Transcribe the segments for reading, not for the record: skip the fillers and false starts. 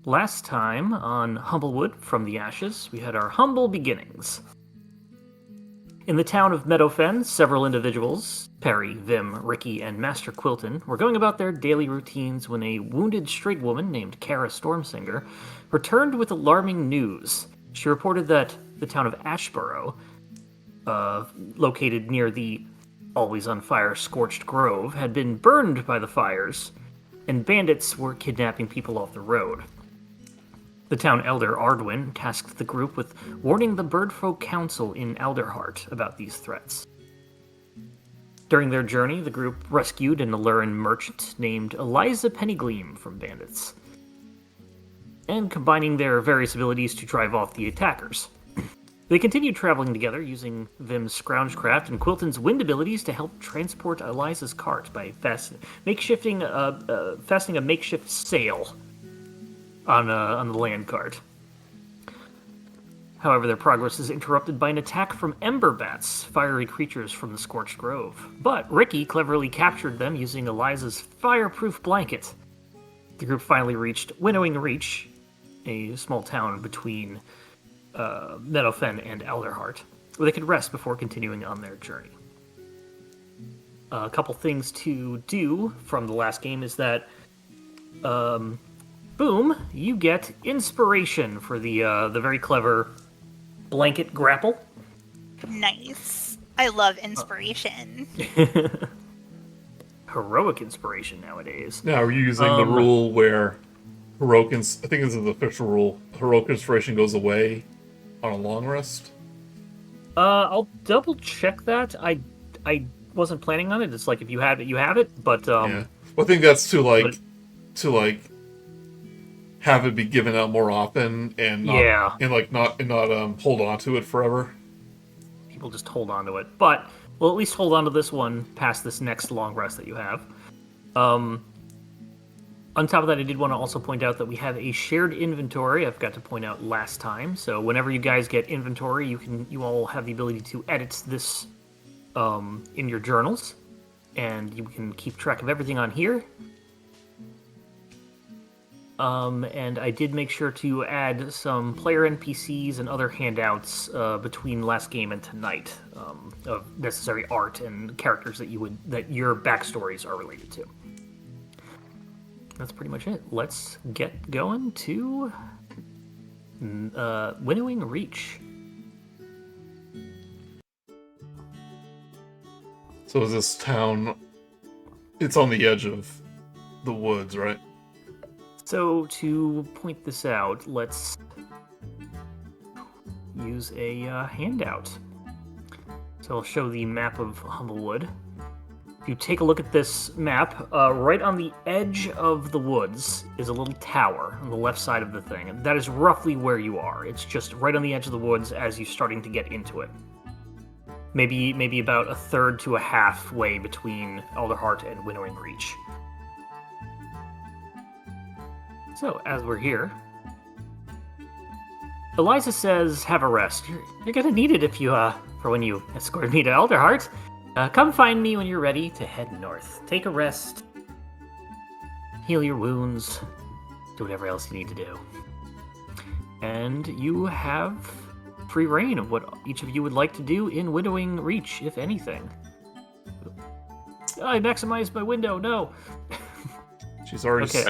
Last time on Humblewood from the Ashes, we had our humble beginnings. In the town of Meadowfen, several individuals, Perry, Vim, Rikki, and Master Quilton, were going about their daily routines when a wounded straight woman named Kara Stormsinger returned with alarming news. She reported that the town of Ashborough, located near the always on fire Scorched Grove, had been burned by the fires, and bandits were kidnapping people off the road. The town elder Ardwin tasked the group with warning the Birdfolk Council in Alderheart about these threats. During their journey, the group rescued an Alluran merchant named Eliza Pennygleam from bandits, and combining their various abilities to drive off the attackers. They continued traveling together using Vim's Scroungecraft and Quilton's wind abilities to help transport Eliza's cart by fastening a makeshift sail on the land cart. However, their progress is interrupted by an attack from Ember Bats, fiery creatures from the Scorched Grove. But Rikki cleverly captured them using Eliza's fireproof blanket. The group finally reached Winnowing Reach, a small town between Meadowfen and Alderheart, where they could rest before continuing on their journey. A couple things to do from the last game is that Boom, you get inspiration for the very clever blanket grapple. Nice. I love inspiration. Heroic inspiration nowadays. Now, are you using the rule where I think this is the official rule, heroic inspiration goes away on a long rest? I'll double check that. I wasn't planning on it. It's like if you have it, you have it. But yeah. Well, I think that's to have it be given out more often and not, not hold on to it forever. People just hold on to it, but we'll at least hold on to this one past this next long rest that you have. On top of that, I did want to also point out that we have a shared inventory. I forgot to point out last time. So whenever you guys get inventory, you all have the ability to edit this in your journals, and you can keep track of everything on here. And I did make sure to add some player NPCs and other handouts between last game and tonight of necessary art and characters that your backstories are related to. That's pretty much it. Let's get going to Winnowing Reach. So is this town? It's on the edge of the woods, right? So to point this out, let's use a handout. So I'll show the map of Humblewood. If you take a look at this map, right on the edge of the woods is a little tower on the left side of the thing, and that is roughly where you are. It's just right on the edge of the woods as you're starting to get into it. Maybe about a third to a halfway between Alderheart and Winnowing Reach. So, as we're here, Eliza says, have a rest. You're gonna need it if you, for when you escort me to Alderheart. Come find me when you're ready to head north. Take a rest. Heal your wounds. Do whatever else you need to do. And you have free reign of what each of you would like to do in Winnowing Reach, if anything. I maximized my window, no! She's already... Okay,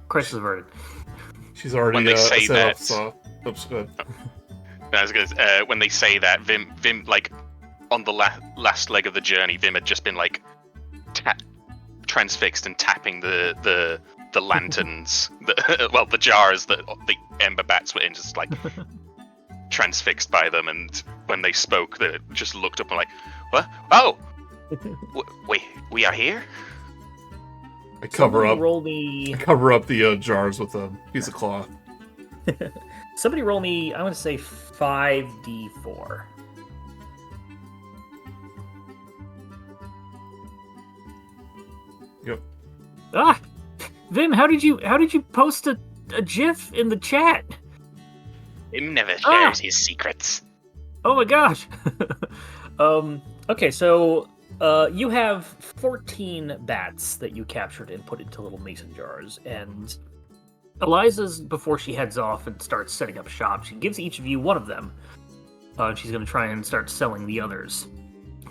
crisis averted. She's already when they say set that, up, so... Oops, go ahead. When they say that, Vim, like, on the last leg of the journey, Vim had just been, like, transfixed and tapping the lanterns, the jars that the Ember Bats were in, just, like, transfixed by them, and when they spoke, they just looked up and like, what? Oh! We are here? I cover up the jars with a piece of cloth. Somebody roll me, I want to say 5d4. Yep. Ah! Vim, how did you post a GIF in the chat? Vim never shares his secrets. Oh my gosh! Okay, so you have 14 bats that you captured and put into little mason jars, and Eliza's, before she heads off and starts setting up shop, she gives each of you one of them. She's going to try and start selling the others.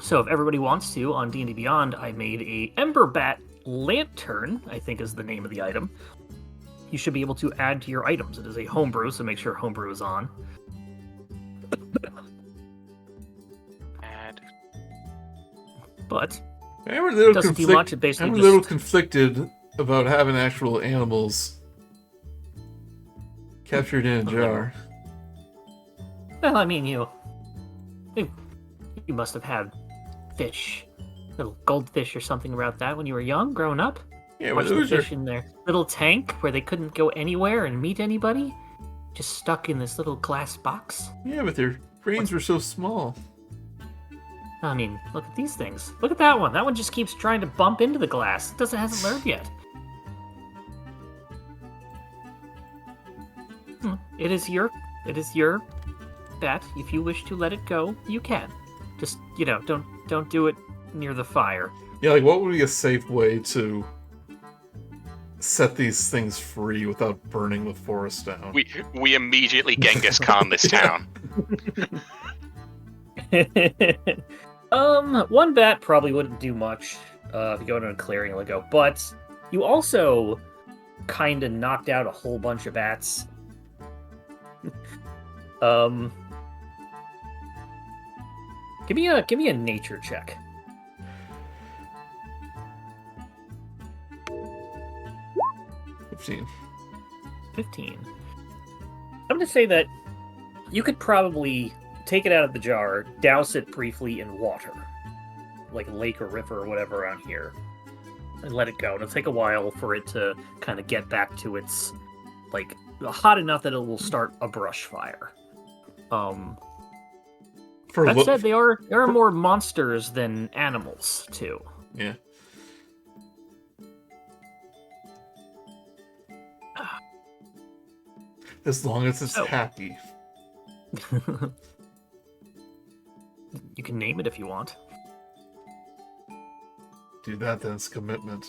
So if everybody wants to, on D&D Beyond, I made a Ember Bat Lantern, I think is the name of the item. You should be able to add to your items. It is a homebrew, so make sure homebrew is on. Add. But I'm a little, doesn't do much. It basically I'm a just... little conflicted about having actual animals captured in a jar. Well, I mean, you must have had fish, little goldfish or something about that when you were young, growing up. Yeah, Watch but the fish in their little tank where they couldn't go anywhere and meet anybody, just stuck in this little glass box. Yeah, but their brains were so small. I mean, look at these things. Look at that one. That one just keeps trying to bump into the glass. It hasn't learned yet. It is your bet. If you wish to let it go, you can. Just, don't do it near the fire. Yeah, like what would be a safe way to set these things free without burning the forest down? We immediately Genghis Khan this town. One bat probably wouldn't do much if you go into a clearing and let go, but you also kind of knocked out a whole bunch of bats. Give me a nature check. 15. I'm gonna say that you could probably take it out of the jar, douse it briefly in water, like a lake or river or whatever around here, and let it go. It'll take a while for it to kind of get back to its, like, hot enough that it will start a brush fire. That said, there are more monsters than animals, too. Yeah. As long as it's happy. You can name it if you want. Do that, then it's commitment.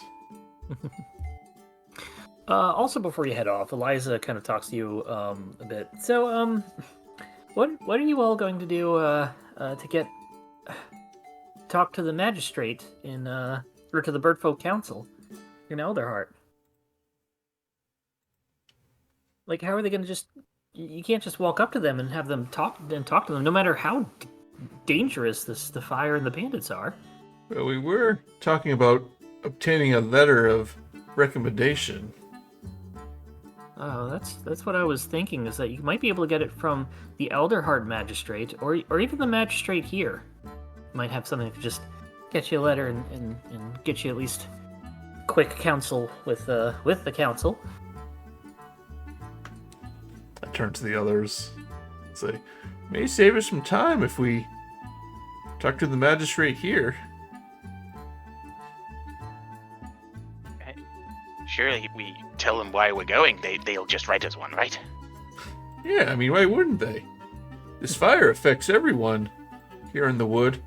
Also, before you head off, Eliza kind of talks to you a bit. So, what are you all going to do to talk to the magistrate or to the Birdfolk Council in Elderheart? Like, how are they going to just... You can't just walk up to them and have them talk to them, no matter how dangerous the fire and the bandits are. Well, we were talking about obtaining a letter of recommendation. Oh, that's what I was thinking, is that you might be able to get it from the Elderheart magistrate, or even the magistrate here. Might have something to just get you a letter and get you at least quick counsel with the council. I turn to the others and say, may save us some time if we talk to the magistrate here. Surely we tell them why we're going, they'll just write us one, right? Yeah, I mean, why wouldn't they? This fire affects everyone here in the wood.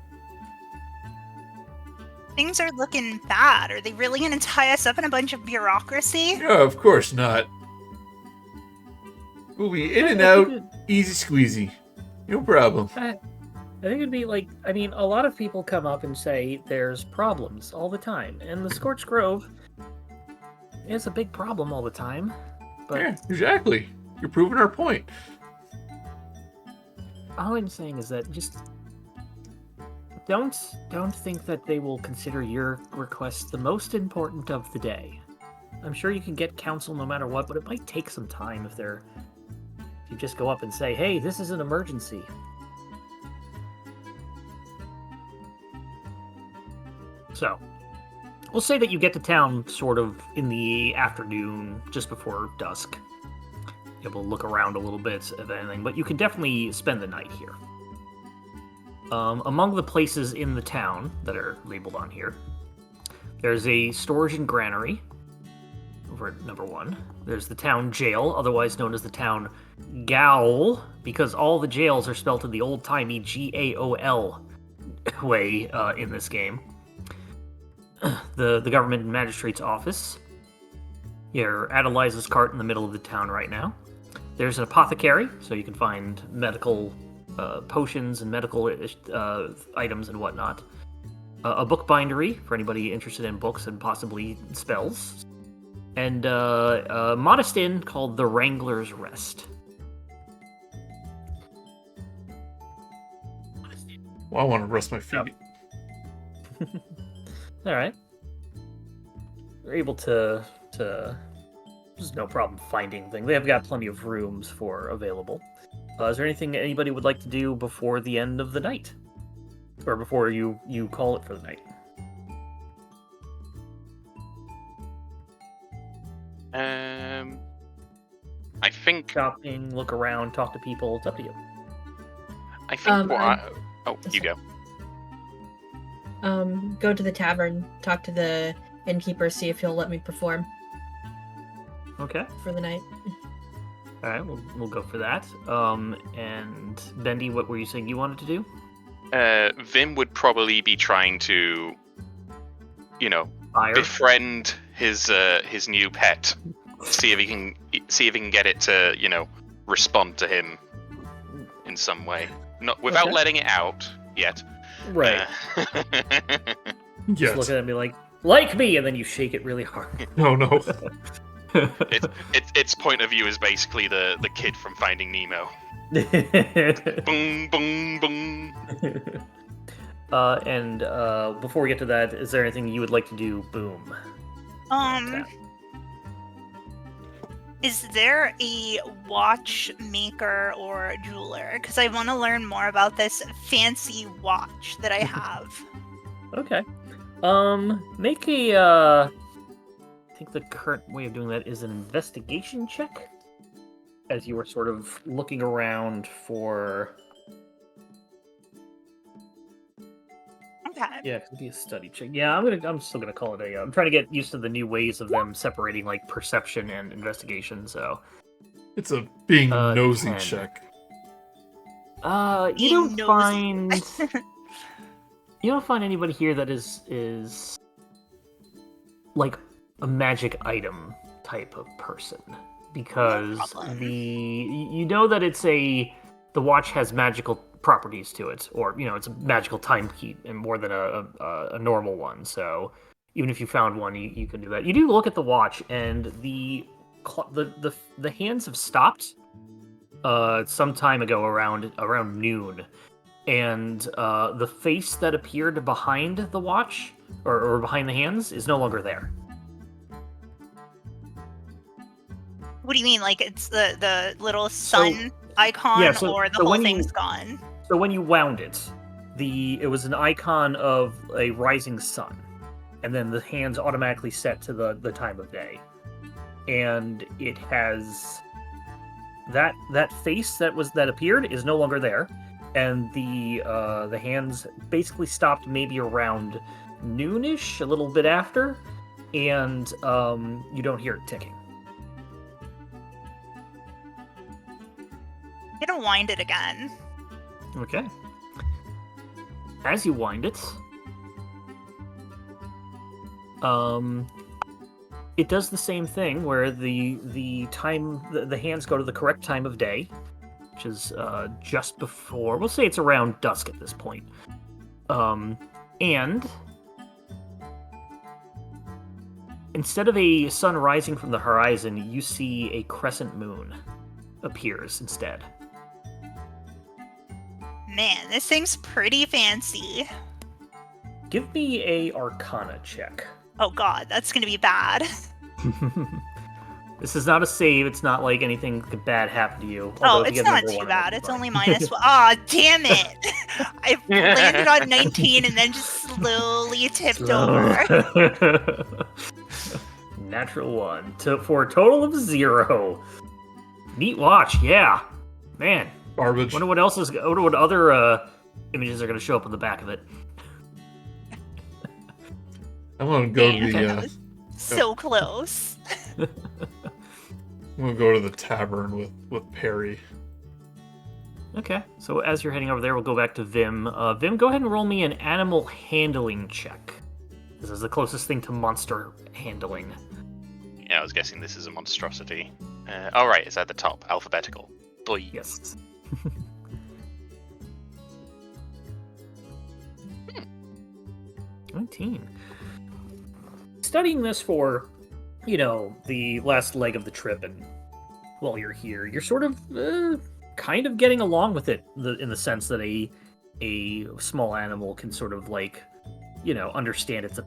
Things are looking bad. Are they really going to tie us up in a bunch of bureaucracy? No, of course not. We'll be in and out, easy squeezy. No problem. I think it'd be like, I mean, a lot of people come up and say there's problems all the time, and the Scorched Grove is a big problem all the time. But yeah, exactly. You're proving our point. All I'm saying is that just don't think that they will consider your request the most important of the day. I'm sure you can get counsel no matter what, but it might take some time if you just go up and say, hey, this is an emergency. So, we'll say that you get to town sort of in the afternoon, just before dusk. You'll be able to look around a little bit, if anything, but you can definitely spend the night here. Among the places in the town that are labeled on here, there's a storage and granary, over at number 1. There's the town jail, otherwise known as the town gaol, because all the jails are spelled in the old-timey G-A-O-L way in this game. The government and magistrate's office. You're at Eliza's cart in the middle of the town right now. There's an apothecary, so you can find medical potions and medical items and whatnot. A bookbindery for anybody interested in books and possibly spells. And a modest inn called the Wrangler's Rest. Well, I want to rest my feet. All right. They're able to. There's no problem finding things. They've got plenty of rooms available. Is there anything anybody would like to do before the end of the night, or before you call it for the night? I think Shopping, look around, talk to people. It's up to you. I think. You go. Go to the tavern, talk to the innkeeper, see if he'll let me perform. Okay. For the night. All right, we'll go for that. And Bendy, what were you saying you wanted to do? Vim would probably be trying to, Fire. befriend his new pet. See if he can get it to, respond to him in some way. Not without letting it out yet. Right. Yes. Just look at it and be like me, and then you shake it really hard. No. Its point of view is basically the kid from Finding Nemo. Boom, boom, boom. And before we get to that, is there anything you would like to do, Boom? Is there a watchmaker or jeweler? Because I want to learn more about this fancy watch that I have. Okay. Make a, I think the current way of doing that is an investigation check. As you are sort of looking around for... Okay. Yeah, it could be a study check. Yeah, I'm still gonna call it a... I'm trying to get used to the new ways of them separating, perception and investigation, so... It's a being nosy 10. check. You don't find... You don't find anybody here that is a magic item type of person, because you know that the watch has magical properties to it, or it's a magical timekeep and more than a normal one. So even if you found one, you can do that. You do look at the watch, and the hands have stopped some time ago around noon. And the face that appeared behind the watch, or behind the hands, is no longer there. What do you mean? Like it's the little sun icon, or the whole thing's gone? So when you wound it, it was an icon of a rising sun, and then the hands automatically set to the time of day, and it has that face that appeared is no longer there. And the hands basically stopped maybe around noonish, a little bit after, and you don't hear it ticking. I'm gonna wind it again. Okay. As you wind it, it does the same thing where the hands go to the correct time of day, which is just before, we'll say it's around dusk at this point. And instead of a sun rising from the horizon, you see a crescent moon appears instead. Man, this thing's pretty fancy. Give me a Arcana check. Oh god, that's gonna be bad. This is not a save. It's not like anything bad happened to you. Oh, it's not too bad. It's only minus one. Aw, damn it! I landed on 19 and then just slowly tipped over. Natural 1 for a total of 0. Neat watch, yeah. Man. Garbage. Wonder what other images are going to show up on the back of it. I'm gonna go to the. So close. I'm gonna go to the tavern with Perry. Okay, so as you're heading over there, we'll go back to Vim. Vim, go ahead and roll me an animal handling check. This is the closest thing to monster handling. Yeah, was guessing this is a monstrosity. All right, it's at the top, alphabetical. Boy. Yes. 19. Studying this for, the last leg of the trip, and while you're here, you're sort of kind of getting along with it in the sense that a small animal can sort of understand it's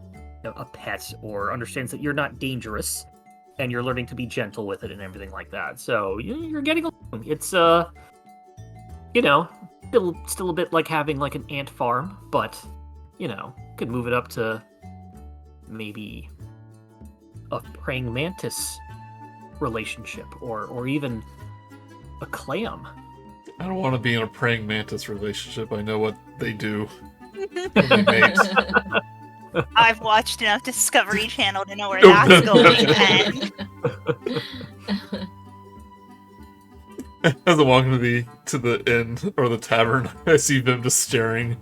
a pet, or understands that you're not dangerous, and you're learning to be gentle with it and everything like that. So you're getting along. It's still a bit like having an ant farm, but could move it up to maybe a praying mantis relationship, or even a clam. I don't want to be in a praying mantis relationship. I know what they do when they mate. I've watched enough Discovery Channel to know where that's going to end. As I'm walking to the inn or the tavern, I see them just staring,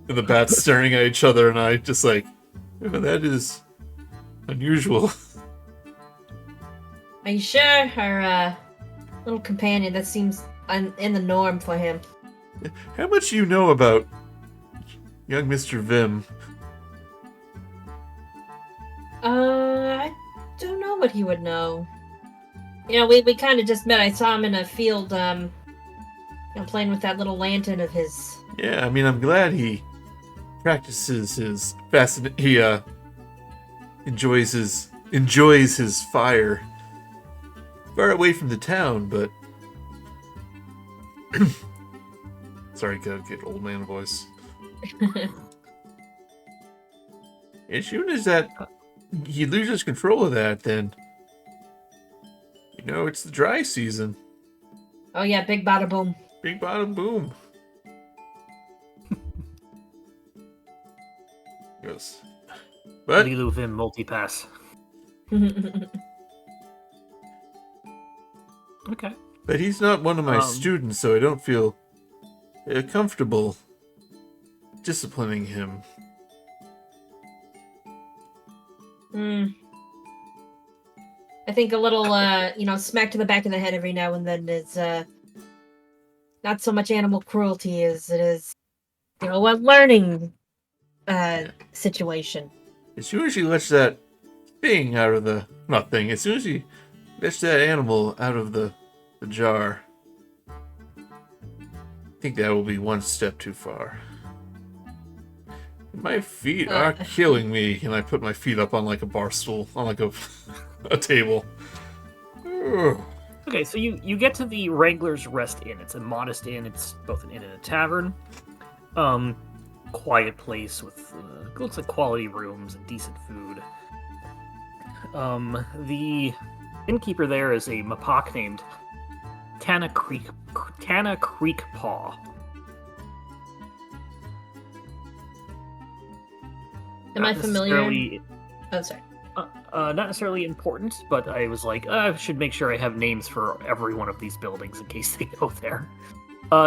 and the bats staring at each other, and I just that is unusual. Are you sure? Our little companion, that seems in the norm for him. How much do you know about young Mr. Vim? I don't know what he would know. We kind of just met. I saw him in a field, playing with that little lantern of his. Yeah, I mean, I'm glad he practices his he enjoys his fire far away from the town, but sorry, gotta get old man voice. As soon as that he loses control of that, then it's the dry season. Oh yeah, big bada boom. Big bada boom. Yes. But Lilu Vim multipass. Okay. But he's not one of my students, so I don't feel comfortable disciplining him. I think a little, smack to the back of the head every now and then is not so much animal cruelty as it is, a learning situation. As soon as he lets that thing out of the... Not thing. As soon as he lets that animal out of the jar, I think that will be one step too far. My feet are killing me, and I put my feet up on a bar stool, on a table. Ugh. Okay, so you get to the Wrangler's Rest Inn. It's a modest inn. It's both an inn and a tavern. Quiet place with looks like quality rooms and decent food. The innkeeper there is a Mapach named Tana Creekpaw. Am I familiar? Oh, sorry. Not necessarily important, but I was like, I should make sure I have names for every one of these buildings in case they go there.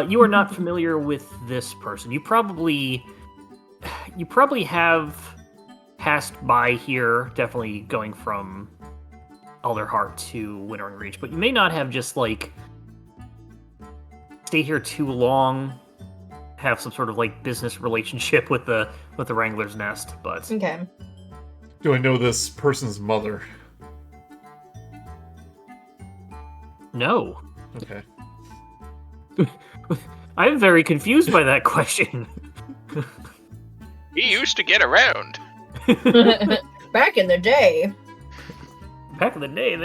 You are not familiar with this person. You probably have passed by here, definitely going from Elderheart to Winnowing Reach, but you may not have just stay here too long, have some sort of business relationship with the Wrangler's Nest. But okay. Do I know this person's mother? No. Okay. I'm very confused by that question. He used to get around. Back in the day. Back in the day,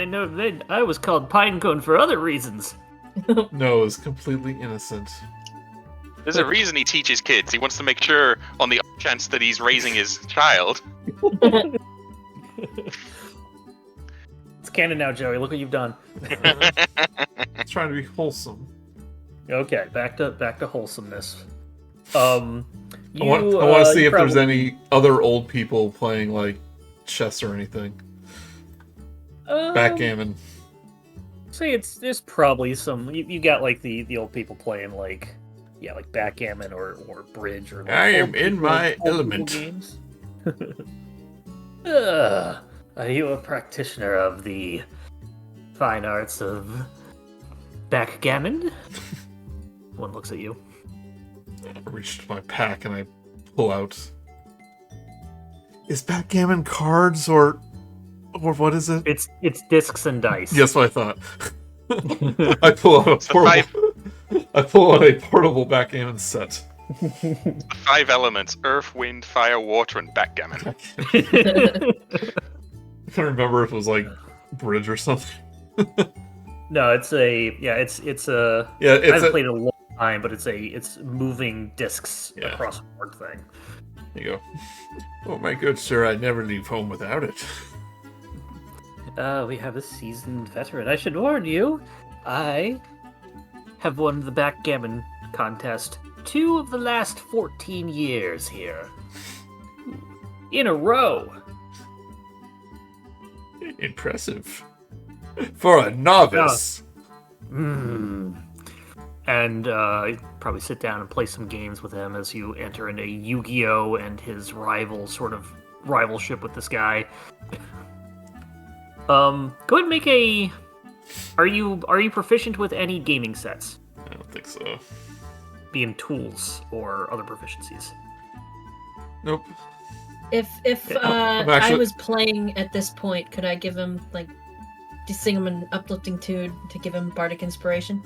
I was called Pinecone for other reasons. No, it's completely innocent. There's a reason he teaches kids. He wants to make sure, on the off chance that he's raising his child. It's canon now, Joey. Look what you've done. It's trying to be wholesome. Okay, back to wholesomeness. I want to see if there's any other old people playing chess or anything. Backgammon. Say there's probably some. You got the old people playing backgammon or bridge or. I am in my element. Games. Are you a practitioner of the fine arts of backgammon? One looks at you. I reach to my pack and I pull out. Is backgammon cards or what is it? It's discs and dice. Yes, what I thought. I pull out a portable backgammon set. The 5 elements: earth, wind, fire, water, and backgammon. I can't remember if it was like bridge or something. No, it's a it's a Yeah, I haven't played it in a long time, but it's moving discs Yeah. across a board thing. There you go. Oh my good sir, I'd never leave home without it. We have a seasoned veteran. I should warn you, I have won the backgammon contest 2 of the last 14 years here. In a row. Impressive. For a novice. And probably sit down and play some games with him as you enter into Yu-Gi-Oh! And his rivalship with this guy. Go ahead and make a... Are you proficient with any gaming sets? I don't think so. Being tools or other proficiencies? Nope. If I'm I actually- was playing at this point, could I give him just sing him an uplifting tune to give him bardic inspiration?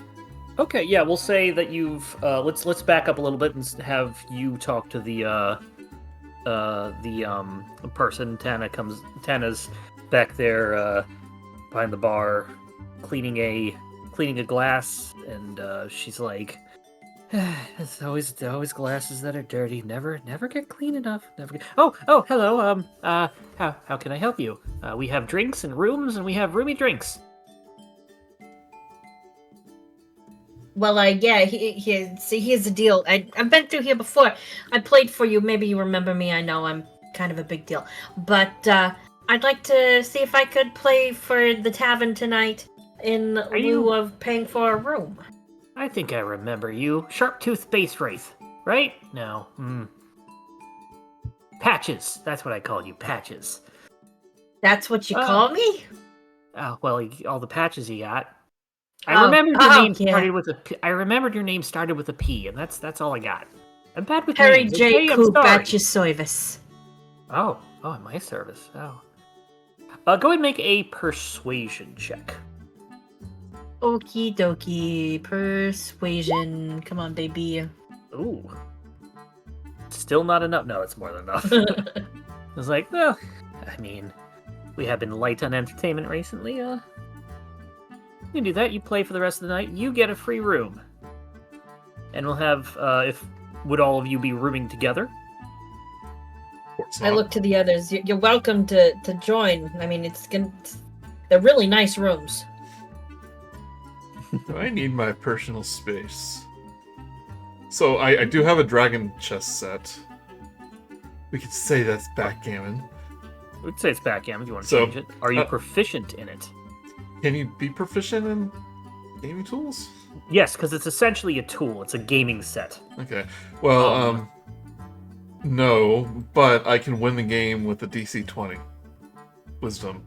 Okay, yeah, we'll say that you've let's back up a little bit and have you talk to the person. Tana's back there behind the bar cleaning a glass, and she's like, "It's always glasses that are dirty. Never get clean enough. Oh, hello. How can I help you? We have drinks and rooms, and we have roomy drinks." Well, here's the deal. I've been through here before. I played for you. Maybe you remember me. I know I'm kind of a big deal. But I'd like to see if I could play for the tavern tonight in lieu of paying for a room. I think I remember you. Sharp-toothed Base Wraith, right? No. Patches. That's what I called you, Patches. That's what you call me? Oh, well, all the patches you got. Oh, I remembered your name yeah. started with a P. I remembered your name started with a P, and that's all I got. I'm bad with Harry names. J. Okay, I'm Coop sorry. at your service. Oh, at my service. Oh. Go ahead and make a persuasion check. Okie dokie. Persuasion. Come on, baby. Ooh. Still not enough. No, it's more than enough. I was like, well, I mean, we have been light on entertainment recently. You can do that. You play for the rest of the night. You get a free room. And we'll have, would all of you be rooming together? Of course I not. look to the others. You're welcome to join. I mean, they're really nice rooms. I need my personal space. So I do have a dragon chess set. We could say that's backgammon. We could say it's backgammon if you want to So, change it. Are you proficient in it? Can you be proficient in gaming tools? Yes, because it's essentially a tool. It's a gaming set. Okay. Well, no, but I can win the game with a DC 20. Wisdom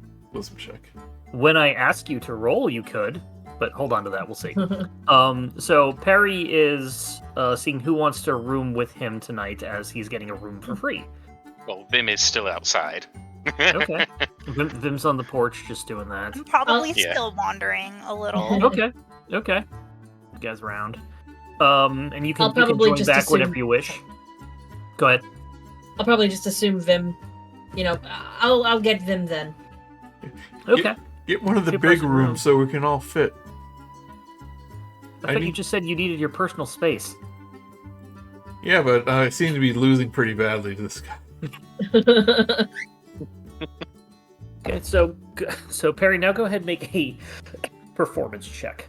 check. When I ask you to roll, you could, but hold on to that. We'll see. So Perry is seeing who wants to room with him tonight, as he's getting a room for free. Well, Vim is still outside. Okay. Vim's on the porch just doing that. I'm probably Yeah. still wandering a little. Okay. You guys round. And you I'll can probably join just back assume- whenever you wish. Go ahead. I'll probably just assume Vim. I'll get Vim then. Okay. Get one of the Your big personal room. rooms so we can all fit. I thought you need- just said you needed your personal space. Yeah, but I seem to be losing pretty badly to this guy. Okay, so Perry, now go ahead and make a performance check.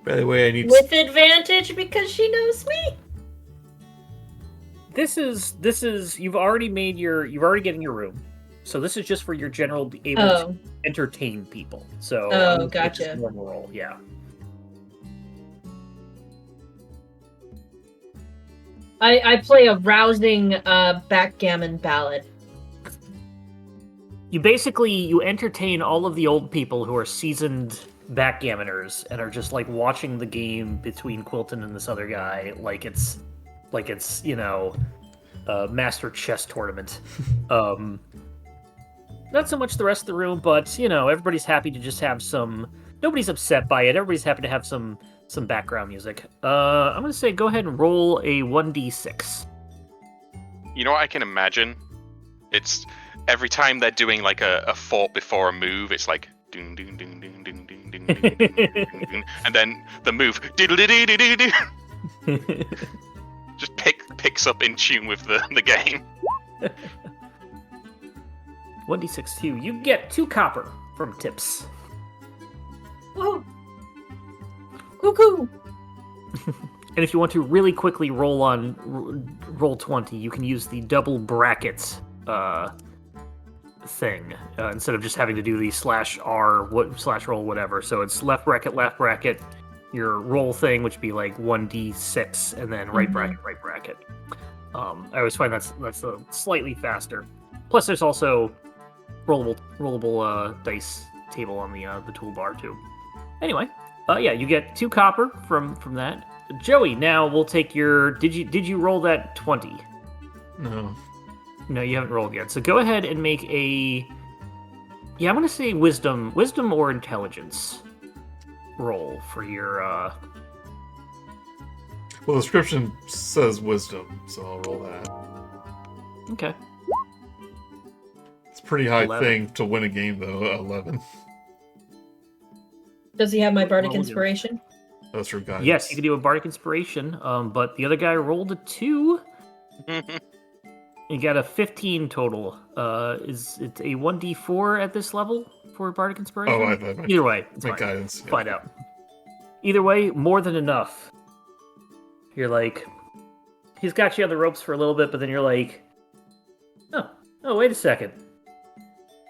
By the way, I need... With advantage because she knows me. This is you've already getting your room. So this is just for your general able to entertain people. So it's gotcha. just normal roll, yeah. I play a rousing backgammon ballad. You entertain all of the old people who are seasoned backgammoners and are just like watching the game between Quilton and this other guy like it's a master chess tournament. Not so much the rest of the room, but everybody's happy to just have some. Nobody's upset by it. Everybody's happy to have some background music. I'm gonna say go ahead and roll a 1d6. You know what I can imagine? It's every time they're doing like a fort before a move, it's like ding ding ding ding ding ding ding ding ding ding, and then the move diddle diddle diddle diddle just picks up in tune with the game. 1d6 2. You get 2 copper from tips. Whoa! Cuckoo! And if you want to really quickly roll 20, you can use the double brackets thing instead of just having to do the /r whatever. So it's left bracket, your roll thing, which would be like 1d6, and then right bracket. I always find that's slightly faster. Plus, there's also rollable dice table on the toolbar too. Anyway, you get 2 copper from that. Joey, now we'll take your. Did you roll that 20? No. No, you haven't rolled yet. So go ahead and make a. Yeah, I'm gonna say wisdom or intelligence roll for your. Well, the description says wisdom, so I'll roll that. Okay. It's a pretty high 11. thing to win a game, though. 11. Does he have my bardic Roll again. inspiration? That's for guidance. Yes, you can do a bardic inspiration. But the other guy rolled a 2. You got a 15 total. Is it a 1d4 at this level for bardic inspiration? Oh, I thought Either way, it's my fine. guidance. Yeah. Find out. Either way, more than enough. You're like, he's got you on the ropes for a little bit, but then you're like, oh, wait a second.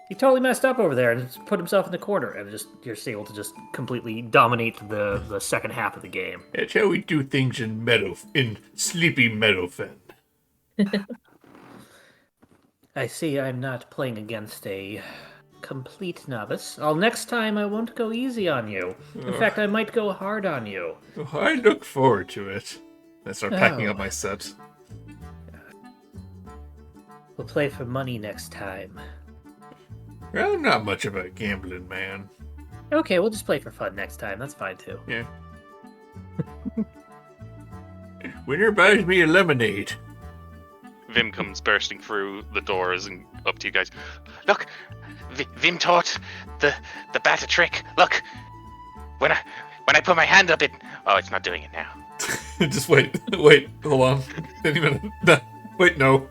He totally messed up over there and just put himself in the corner, and you're able to just completely dominate the second half of the game. That's how we do things in Sleepy Meadowfen. I see I'm not playing against a complete novice. Next time I won't go easy on you. In fact, I might go hard on you. Oh, I look forward to it. I start packing up my set. We'll play for money next time. Well, I'm not much of a gambling man. Okay, we'll just play for fun next time. That's fine too. Yeah. Winner buys me a lemonade. Vim comes bursting through the doors and up to you guys. Look, Vim taught the bat a trick. Look, when I put my hand up, it's not doing it now. Just wait, hold on. Any minute. Wait, no.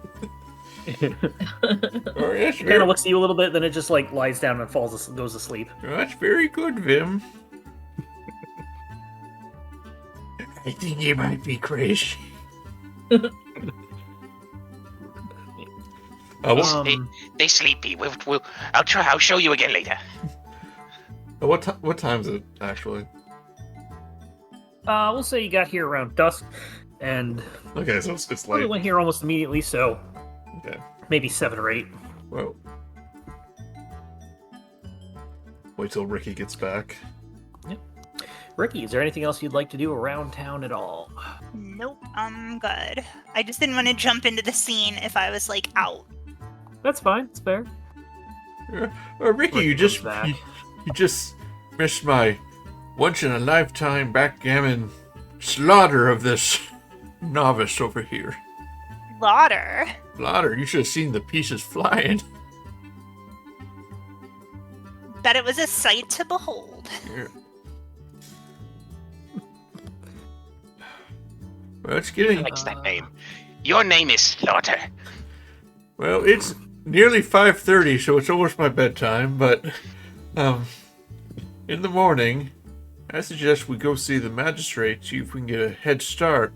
Oh, yes, It kind of looks at you a little bit, then it just like lies down and goes to sleep. That's very good, Vim. I think you might be crazy. They sleepy. I'll show you again later. What time is it actually? We'll say you got here around dusk, and Okay, so it's we late. went here almost immediately, so Okay. maybe 7 or 8. Well, wait till Rikki gets back. Rikki, is there anything else you'd like to do around town at all? Nope, I'm good. I just didn't want to jump into the scene if I was like out. That's fine. It's fair. Rikki, you Rikki comes back. you just missed my once in a lifetime backgammon slaughter of this novice over here. Lauder. Slaughter, you should have seen the pieces flying. Bet it was a sight to behold. Here. Well, it's getting. Likes that name. Your name is Slaughter. Well, it's nearly 5:30, so it's almost my bedtime. But, in the morning, I suggest we go see the magistrate, see if we can get a head start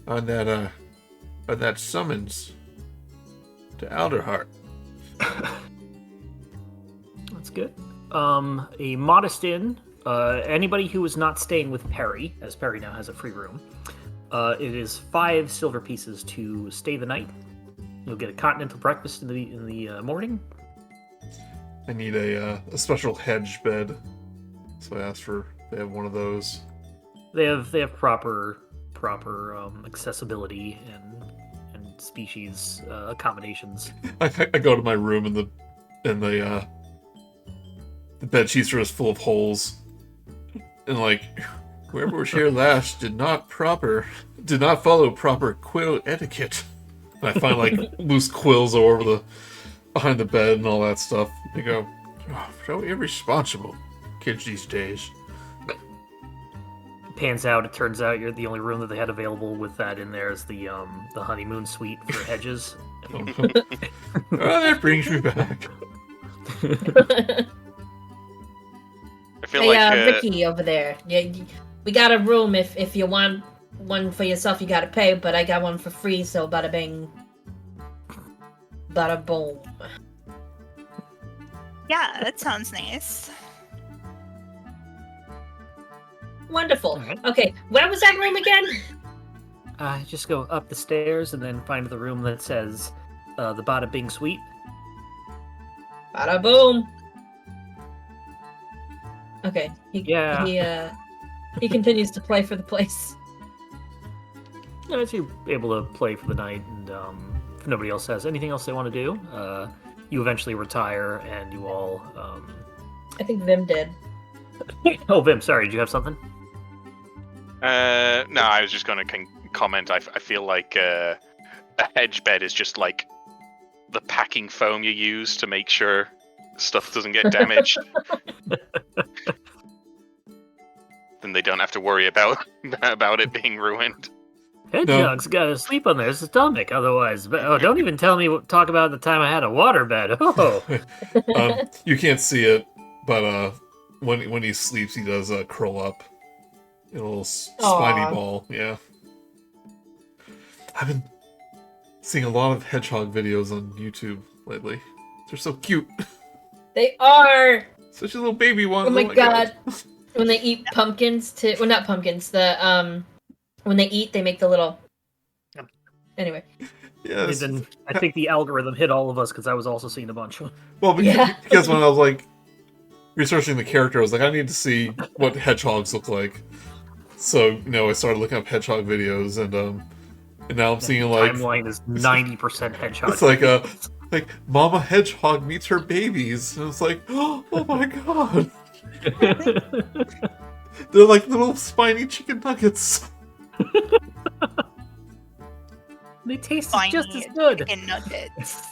on that summons to Alderheart. That's good. A modest inn. Anybody who is not staying with Perry, as Perry now has a free room, It is 5 silver pieces to stay the night. You'll get a continental breakfast in the morning. I need a special hedge bed, so I asked for. They have one of those. They have proper accessibility and species accommodations. I go to my room and the bed sheets are just full of holes, and like whoever was here last did not follow proper quill etiquette. And I find like loose quills all over behind the bed and all that stuff. They go, oh, so irresponsible kids these days. Pans out. It turns out you're the only room that they had available with that in there is the honeymoon suite for Hedges. Oh, that brings me back. I feel Hey, like Rikki over there. Yeah, we got a room. If you want one for yourself, you gotta pay. But I got one for free, so bada bing, bada boom. Yeah, that sounds nice. Wonderful. Alright. Okay, where was that room again? Just go up the stairs and then find the room that says the Bada Bing Suite. Bada boom. Okay. Yeah. He continues to play for the place. As you're able to play for the night, and if nobody else has anything else they want to do, you eventually retire, and you all. I think Vim did. Oh, Vim, sorry, did you have something? no, I was just going to comment. I feel like a hedge bed is just like the packing foam you use to make sure stuff doesn't get damaged. Then they don't have to worry about it being ruined. Hedgehog's gotta sleep on their stomach, otherwise. Don't even talk about the time I had a waterbed. Oh, You can't see it, but when he sleeps, he does curl up in a little spiny Aw. ball. Yeah. I've been seeing a lot of hedgehog videos on YouTube lately. They're so cute. They are. Such a little baby one. Oh my god. When they eat pumpkins too. Well, not pumpkins. When they eat, they make the little. Anyway. Yes. then I think the algorithm hit all of us because I was also seeing a bunch. Well, because, Yeah. because when I was like researching the character, I was like, I need to see what hedgehogs look like. So I started looking up hedgehog videos, and now I'm seeing like Timeline is 90% hedgehog. it's like Mama Hedgehog meets her babies, and it's like, oh my god, they're like little spiny chicken nuggets. They taste Spiny just as good. chicken nuggets.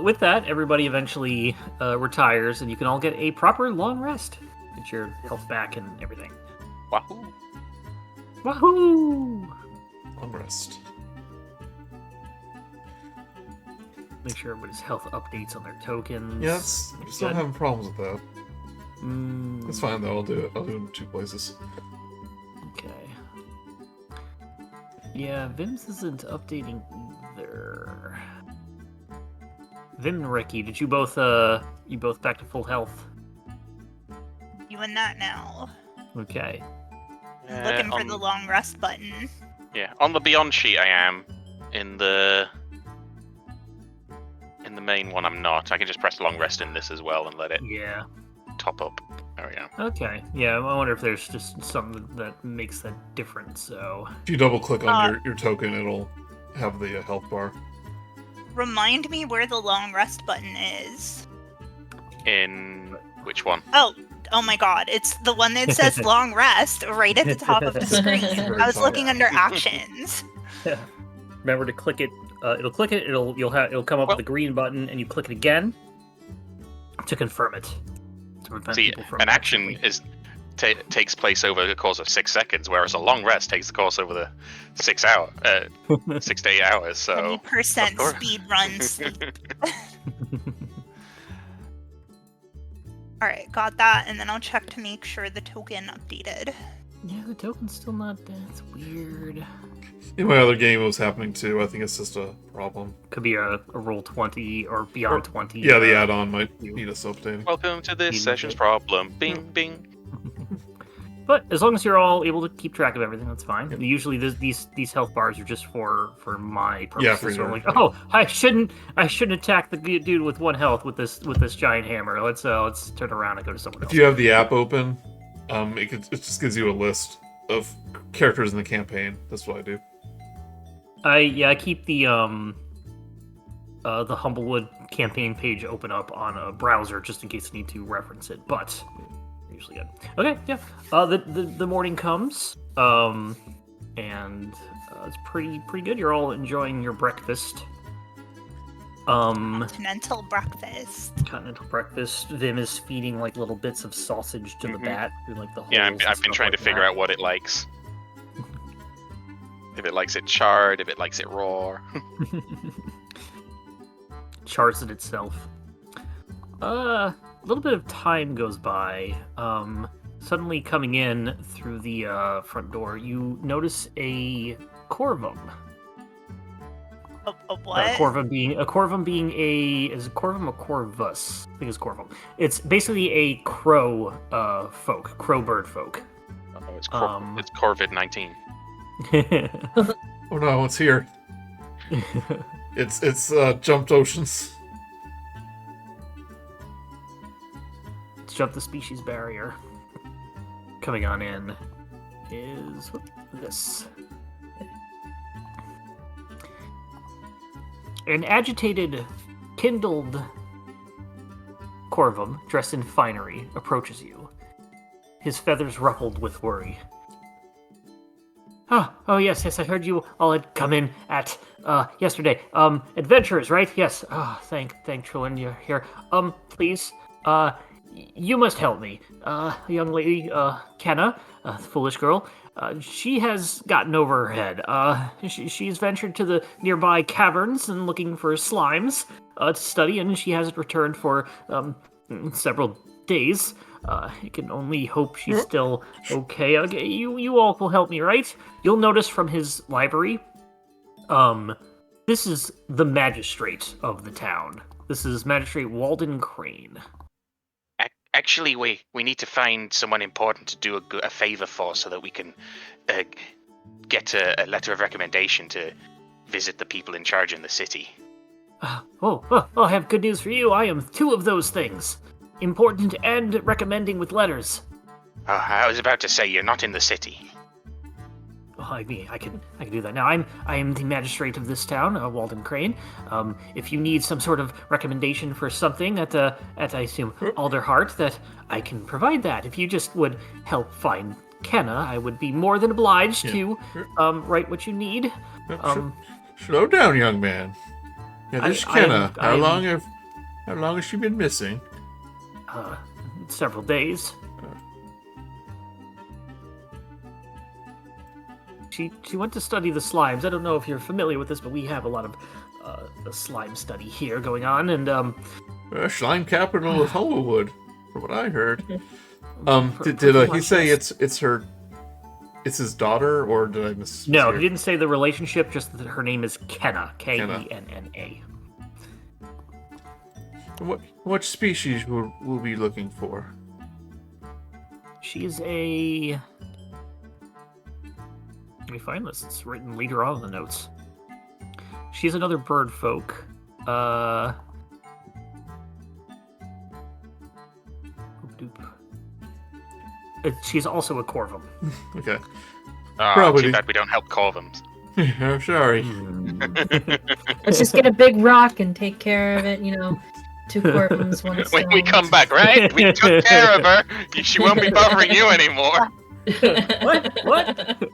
With that, everybody eventually retires, and you can all get a proper long rest. Get your health back and everything. Wahoo! Wahoo! Long rest. Make sure everybody's health updates on their tokens. Yes, I'm still Good. having problems with that. Mm, That's fine though. I'll do it. I'll do it in 2 places. Okay. Yeah, Vim's isn't updating either. Vim and Rikki, did you both back to full health? Doing that now. Okay. Looking for the long rest button. Yeah, on the Beyond sheet I am. In the main one I'm not. I can just press long rest in this as well and let it Yeah. top up. There we go. Okay. Yeah, I wonder if there's just something that makes that different, so... If you double click on your token, it'll have the health bar. Remind me where the long rest button is. In which one? Oh my god, it's the one that says long rest right at the top of the screen. I was looking under actions. Remember to click it. It'll click it. It'll come up with the green button, and you click it again to confirm it. To prevent See, people from an action takes place over the course of 6 seconds, whereas a long rest takes the course over the 6 to 8 hours. So 20% of course. speed run sleep. Alright, got that, and then I'll check to make sure the token updated. Yeah, the token's still not. That's weird. In my other game, it was happening too. I think it's just a problem. Could be a roll 20 or beyond 20. Yeah, the add-on might need us updating. Welcome to this Need session's it. problem. Bing, bing. But as long as you're all able to keep track of everything, that's fine. Usually, these health bars are just for my purposes. Yeah, for so I'm your- like, oh, I shouldn't attack the dude with 1 health with this giant hammer. Let's turn around and go to someone else. If you have the app open, it just gives you a list of characters in the campaign. That's what I do. I keep the Humblewood campaign page open up on a browser just in case I need to reference it, but usually good. Okay, yeah. The morning comes, and it's pretty good. You're all enjoying your breakfast. Continental breakfast. Continental breakfast. Vim is feeding like little bits of sausage to the bat through like the holes. Yeah, and I've been stuff trying like to figure that. out what it likes. If it likes it charred, if it likes it raw. Chars it itself. A little bit of time goes by. Suddenly coming in through the front door, you notice a corvum. A what? A corvum being a corvum a corvus? I think it's corvum. It's basically a crow crow bird folk. Oh, it's COVID-19. Oh no, it's here. It's jumped oceans. Let's jump the species barrier. Coming on in is this. An agitated, kindled corvum, dressed in finery, approaches you. His feathers ruffled with worry. Oh yes, I heard you all had come in at yesterday. Adventurers, right? Yes. Thank Trillin, you're here. Please, you must help me. A young lady, Kenna, a foolish girl, she has gotten over her head. She's ventured to the nearby caverns and looking for slimes to study, and she hasn't returned for several days. I can only hope she's still okay. Okay, you all will help me, right? You'll notice from his library, this is the magistrate of the town. This is Magistrate Walden Crane. Actually, we need to find someone important to do a favor for, so that we can get a letter of recommendation to visit the people in charge in the city. I have good news for you. I am 2 of those things. Important and recommending with letters. I was about to say, you're not in the city. I mean, I can do that now. I am the magistrate of this town, Walden Crane. If you need some sort of recommendation for something at I assume Alderheart, that I can provide that. If you just would help find Kenna, I would be more than obliged to write what you need. Slow down, young man. Yeah, this is Kenna. How I'm- long has she been missing? Several days. She went to study the slimes. I don't know if you're familiar with this, but we have a lot of the slime study here going on, and Slime capital of Humblewood, from what I heard. Did pretty he much, say yes. it's his daughter, or did I miss? No, mishear? he didn't say the relationship, just that her name is Kenna. Kenna. What species will we be looking for? She's a... Let me find this. It's written later on in the notes. She's another bird folk. She's also a corvum. Okay. Probably. Too bad we don't help corvums. I'm sorry. Let's just get a big rock and take care of it, 2 corvums, 1 stone. When we come back, right? We took care of her. She won't be bothering you anymore. What?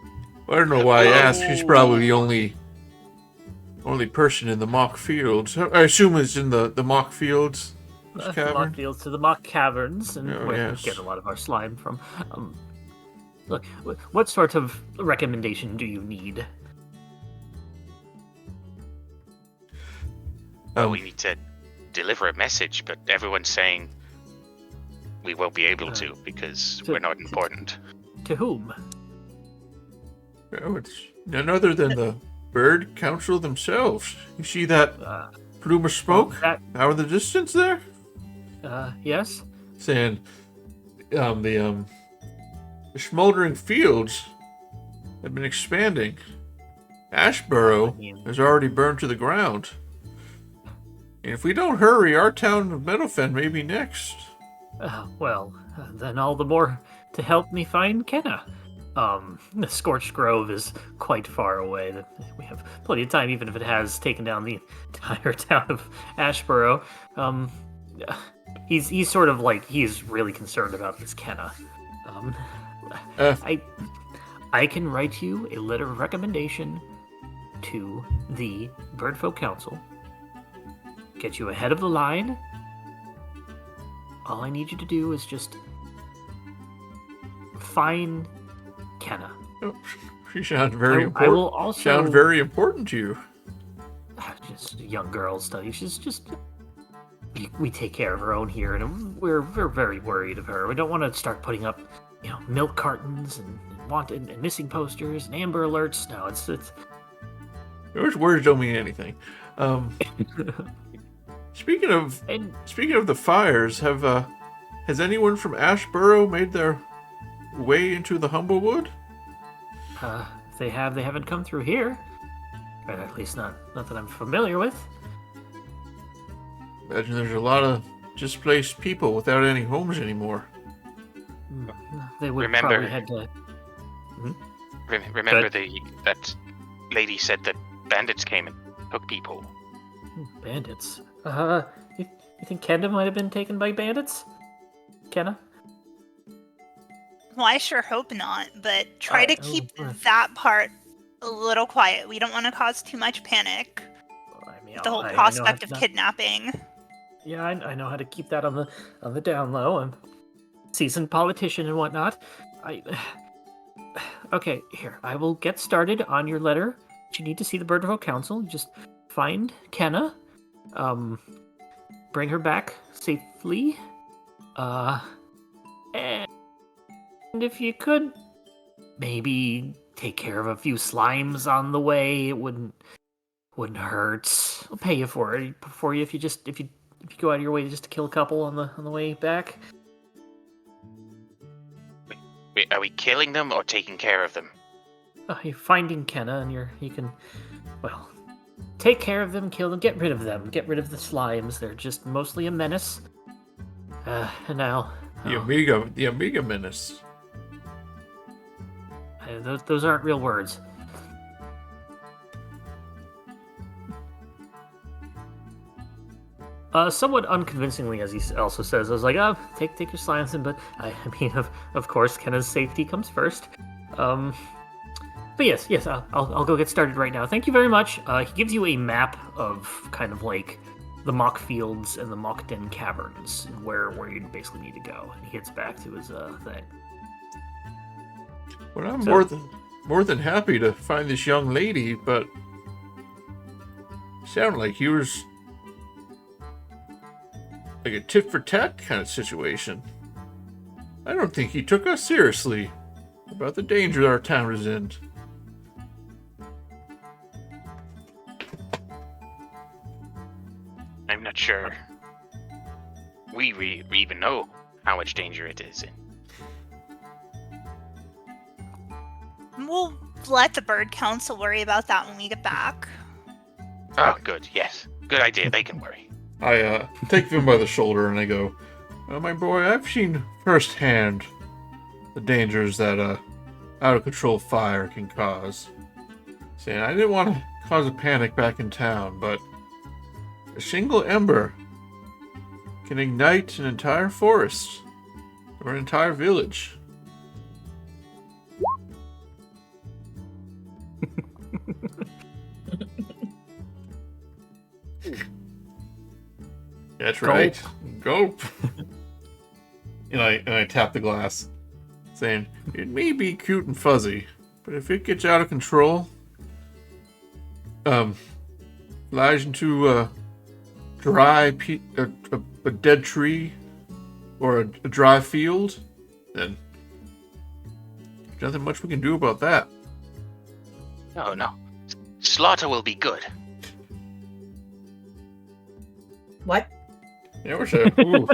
I don't know why I asked. She's probably the only person in the mock fields. I assume it's in the mock fields. This The cavern. mock fields to the mock caverns, and Oh, where we yes. get a lot of our slime from. Look, what sort of recommendation do you need? Well, we need to deliver a message, but everyone's saying we won't be able to because we're not important. To whom? Oh, it's none other than the bird council themselves. You see that plume of smoke out in the distance there? Yes? Saying the The smoldering fields have been expanding. Ashborough has already burned to the ground. And if we don't hurry, our town of Meadowfen may be next. Then all the more to help me find Kenna. The Scorched Grove is quite far away. We have plenty of time, even if it has taken down the entire town of Ashborough. He's sort of like, he's really concerned about this Kenna. I can write you a letter of recommendation to the Birdfolk Council. Get you ahead of the line. All I need you to do is just find Kenna. Oh, she sounds very important. I will also sound very important to you. Just young girl study. She's just. We take care of her own here, and we're very worried of her. We don't want to start putting up, milk cartons and wanted and missing posters and Amber Alerts. No, it's. Those words don't mean anything. Speaking of the fires, has anyone from Ashborough made their way into the Humblewood? They haven't come through here. Or at least not that I'm familiar with. Imagine there's a lot of displaced people without any homes anymore. They would Remember- probably had to. Remember that lady said that bandits came and took people. Bandits. You think Kenna might have been taken by bandits? Kenna? Well, I sure hope not, but try to keep that part a little quiet. We don't want to cause too much panic. I mean, With the whole I know prospect how of to- kidnapping. Yeah, I know how to keep that on the down low. I'm a seasoned politician and whatnot. Okay, here. I will get started on your letter. You need to see the Birdfolk Council. Just find Kenna. Bring her back safely. And if you could, maybe take care of a few slimes on the way. It wouldn't hurt. I'll pay you for it. If you go out of your way just to kill a couple on the way back. Wait, are we killing them or taking care of them? You're finding Kenna, and you can, take care of them, kill them, get rid of them, get rid of the slimes. They're just mostly a menace. And now The Amiga menace. those aren't real words. Somewhat unconvincingly, as he also says, I was like, take your slimes in, but I mean, of course, Kenna's safety comes first. But yes, I'll go get started right now. Thank you very much. He gives you a map of kind of like the mock fields and the mock den caverns, and where you basically need to go. And he gets back to his thing. Well, I'm more than happy to find this young lady, but sounded like he was like a tit for tat kind of situation. I don't think he took us seriously about the danger our town is in. I'm not sure we even know how much danger it is in. We'll let the Bird Council worry about that when we get back. Oh, good, yes. Good idea, they can worry. I take him by the shoulder and I go, my boy, I've seen firsthand the dangers that out of control fire can cause. Saying I didn't want to cause a panic back in town, but a single ember can ignite an entire forest or an entire village. That's right. Gulp. and I tap the glass, saying, it may be cute and fuzzy, but if it gets out of control, flies into a dead tree or a dry field, then there's nothing much we can do about that. Oh, no. Slaughter will be good. What? Yeah, we're sure. Ooh.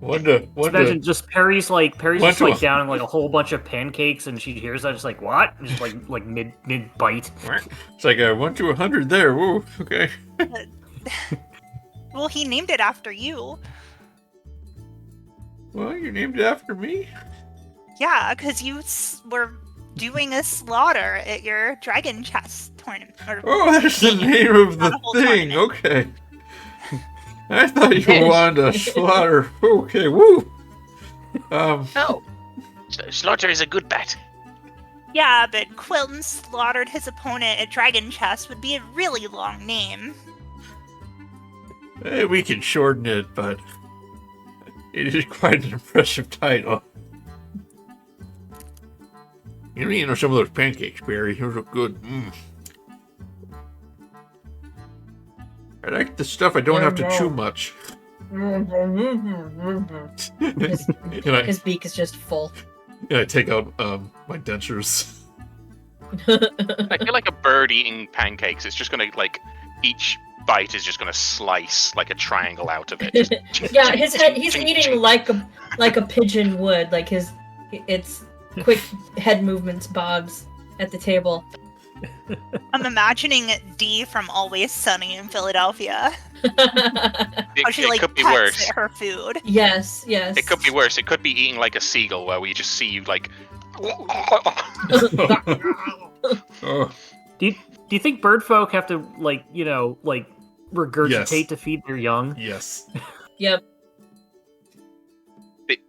Imagine just Perry's just Wonder- down in like a whole bunch of pancakes, and she hears that, just like, what? Just like mid bite. It's like 1 to 100 there. Woo, okay. Well, he named it after you. Well, you named it after me. Yeah, because you were doing a slaughter at your dragon chess tournament. Oh, that's the name of the thing. Okay. I thought you wanted to slaughter. Okay, woo. No. Slaughter is a good bet. Yeah, but Quilton slaughtered his opponent at dragon chess would be a really long name. We can shorten it, but it is quite an impressive title. You're eating some of those pancakes, Barry. Those are good. I like the stuff I don't have to chew much. His beak is just full. I take out my dentures. I feel like a bird eating pancakes. It's just gonna each bite is just gonna slice like a triangle out of it. Yeah, his head. He's eating like a pigeon would. Like it's quick head movements, bobs at the table. I'm imagining D from Always Sunny in Philadelphia. How she it could be pecks worse. at her food. Yes. It could be worse. It could be eating like a seagull, where we just see you like. Oh, Do you think bird folk have to regurgitate Yes. to feed their young? yes. Yep.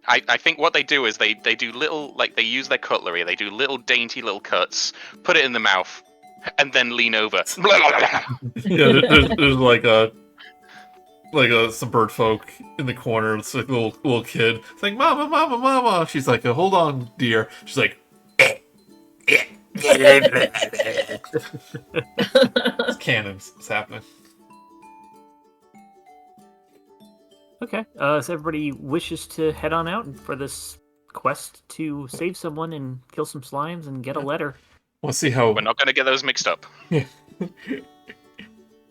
I think what they do is they do little, they use their cutlery, they do little dainty little cuts, put it in the mouth, and then lean over. Yeah, there's some bird folk in the corner. It's like a little kid. It's like, mama, mama, mama. She's like, hold on, dear. She's like, it's cannons. It's happening. Okay, so everybody wishes to head on out for this quest to save someone and kill some slimes and get a letter. We'll see how. We're not going to get those mixed up.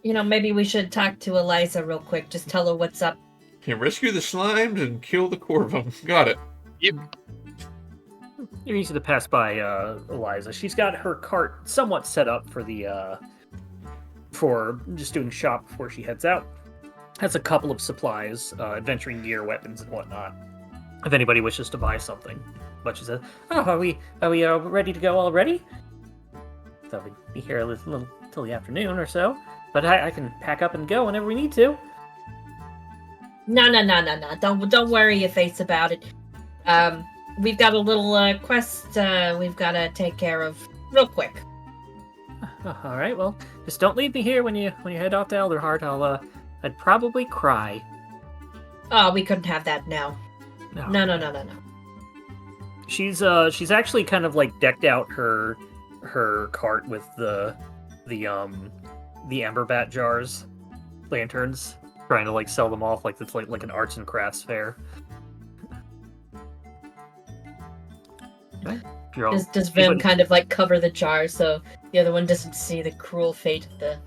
Maybe we should talk to Eliza real quick. Just tell her what's up. Can rescue the slimes and kill the core of them. Got it. You're easy to pass by Eliza. She's got her cart somewhat set up for just doing shop before she heads out. Has a couple of supplies, adventuring gear, weapons, and whatnot. If anybody wishes to buy something. But she says, "Oh, are we ready to go already? Thought we'd be here a little till the afternoon or so. But I can pack up and go whenever we need to." No. Don't worry your face about it. We've got a little quest we've got to take care of real quick. All right, well, just don't leave me here when you head off to Elderheart. I'd probably cry. Oh, we couldn't have that now. No. She's actually kind of decked out her cart with the amber bat jars, lanterns, trying to sell them off like it's like an arts and crafts fair. Okay. Does Vim kind of cover the jar so the other one doesn't see the cruel fate of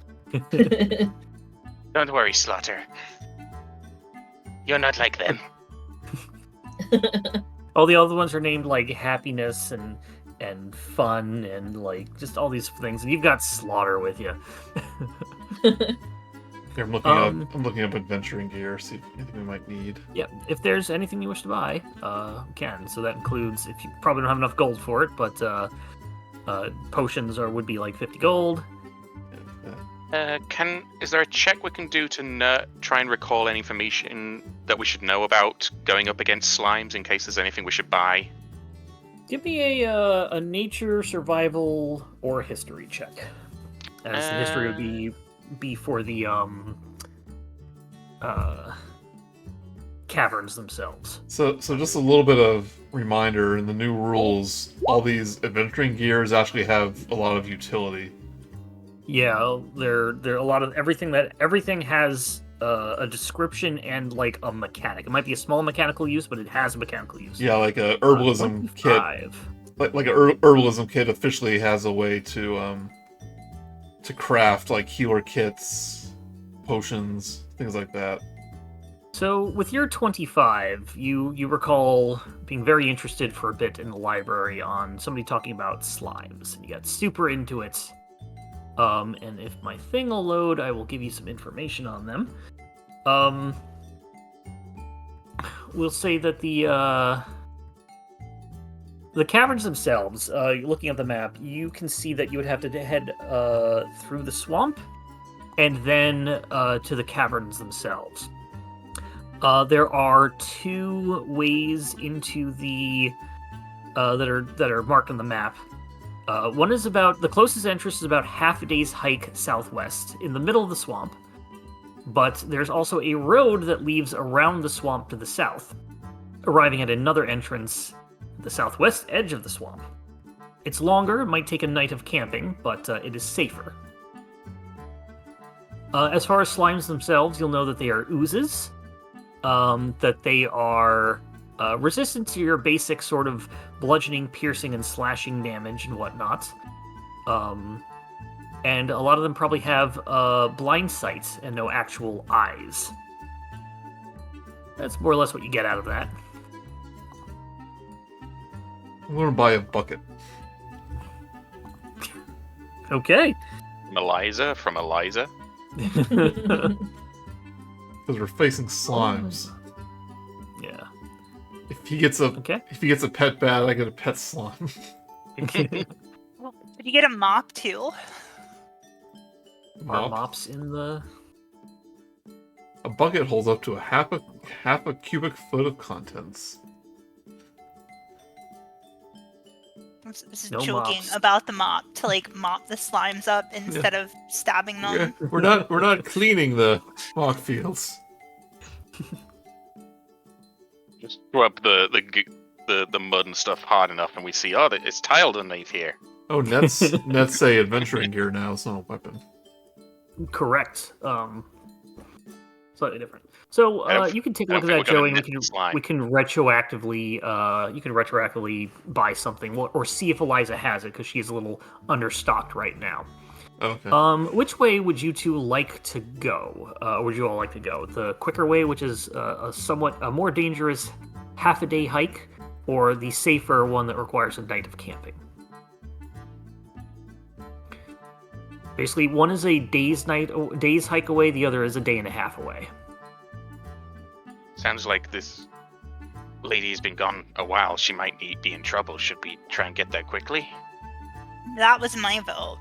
the Don't worry, Slaughter. You're not like them. All the other ones are named happiness and fun and just all these things, and you've got Slaughter with you. Here, I'm looking up adventuring gear, see if anything we might need. Yeah, if there's anything you wish to buy, you can. So that includes, if you probably don't have enough gold for it, but potions would be 50 gold. Is there a check we can do to try and recall any information that we should know about going up against slimes in case there's anything we should buy? Give me a nature, survival, or history check. As the history would be for the caverns themselves. So just a little bit of reminder, in the new rules, all these adventuring gears actually have a lot of utility. Yeah, they're a lot of everything has a description and a mechanic. It might be a small mechanical use, but it has a mechanical use. Yeah, like a herbalism kit. Like a herbalism kit officially has a way to craft healer kits, potions, things like that. So, with your 25, you recall being very interested for a bit in the library on somebody talking about slimes, and you got super into it. And if my thing will load, I will give you some information on them. We'll say that the caverns themselves, looking at the map, you can see that you would have to head through the swamp, and then to the caverns themselves. There are 2 ways into the that are marked on the map. One is the closest entrance is about half a day's hike southwest in the middle of the swamp, but there's also a road that leads around the swamp to the south, arriving at another entrance at the southwest edge of the swamp. It's longer, it might take a night of camping, but it is safer. As far as slimes themselves, you'll know that they are oozes. That they are resistant to your basic sort of bludgeoning, piercing, and slashing damage and whatnot. And a lot of them probably have blind sight and no actual eyes. That's more or less what you get out of that. I'm gonna buy a bucket. Okay. Eliza from Eliza. Because we're facing slimes. Yeah. If he gets a pet bat, I get a pet slime. Did you get a mop too? Are mops in the... A bucket holds up to half a cubic foot of contents. This is No joking mops. about the mop to like mop the slimes up instead of stabbing them. Yeah, we're not cleaning the mock fields. Just rub the mud and stuff hard enough, and we see, it's tiled underneath here. Oh, Net's say adventuring gear now. It's not a weapon. Correct. Slightly different. So you can take a look at that, Joey, and we can retroactively buy something or see if Eliza has it because she is a little understocked right now. Okay. Which way would you two like to go? Would you all like to go the quicker way, which is a more dangerous half-a-day hike, or the safer one that requires a night of camping? Basically, one is a day's hike away, the other is a day and a half away. Sounds like this lady's been gone a while. She might be in trouble. Should we try and get there quickly? That was my vote.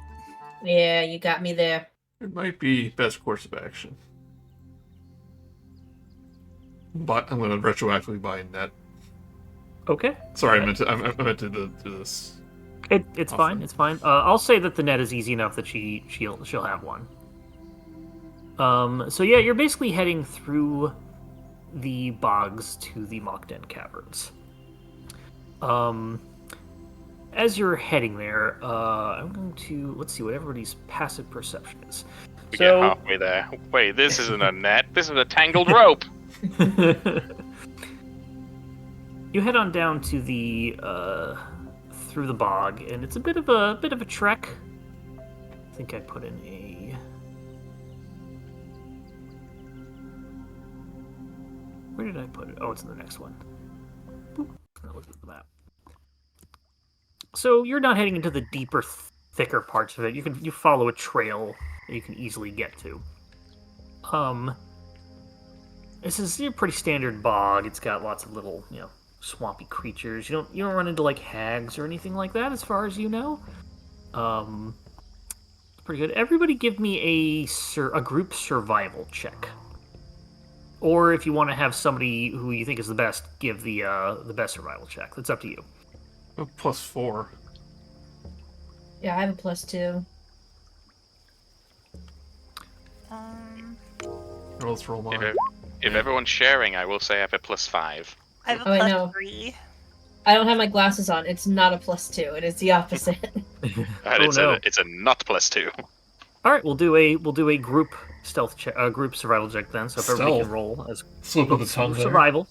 Yeah, you got me there. It might be best course of action. But I'm going to retroactively buy a net. Okay. Sorry, Okay. I meant to do this. It's fine. It's fine. I'll say that the net is easy enough that she'll have one. So yeah, you're basically heading through the bogs to the Mockden Caverns. As you're heading there, I'm going to let's see what everybody's passive perception is. We get halfway there. Wait, this isn't a net. This is a tangled rope. You head on down to the through the bog, and it's a bit of a trek. I think I put in a. Where did I put it? Oh, it's in the next one. I'll look at the map. So you're not heading into the deeper, thicker parts of it. You follow a trail that you can easily get to. This is a pretty standard bog. It's got lots of little, swampy creatures. You don't run into like hags or anything like that, as far as you know. It's pretty good. Everybody, give me a group survival check. Or if you want to have somebody who you think is the best, give the best survival check. That's up to you. A +4. Yeah, I have a +2. Let's roll mine. If everyone's sharing, I will say I have a +5. I have I a know. +3. I don't have my glasses on. It's not a +2. It is the opposite. It's a not +2. All right, we'll do a group stealth check, group survival check then. So if everybody Stealth? can roll as Slip of the tongue there. survival.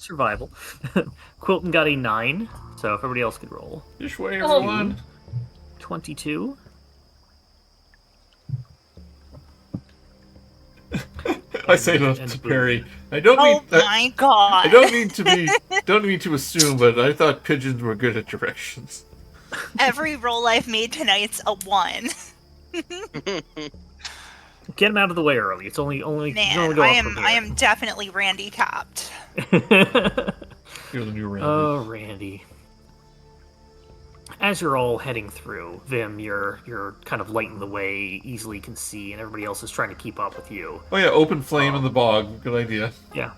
Quilton got a 9, so if everybody else could roll. This way, Oh. everyone. 22. I say to Boom. Perry, I don't Oh mean my god. I don't mean to assume, but I thought pigeons were good at directions. Every roll I've made tonight's a 1. Get him out of the way early. It's only Man, go I up from am here. definitely Randy tapped. You're the new Randy. Oh, Randy. As you're all heading through, Vim, you're kind of lighting the way, easily can see, and everybody else is trying to keep up with you. Oh yeah, open flame in the bog. Good idea. Yeah.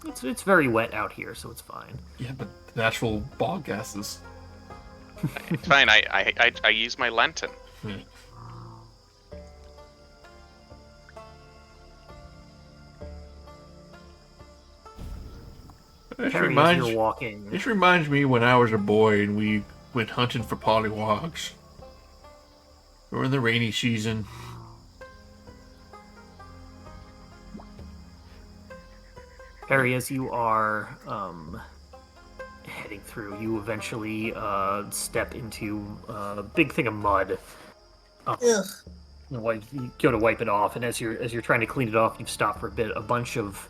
It's very wet out here, so it's fine. Yeah, but the natural bog gases. It's fine. I use my lantern. Yeah. Harry, as you're walking... This reminds me when I was a boy and we went hunting for pollywogs. We were in the rainy season. Harry, as you are heading through, you eventually step into a big thing of mud. Ugh. You go to wipe it off, and as you're trying to clean it off, you've stopped for a bit. A bunch of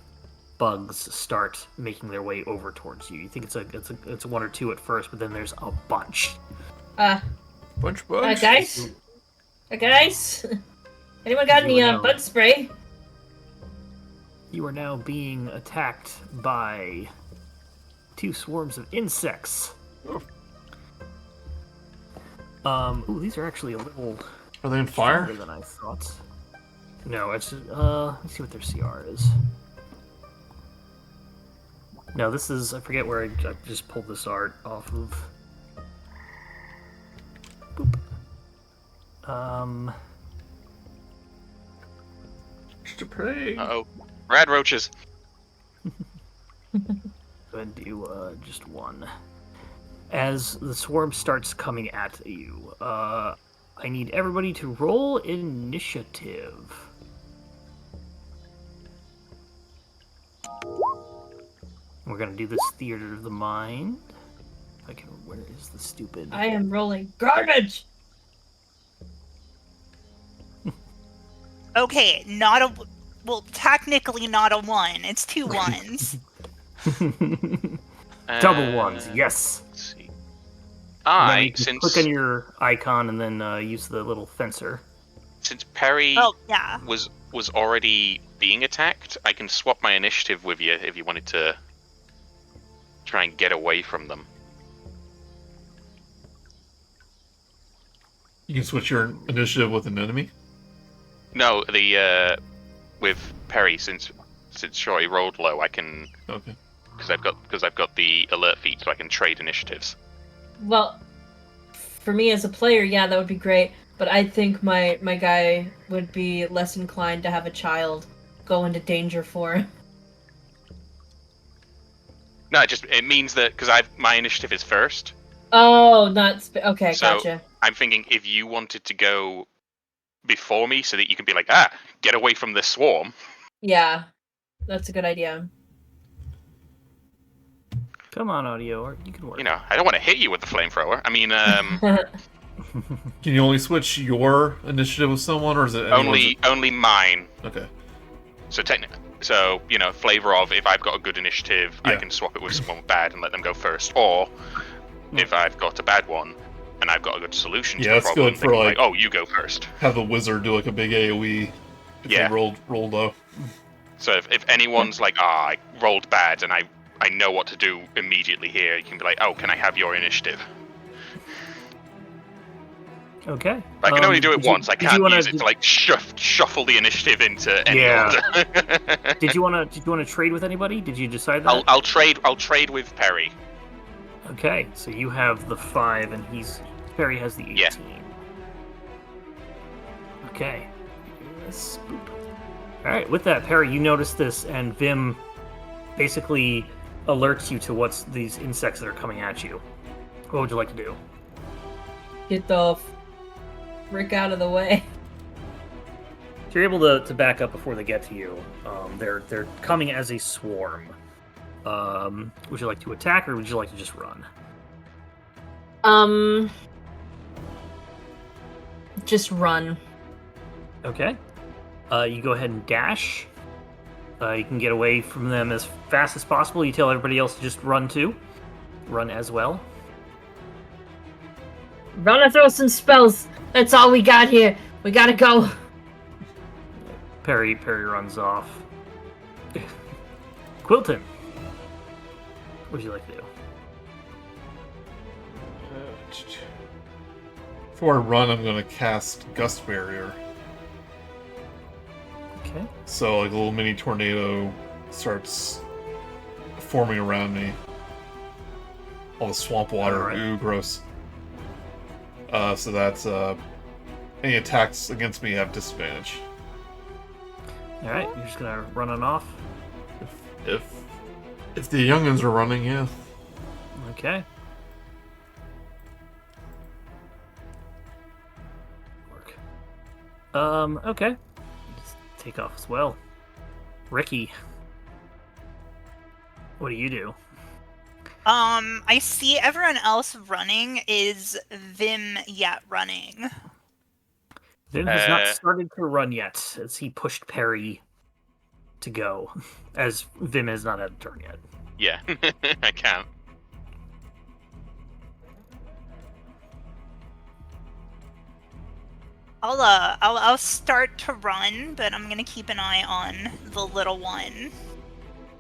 bugs start making their way over towards you. You think it's one or two at first, but then there's a bunch. Bunch of bugs. Guys? Anyone got any bug spray? You are now being attacked by 2 swarms of insects. Ooh, these are actually a little Are they on fire? stronger than I thought. No, it's let's see what their CR is. No, this is, I forget where I just pulled this art off of. Boop. Just a prey. Uh-oh. Rad roaches. Go ahead and do just one. As the swarm starts coming at you, I need everybody to roll initiative. We're gonna do this theater of the mind. If I can, where is the stupid? I am rolling garbage! Okay, technically not a 1. It's 2 1s. Double ones, yes. Let's see. Click on your icon and then use the little fencer. Since Perry Oh, yeah. was already being attacked, I can swap my initiative with you if you wanted to try and get away from them. You can switch your initiative with an enemy. No, with Perry, since Shorty rolled low, I can, Okay. because I've got the alert feat, so I can trade initiatives. Well, for me as a player, yeah, that would be great. But I think my guy would be less inclined to have a child go into danger for him. No, it means that because my initiative is first. Oh, okay, So- gotcha. I'm thinking if you wanted to go before me, so that you can be like, get away from this swarm. Yeah, that's a good idea. Come on, audio, or you can work. You know, I don't want to hit you with the flamethrower. I mean, Can you only switch your initiative with someone, or is it only mine. Okay. So technically, flavor of if I've got a good initiative, I Yeah. can swap it with someone bad and let them go first. Or if I've got a bad one and I've got a good solution to Yeah, the that's problem, good for, then I'm like- oh, you go first. Have the wizard do like a big AOE if Yeah. they rolled low. So if anyone's like, I rolled bad and I know what to do immediately here, you can be like, oh, can I have your initiative? Okay. But I can only do it did you- once. I did you can't wanna- use it to like shuffle the initiative into any Yeah. order. Did you want to trade with anybody? Did you decide that? I'll trade with Perry. Okay, so you have the 5, and Perry has the 18. Yeah. Okay. Yes. Boop. All right. With that, Perry, you notice this, and Vim basically alerts you to what's these insects that are coming at you. What would you like to do? Get the frick out of the way. So you're able to back up before they get to you. They're coming as a swarm. Would you like to attack, or would you like to just run? Just run. Okay. You go ahead and dash. You can get away from them as fast as possible. You tell everybody else to just run too. Run as well. Run throw some spells. That's all we got here. We gotta go. Perry runs off. Quilton, what would you like to do? Before I run, I'm gonna cast Gust Barrier. Okay. So like a little mini tornado starts forming around me. All the swamp water. Alright. Ooh, gross. So that's any attacks against me have disadvantage. All right, you're just gonna run on off. If the youngins are running, yeah. Okay. Work. Okay. Just take off as well. Rikki, what do you do? I see everyone else running. Is Vim yet running? Vim has not started to run yet, as he pushed Perry to go, as Vim has not had a turn yet. Yeah, I can't. I'll start to run, but I'm gonna keep an eye on the little one.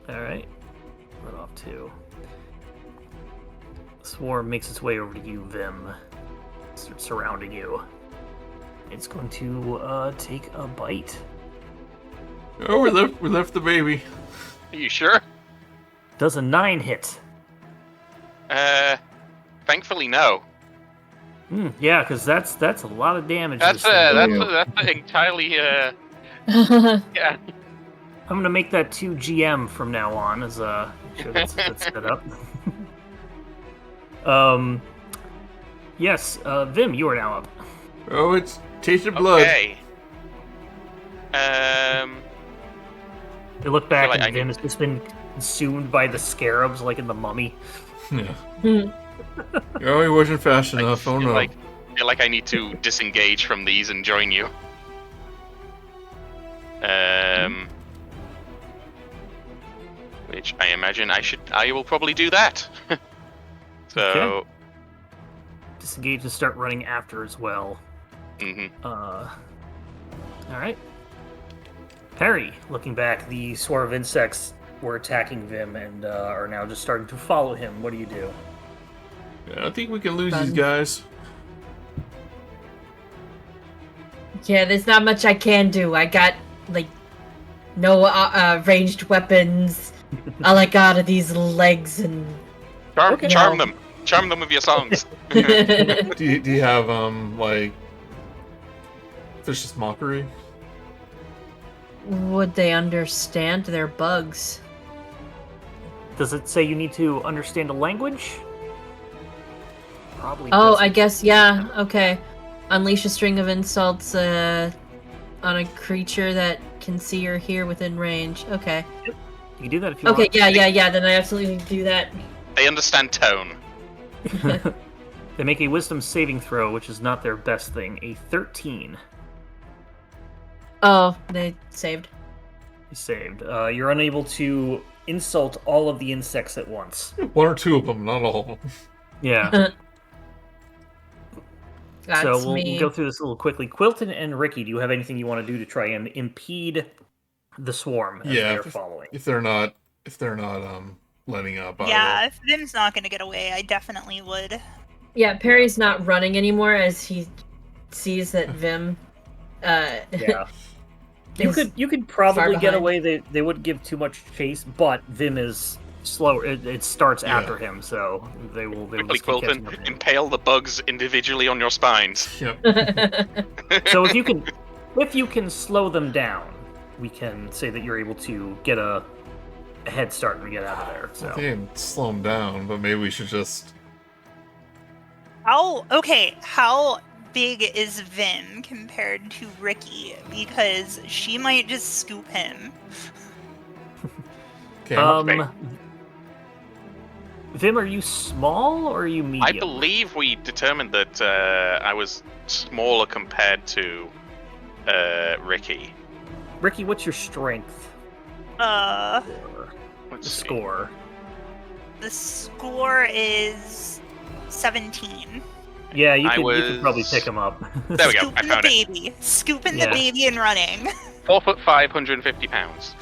All right, run off too. Swarm makes its way over to you, Vim. Starts surrounding you. It's going to take a bite. Oh, we left the baby. Are you sure? Does a 9 hit? Thankfully no. Yeah, because that's a lot of damage. That's this thing. that's entirely yeah. I'm gonna make that 2 GM from now on, as sure that's set up. Yes, Vim, you are now up. Oh, it's taste of blood. Okay. You look back, like and I Vim has just been consumed by the scarabs, like in the Mummy. Yeah. Oh, he wasn't fast enough. Oh no. Feel like I need to disengage from these and join you. Which I imagine I will probably do that. So. Okay. Disengage and start running after as well. Mm-hmm. All right. Perry, looking back, the swarm of insects were attacking Vim and are now just starting to follow him. What do you do? Yeah, I think we can lose these guys. Yeah, there's not much I can do. I got, like, no ranged weapons. All I got are these legs and... Charm them. Charm them with your songs. Do you have, like... Vicious Mockery? Would they understand? They're bugs. Does it say you need to understand a language? Probably. Oh, doesn't. I guess, yeah. Okay. Unleash a string of insults on a creature that can see or hear within range. Okay. You can do that if you Okay, want. yeah. Then I absolutely do that. They understand tone. They make a wisdom saving throw, which is not their best thing. A 13. Oh, they saved. You saved. You're unable to insult all of the insects at once. One or two of them, not all of them. Yeah. That's So we'll me. go through this a little quickly. Quilton and Rikki, do you have anything you want to do to try and impede the swarm as Yeah, they are following? If they're not letting up, I Yeah, if Vim's not gonna get away, I definitely would. Yeah, Perry's not running anymore as he sees that Vim. Yeah. is You could far probably get behind. away. They wouldn't give too much chase, but Vim is slower. It starts Yeah. after him, so they will Quickly, just keep catching up Quilton, to him. impale the bugs individually on your spines. Yep. So if you can slow them down, we can say that you're able to get a head start and get out of there. I So think I can slow them down, but maybe we should just... How big is Vim compared to Rikki? Because she might just scoop him. Okay, Vim, are you small or are you medium? I believe we determined that I was smaller compared to Rikki. Rikki, what's your strength? Let's The see. score. The score is 17. Yeah, you I could probably was- pick him up. There we go. I Scooping the found it. baby. Scooping Yeah. the baby and running. 4'5", 150 pounds.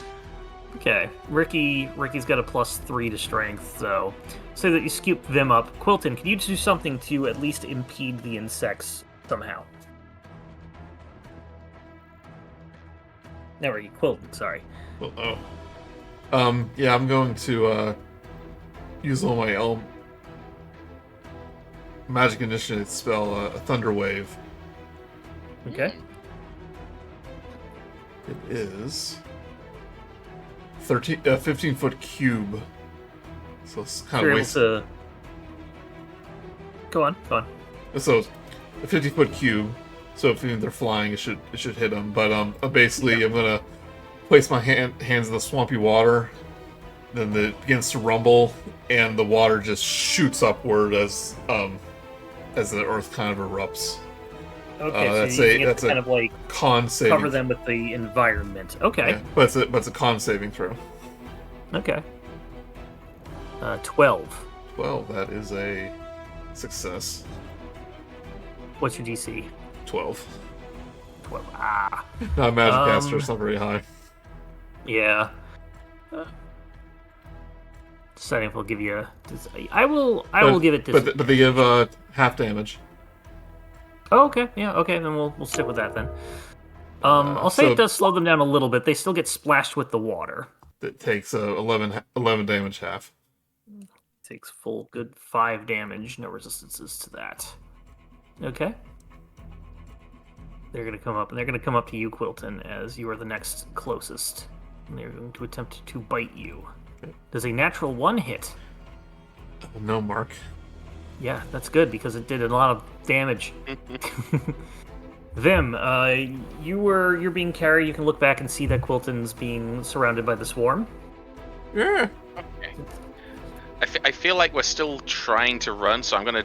Okay, Ricky's got a +3 to strength, so say that you scoop them up. Quilton, can you do something to at least impede the insects somehow? No, Ricky, Quilton, sorry. Well, oh. Yeah, I'm going to use all my magic initiative spell, a thunder wave. Okay. It is 15-foot cube. So it's kind You're of able to... Go on. So a 50-foot cube. So if they're flying, it should hit them. But basically, I'm gonna place my hands in the swampy water. Then it begins to rumble, and the water just shoots upward as the earth kind of erupts. Okay, that's so you a- get that's to a- kind of like Con saving. cover them with the environment. Okay, Yeah, but it's a con saving throw. okay. 12. 12. That is a success. What's your DC? 12. 12. Ah, Not a magic caster. It's not very high. yeah. Deciding if we'll give you. I will give it this. But they give half damage. Oh, okay. Yeah. Okay. Then we'll stick with that then. I'll say so- it does slow them down a little bit. They still get splashed with the water. That takes 11 damage half. Takes full good 5 damage. No resistances to that. Okay. They're gonna come up, and they're gonna come up to you, Quilton, as you are the next closest. And they're going to attempt to bite you. Does a natural 1 hit? No mark. Yeah, that's good because it did a lot of damage. Vim, you're being carried. You can look back and see that Quilton's being surrounded by the swarm. Yeah. Okay. I feel like we're still trying to run, so I'm gonna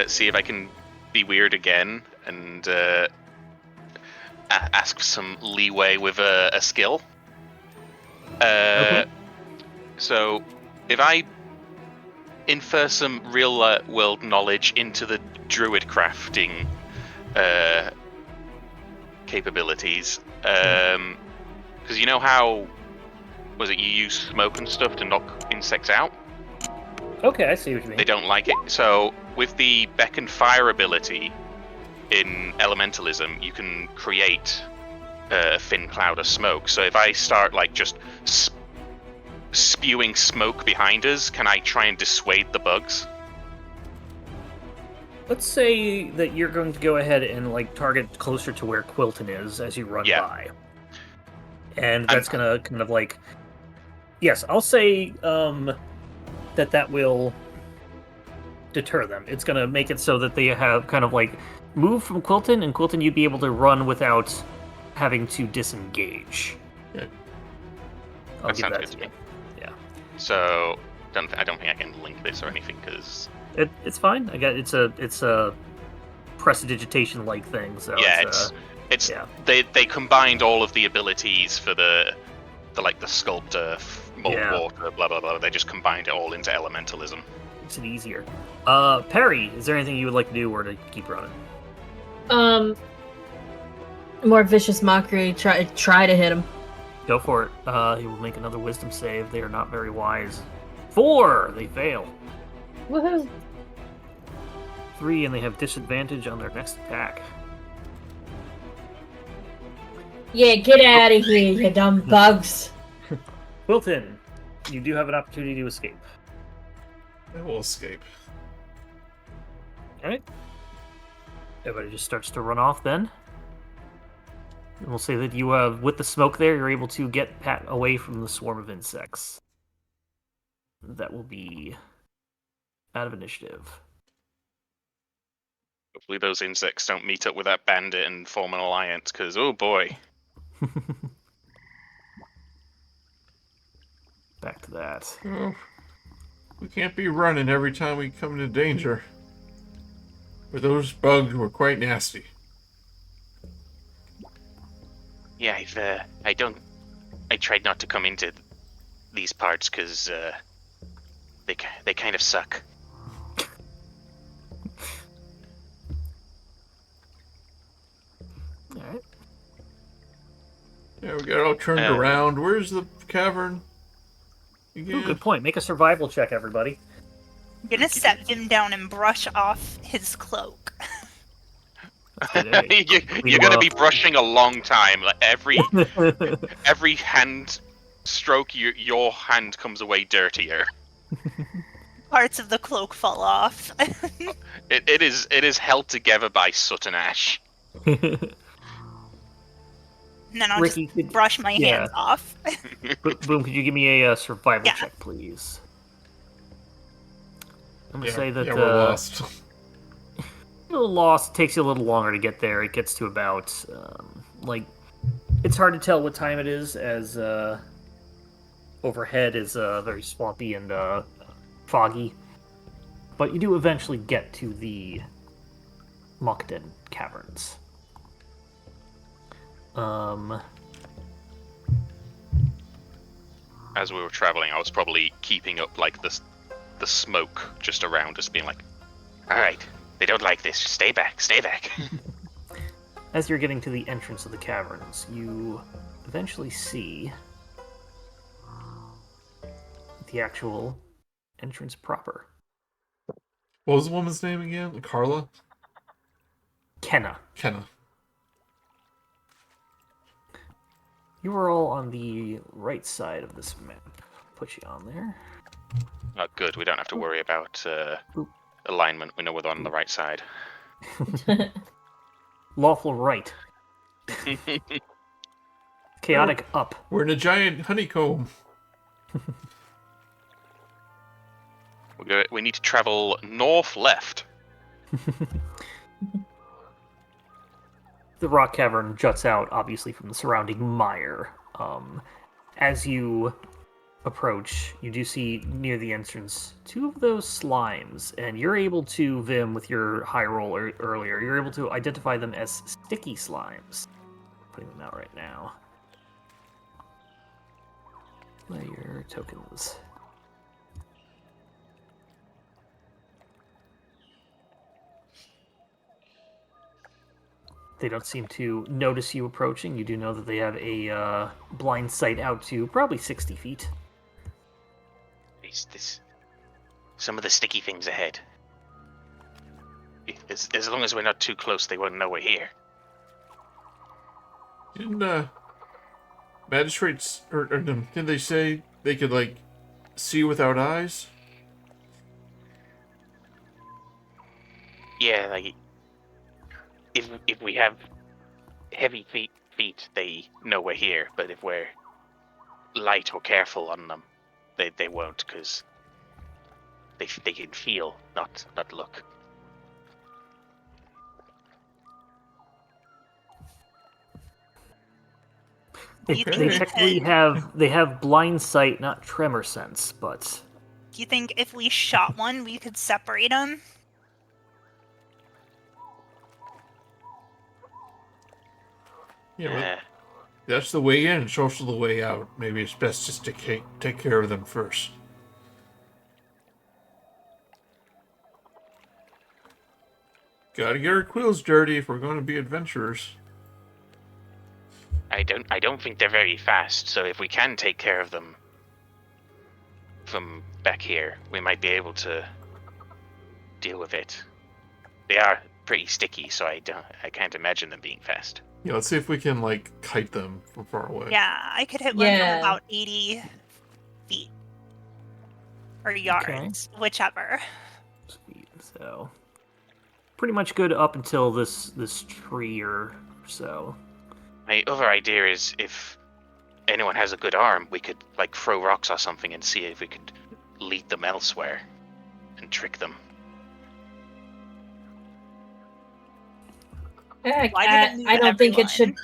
see if I can be weird again and ask for some leeway with a skill. Okay. So, if I infer some real world knowledge into the Druid crafting capabilities, because you know how was it you use smoke and stuff to knock insects out? Okay, I see what you mean. They don't like it. So with the beckon fire ability in elementalism, you can create a thin cloud of smoke. So if I start like just spewing smoke behind us, can I try and dissuade the bugs? Let's say that you're going to go ahead and like target closer to where Quilton is as you run Yeah. by, and that's gonna kind of like, yes, I'll say that will deter them. It's gonna make it so that they have kind of like move from Quilton, and Quilton you'd be able to run without having to disengage. Yeah. I'll That give sounds that good to to you. me. Yeah, So I don't think I can link this or anything because it's fine. It's a prestidigitation like thing. So yeah, it's it's they combined all of the abilities for the like the sculptor, mold Yeah. water, blah blah blah. They just combined it all into elementalism. makes it easier. Perry, is there anything you would like to do or to keep running? More vicious mockery. Try to hit him. Go for it. He will make another wisdom save. They are not very wise. 4! They fail. Woohoo! 3, and they have disadvantage on their next attack. Yeah, get out of here, you dumb bugs. Quilton, you do have an opportunity to escape. I will escape. Alright. Everybody just starts to run off then. And we'll say that you, with the smoke there, you're able to get Pat away from the swarm of insects. That will be out of initiative. Hopefully those insects don't meet up with that bandit and form an alliance, because oh boy. Back to that. Oh, we can't be running every time we come into danger. But those bugs were quite nasty. Yeah, I tried not to come into these parts because they kind of suck. All right. Yeah, we got it all turned around. Where's the cavern? Again? Ooh, good point. Make a survival check, everybody. I'm gonna set him down and brush off his cloak. You're gonna be brushing a long time. Like every hand stroke, your hand comes away dirtier. Parts of the cloak fall off. It is held together by soot and ash. And then I'll Rikki, just brush my hands off. Boom, could you give me a survival Yeah. check, please? I'm gonna say that we're lost. a little lost. Takes you a little longer to get there. It gets to about it's hard to tell what time it is, as overhead is very swampy and foggy. But you do eventually get to the Muckden caverns. As we were traveling, I was probably keeping up like the smoke just around us, being like, "All right, they don't like this. Stay back, stay back." As you're getting to the entrance of the caverns, you eventually see the actual entrance proper. What was the woman's name again? Carla? Kenna. Kenna. You are all on the right side of this map. Put you on there. Oh, good. We don't have to worry about alignment. We know we're on the right side. Lawful right. Chaotic up. We're in a giant honeycomb. We need to travel north left. The rock cavern juts out, obviously, from the surrounding mire. As you approach, you do see near the entrance 2 of those slimes, and you're able to, Vim, with your high roll earlier, you're able to identify them as sticky slimes. Putting them out right now. Layer tokens. They don't seem to notice you approaching. You do know that they have a blind sight out to probably 60 feet. Some of the sticky things ahead. As long as we're not too close, they won't know we're here. Didn't magistrates or didn't they say they could see without eyes? Yeah, if we have heavy feet, they know we're here. But if we're light or careful on them, they won't, because they can feel, not look. They technically have blind sight, not tremor sense, but Do you think if we shot one, we could separate them? Yeah, well, that's the way in. It's also the way out. Maybe it's best just to take care of them first. Gotta get our quills dirty if we're going to be adventurers. I don't think they're very fast, so if we can take care of them from back here, we might be able to deal with it. They are pretty sticky, so I can't imagine them being fast. Yeah, let's see if we can kite them from far away. Yeah, I could hit one from about 80 feet. Or yards, whichever. So pretty much good up until this tree or so. My other idea is if anyone has a good arm, we could throw rocks or something and see if we could lead them elsewhere and trick them. I don't think it should.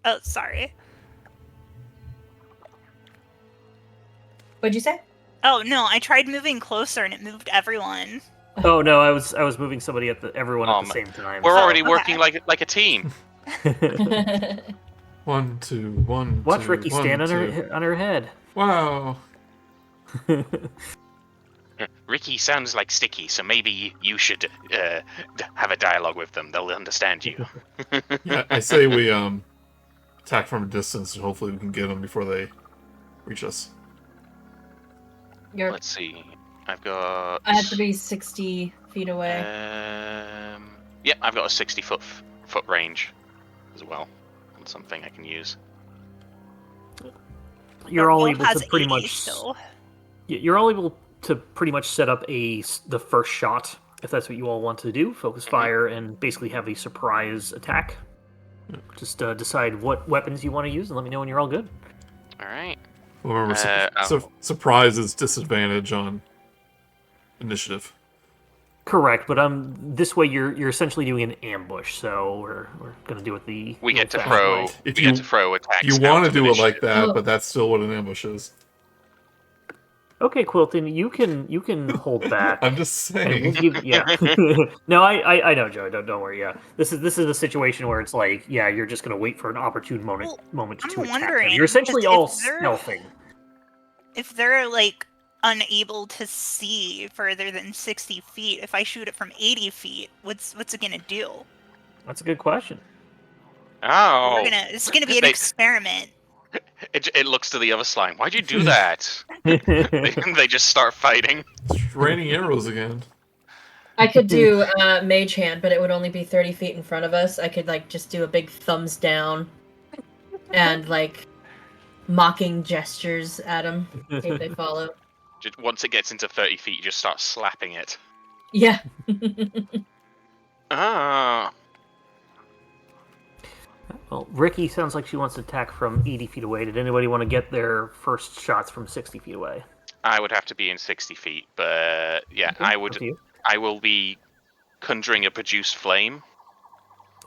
Oh, sorry. What'd you say? Oh no, I tried moving closer and it moved everyone. Oh no, I was moving everyone at the same time. We're so. already working like a team. 1, 2, 1, Watch 2, Rikki 1, stand on 2. her head. Wow. Rikki sounds like Sticky, so maybe you should have a dialogue with them. They'll understand you. Yeah, I say we attack from a distance, and hopefully we can get them before they reach us. Let's see. I've got. I have to be 60 feet away. Yeah, I've got a 60-foot range as well. That's something I can use. You're all Wolf able has to pretty 80 much. still. You're all able to pretty much set up the first shot, if that's what you all want to do. Focus fire and basically have a surprise attack. Just decide what weapons you want to use and let me know when you're all good. All right. Remember, surprise is disadvantage on initiative. Correct, but this way you're essentially doing an ambush. So we're gonna do it the We get to old-fashioned throw. way. We get to throw attacks. You out want to of do it like initiative. that, Oh. but that's still what an ambush is. Okay, Quilton, you can hold back. I'm just And we'll saying. give, yeah. No, I know, Joe. Don't worry. Yeah, this is a situation where it's like, yeah, you're just gonna wait for an opportune moment I'm to attack wondering, them. You're essentially because all if they're- stealthing. If they're like unable to see further than 60 feet, if I shoot it from 80 feet, what's it gonna do? That's a good question. Oh. It's gonna be an They- experiment. It looks to the other slime. Why'd you do that? They just start fighting. It's raining arrows again. I could do mage hand, but it would only be 30 feet in front of us. I could like just do a big thumbs down and like mocking gestures at them if they follow. Just, once it gets into 30 feet, you just start slapping it. Yeah. Ah. Well, Rikki sounds like she wants to attack from 80 feet away. Did anybody want to get their first shots from 60 feet away? I would have to be in 60 feet, but yeah, Okay, I up would. to you. I will be conjuring a produced flame,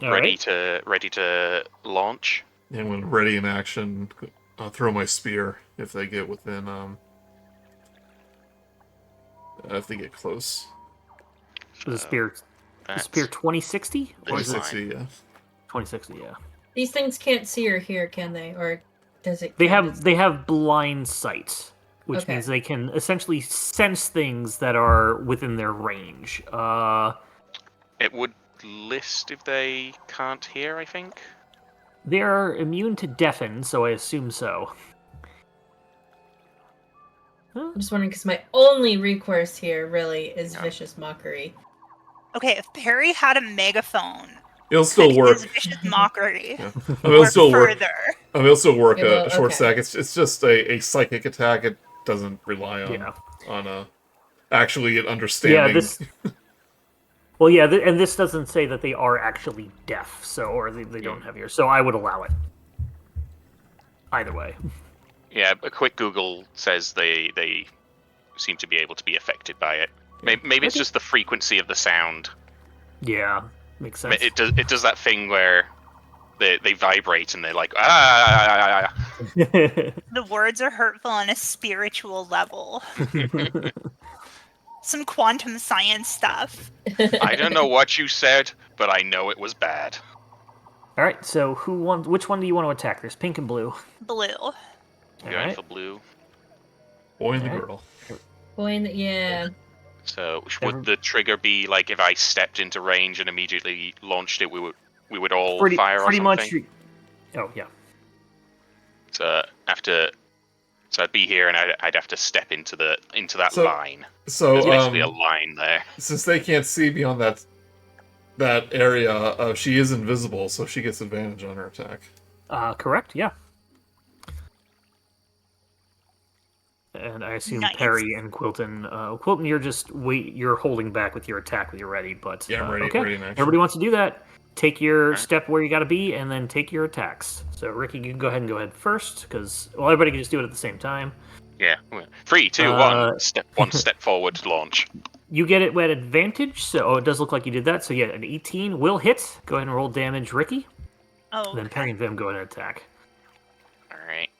All ready right. to launch. And when ready in action, I'll throw my spear if they get within. If they get close. The spear. The That's spear 2060? Or is it 2060, yeah. 2060? Yeah. These things can't see or hear, can they? Or does it? They count have blind sight, which Okay. means they can essentially sense things that are within their range. It would list if they can't hear, I think. They are immune to deafen, so I assume so. I'm just wondering because my only recourse here really is vicious mockery. Okay, if Perry had a megaphone, It'll still could work. his vicious mockery Yeah. It'll work still work. further? It'll still work It will, a short okay. stack. It's just a psychic attack. It doesn't rely Yeah. on actually understanding. Yeah, this. Well, yeah, and this doesn't say that they are actually deaf, so or they don't have ears. So I would allow it. Either way. Yeah, a quick Google says they seem to be able to be affected by it. Maybe it's Okay. just the frequency of the sound. Yeah, makes sense. It does that thing where they vibrate and they're like ah. The words are hurtful on a spiritual level. Some quantum science stuff. I don't know what you said, but I know it was bad. All right, so which one do you want to attack? There's pink and blue. Blue. All Going right. for blue. Boy and the Alright. girl. Boy, yeah. So would the trigger be like if I stepped into range and immediately launched it, we would all fire or pretty something? much. Oh yeah. So I'd be here and I'd have to step into that So- line. So There's basically a line there. since they can't see beyond that area, she is invisible, so she gets advantage on her attack. Correct. Yeah. And I assume Nice. Perry and Quilton. Quilton, you're holding back with your attack when you're ready. But Yeah, I'm ready. Okay. Ready in action. Everybody wants to do that. Take your Alright. step where you got to be, and then take your attacks. So Rikki, you can go ahead first, because everybody can just do it at the same time. Yeah. 3, 2, 1. One step forward, launch. You get it at advantage, so it does look like you did that. So yeah, an 18 will hit. Go ahead and roll damage, Rikki. Oh, Then Perry and Vim go ahead and attack. All right.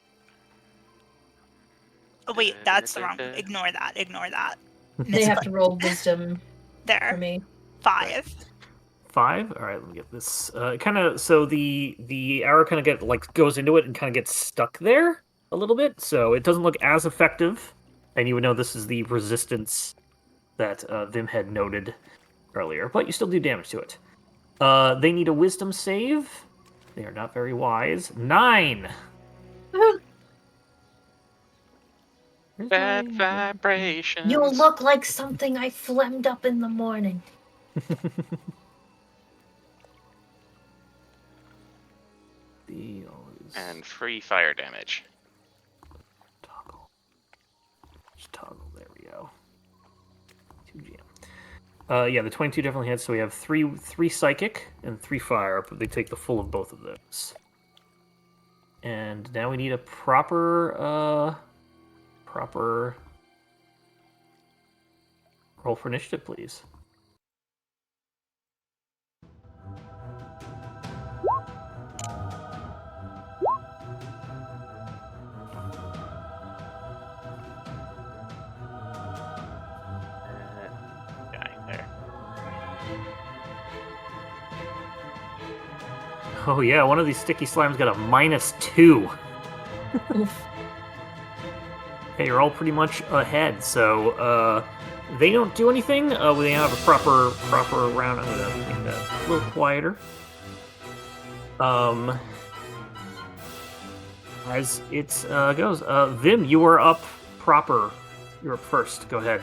oh wait, that's the wrong. Ignore that. They have to roll wisdom for There. me. 5. 5. All right, let me get this. So the arrow kind of goes into it and kind of gets stuck there a little bit. So it doesn't look as effective, and you would know this is the resistance that Vim had noted earlier. But you still do damage to it. They need a Wisdom save. They are not very wise. 9. Where's Bad my- vibrations. You look like something I phlegmed up in the morning. And free fire damage. Toggle. Just toggle. There we go. 2 GM. The 22 definitely hits. So we have three psychic and 3 fire, but they take the full of both of those. And now we need a proper roll for initiative, please. Guy there. Oh yeah, one of these sticky slimes got a -2. Okay, you're all pretty much ahead. So they don't do anything. We have a proper round. I'm gonna make that a little quieter. As it goes, Vim, you are up proper. You're up first. Go ahead.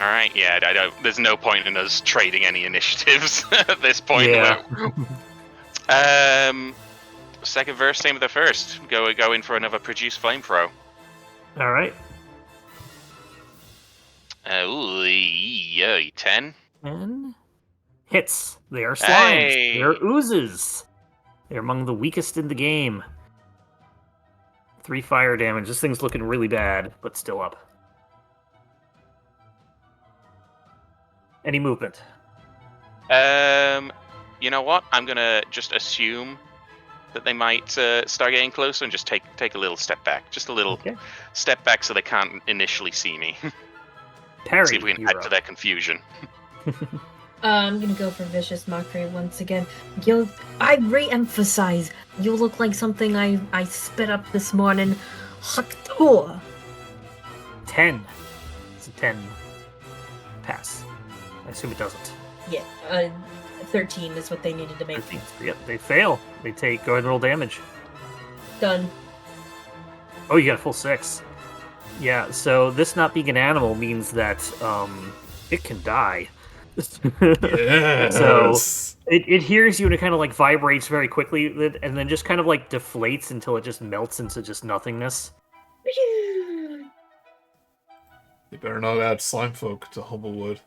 All right, yeah. I don't. There's no point in us trading any initiatives at this point. Yeah. Second verse, same with the first. Go in for another produce flame throw. All right. Ooh, yeah, 10. 10 hits. They are slimes. Hey. They're oozes. They're among the weakest in the game. 3 fire damage. This thing's looking really bad, but still up. Any movement? You know what? I'm gonna just assume that they might start getting closer and just take a little step back. Just a little Okay. step back so they can't initially see me. Perry, See if we can you're add to up. their confusion. I'm gonna go for vicious mockery once again. I re-emphasize. You look like something I spit up this morning. Haktor. 10. It's a 10 pass. I assume it doesn't. Yeah, 13 is what they needed to make. 13. Yep, they fail. They take. Go ahead and roll damage. Done. Oh, you got a full 6. Yeah. So this not being an animal means that it can die. Yes. So it hears you and it kind of like vibrates very quickly, and then just kind of like deflates until it just melts into just nothingness. You better not add slime folk to Humblewood.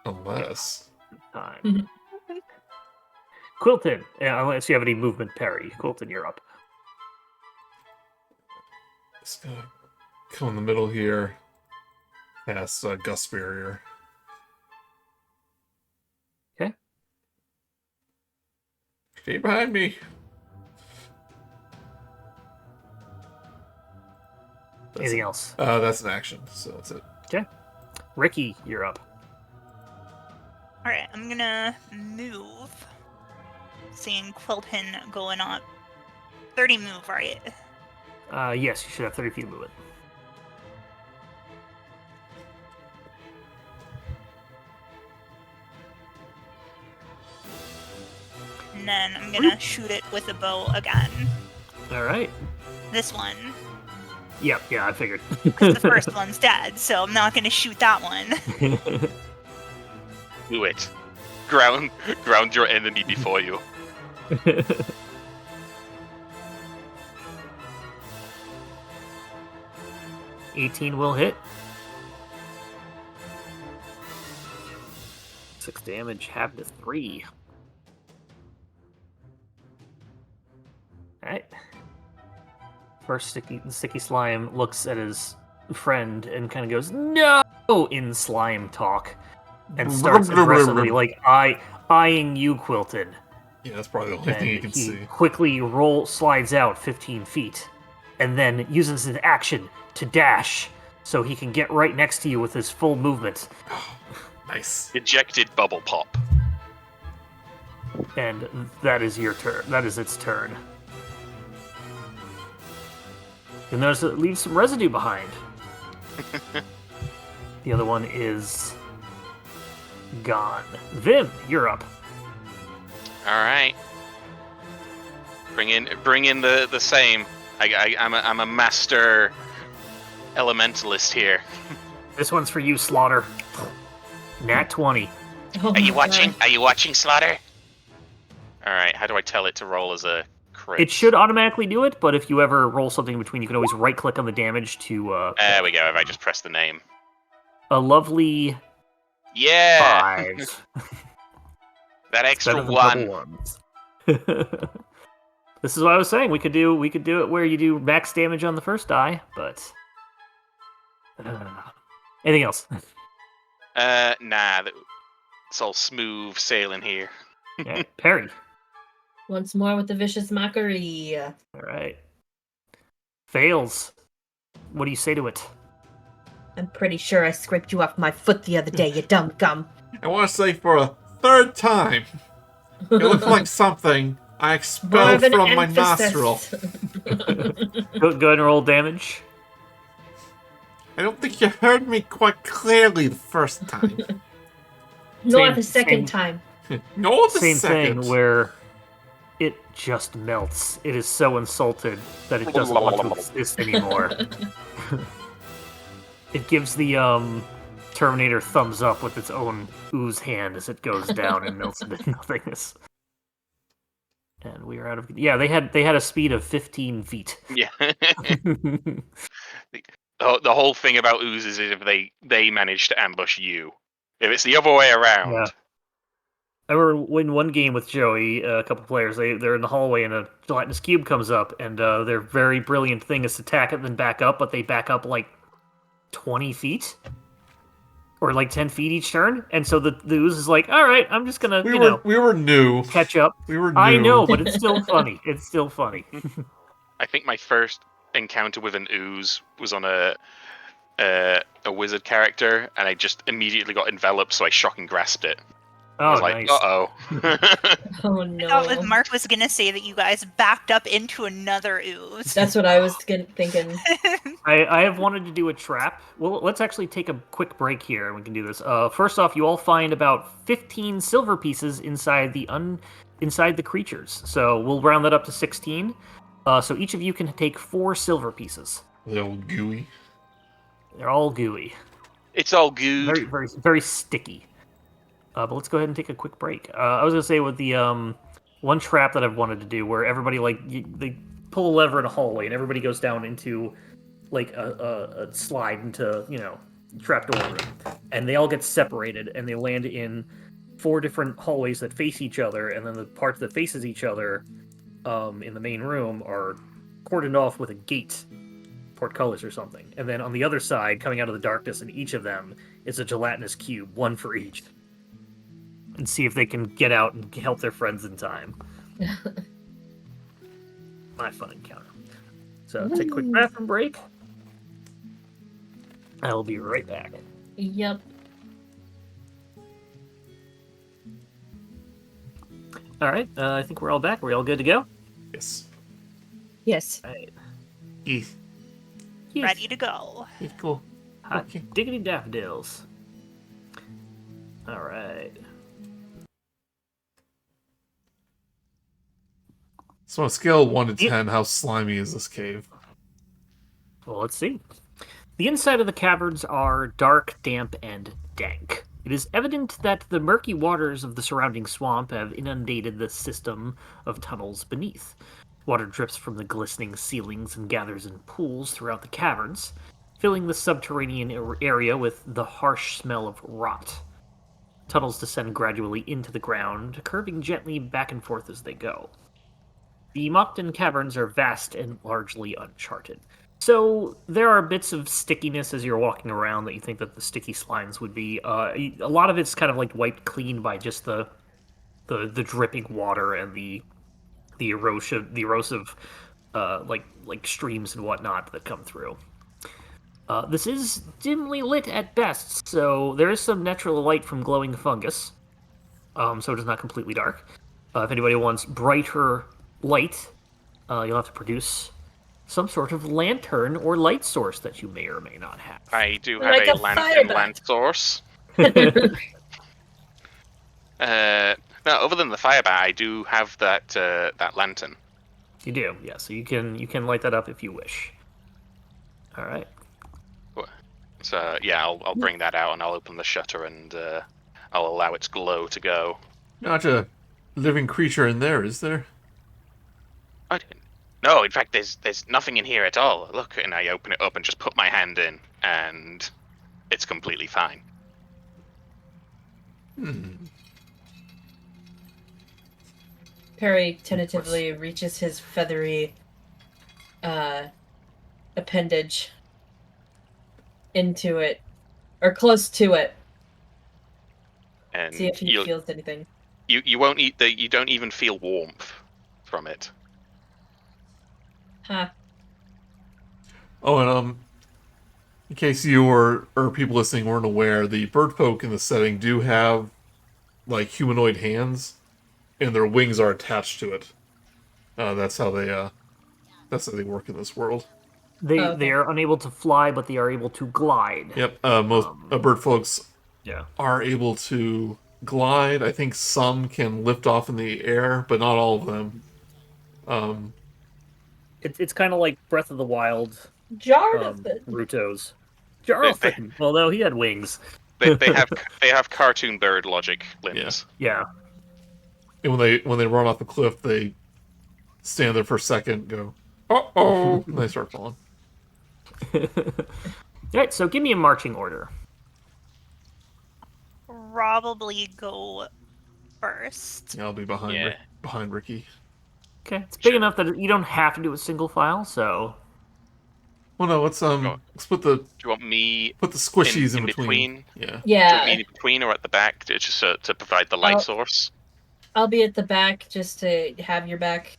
Unless. Time. Quilton, unless you have any movement, Perry. Quilton, you're up. It's gonna come in the middle here. Past Gust Barrier. Okay. Stay behind me. Anything else? That's an action, so that's it. Okay. Rikki, you're up. Alright, I'm gonna move. Seeing Quilton going up. 30 move, right? Yes, you should have 30 feet of movement. And then I'm gonna shoot it with a bow again. All right. This one. Yep, yeah, I figured. Because the first one's dead, so I'm not gonna shoot that one. Do it. Ground your enemy before you. 18 will hit. 6 damage, half to 3. Alright. First sticky slime looks at his friend and kind of goes, "No!" in slime talk. And starts aggressively, like, eyeing you, Quilton. Yeah, that's probably the only thing you can he see. quickly slides out 15 feet. And then uses his action to dash so he can get right next to you with his full movement. Nice. Ejected bubble pop. And that is your turn. That is its turn. And notice it leaves some residue behind. The other one is gone. Vim, you're up. All right. Bring in the same. I'm a master elementalist here. This one's for you, Slaughter. Nat 20. Oh Are you my watching? God. Are you watching, Slaughter? All right. How do I tell it to roll as a crit? It should automatically do it, but if you ever roll something in between, you can always right-click on the damage to There we go. If I just press the name. a lovely Yeah. 5. That extra Better than one. double ones. This is what I was saying. We could do it where you do max damage on the first die, but anything else? Nah. It's all smooth sailing here. Yeah, Perry. Once more with the vicious mockery. All right. Fails. What do you say to it? I'm pretty sure I scraped you off my foot the other day, you dumb gum. I want to say for a third time, it looks like something I More expelled of an from my emphasis. nostril. Go ahead and roll damage. I don't think you heard me quite clearly the first time. Nor Same- the second same- time. No, the Same second. thing where it just melts. It is so insulted that it doesn't want to exist anymore. It gives the Terminator thumbs up with its own ooze hand as it goes down and melts into nothingness. And we are out of they had a speed of 15 feet. Yeah. The whole thing about oozes is if they manage to ambush you. If it's the other way around. Yeah. I remember in one game with Joey, a couple players, they're in the hallway and a gelatinous cube comes up, and their very brilliant thing is to attack it and then back up, but they back up like 20 feet? Or like 10 feet each turn? And so the ooze is like, alright, I'm just gonna, we were new. catch up. We were new. I know, but it's still funny. It's still funny. I think my first encounter with an ooze was on a wizard character, and I just immediately got enveloped, so I shock and grasped it. I Oh, was like, nice. uh-oh. Oh I thought no. Mark was gonna say that you guys backed up into another ooze. That's what I was thinking. I have wanted to do a trap. Well, let's actually take a quick break here, and we can do this. First off, you all find about 15 silver pieces inside the creatures. So we'll round that up to 16. So each of you can take 4 silver pieces. The old gooey. They're all gooey. It's all good. Very, very, very sticky. But let's go ahead and take a quick break. I was gonna say with the one trap that I've wanted to do, where everybody they pull a lever in a hallway and everybody goes down into like a slide into trapdoor room, and they all get separated and they land in 4 different hallways that face each other, and then the parts that faces each other in the main room are cordoned off with a gate, portcullis or something, and then on the other side, coming out of the darkness in each of them, is a gelatinous cube, one for each. And see if they can get out and help their friends in time. My fun encounter. So take a quick bathroom break. I will be right back. Yep. All right, I think we're all back. We're all good to go. Yes. Yes. All right. Yes. Ready to go. Yes, cool. Hot Okay. diggity daffodils. All right. So on a scale of 1 to 10, how slimy is this cave? Well, let's see. The inside of the caverns are dark, damp, and dank. It is evident that the murky waters of the surrounding swamp have inundated the system of tunnels beneath. Water drips from the glistening ceilings and gathers in pools throughout the caverns, filling the subterranean area with the harsh smell of rot. Tunnels descend gradually into the ground, curving gently back and forth as they go. The Mockton Caverns are vast and largely uncharted. So there are bits of stickiness as you're walking around that you think that the sticky slimes would be. A lot of it's kind of like wiped clean by just the dripping water and the erosive like streams and whatnot that come through. This is dimly lit at best, so there is some natural light from glowing fungus, so it is not completely dark. If anybody wants brighter light, you'll have to produce some sort of lantern or light source that you may or may not have. I do have Like a a lantern firebat. lamp source. No, other than the fire bat, I do have that lantern. You do, yeah. So you can light that up if you wish. All right. So yeah, I'll bring that out and I'll open the shutter and I'll allow its glow to go. Not a living creature in there, is there? I didn't. No, in fact, there's nothing in here at all. Look, and I open it up and just put my hand in, and it's completely fine. Perry tentatively reaches his feathery appendage into it, or close to it. And See if he feels anything. you won't eat the. You don't even feel warmth from it. Huh. Oh, and in case you or people listening weren't aware, the bird folk in the setting do have like humanoid hands, and their wings are attached to it. That's how they work in this world. They Oh, okay. they are unable to fly, but they are able to glide. Yep. Most bird folks Yeah. are able to glide. I think some can lift off in the air, but not all of them. It's kind of like Breath of the Wild, Jonathan. Ruto's. Jonathan. Well, no, he had wings. They have cartoon bird logic limbs. Yeah. And when they run off a cliff, they stand there for a second, go, uh-oh, and they start falling. All right, so give me a marching order. Probably go first. Yeah, I'll be behind Yeah. behind Rikki. Okay, it's big enough that you don't have to do a single file, so... Well, no, let's put the Do you want me squishies in in between. between? Yeah. Do you want Yeah, me in between or at the back just to provide the light Oh. source? I'll be at the back just to have your back.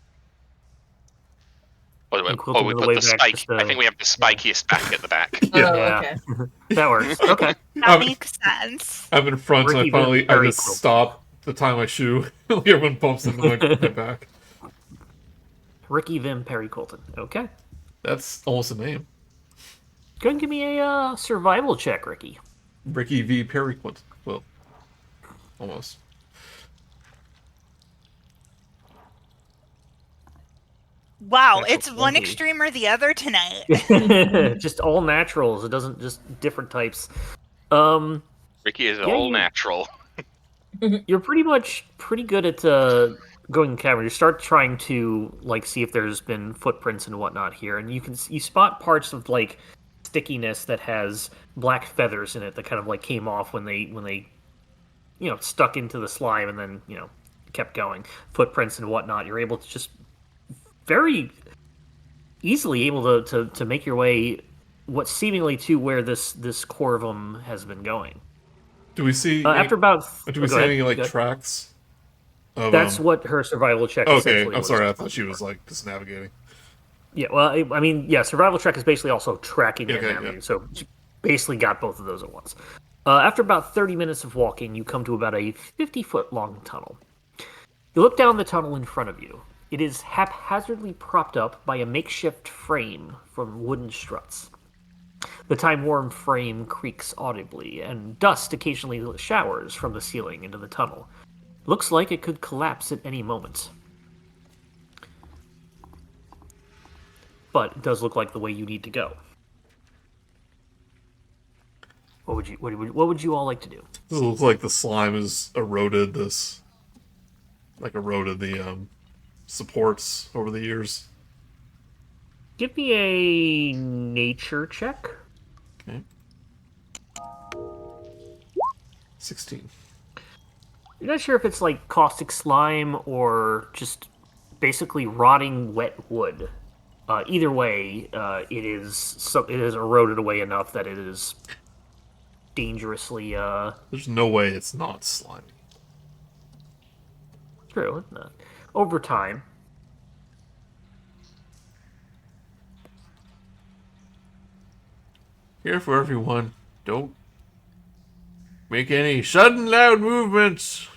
Or And we Quilton put to the way the back, spike. just, I think we have the spikiest back at the back. Oh, Yeah. okay. That works. Okay. That makes sense. I'm in front, and Rikki I very just cool. stop to tie my shoe. Everyone bumps into my back. Rikki Vim Perry Quilton. Okay. That's almost a name. Go ahead and give me a survival check, Rikki. Rikki v. Perry Quilton. Well, almost. Wow, Natural it's one 20. extreme or the other tonight. Just all naturals. It doesn't just different types. Rikki is Yeah, all you- natural. You're pretty good at going in the cavern. You start trying to like see if there's been footprints and whatnot here, and you spot parts of like stickiness that has black feathers in it that kind of like came off when they stuck into the slime and then kept going. Footprints and whatnot. You're able to just very easily able to make your way what seemingly to where this corvum has been going. Do we see After about do we go see ahead. any like Go ahead. tracks? Of, That's what her survival check. Okay, essentially I'm was. sorry. I thought she was like just navigating. Yeah, well, I mean, yeah, survival check is basically also tracking and Okay, navigating, yeah. so she basically got both of those at once. After about 30 minutes of walking, you come to about a 50-foot long tunnel. You look down the tunnel in front of you. It is haphazardly propped up by a makeshift frame from wooden struts. The time-worn frame creaks audibly, and dust occasionally showers from the ceiling into the tunnel. Looks like it could collapse at any moment. But it does look like the way you need to go. What would you all like to do? This looks like the slime has eroded the supports over the years. Give me a nature check. Okay. 16. You're not sure if it's like caustic slime or just basically rotting wet wood. Either way, it is eroded away enough that it is dangerously There's no way it's not slimy. true. Over time. Here for everyone. Don't make any sudden loud movements.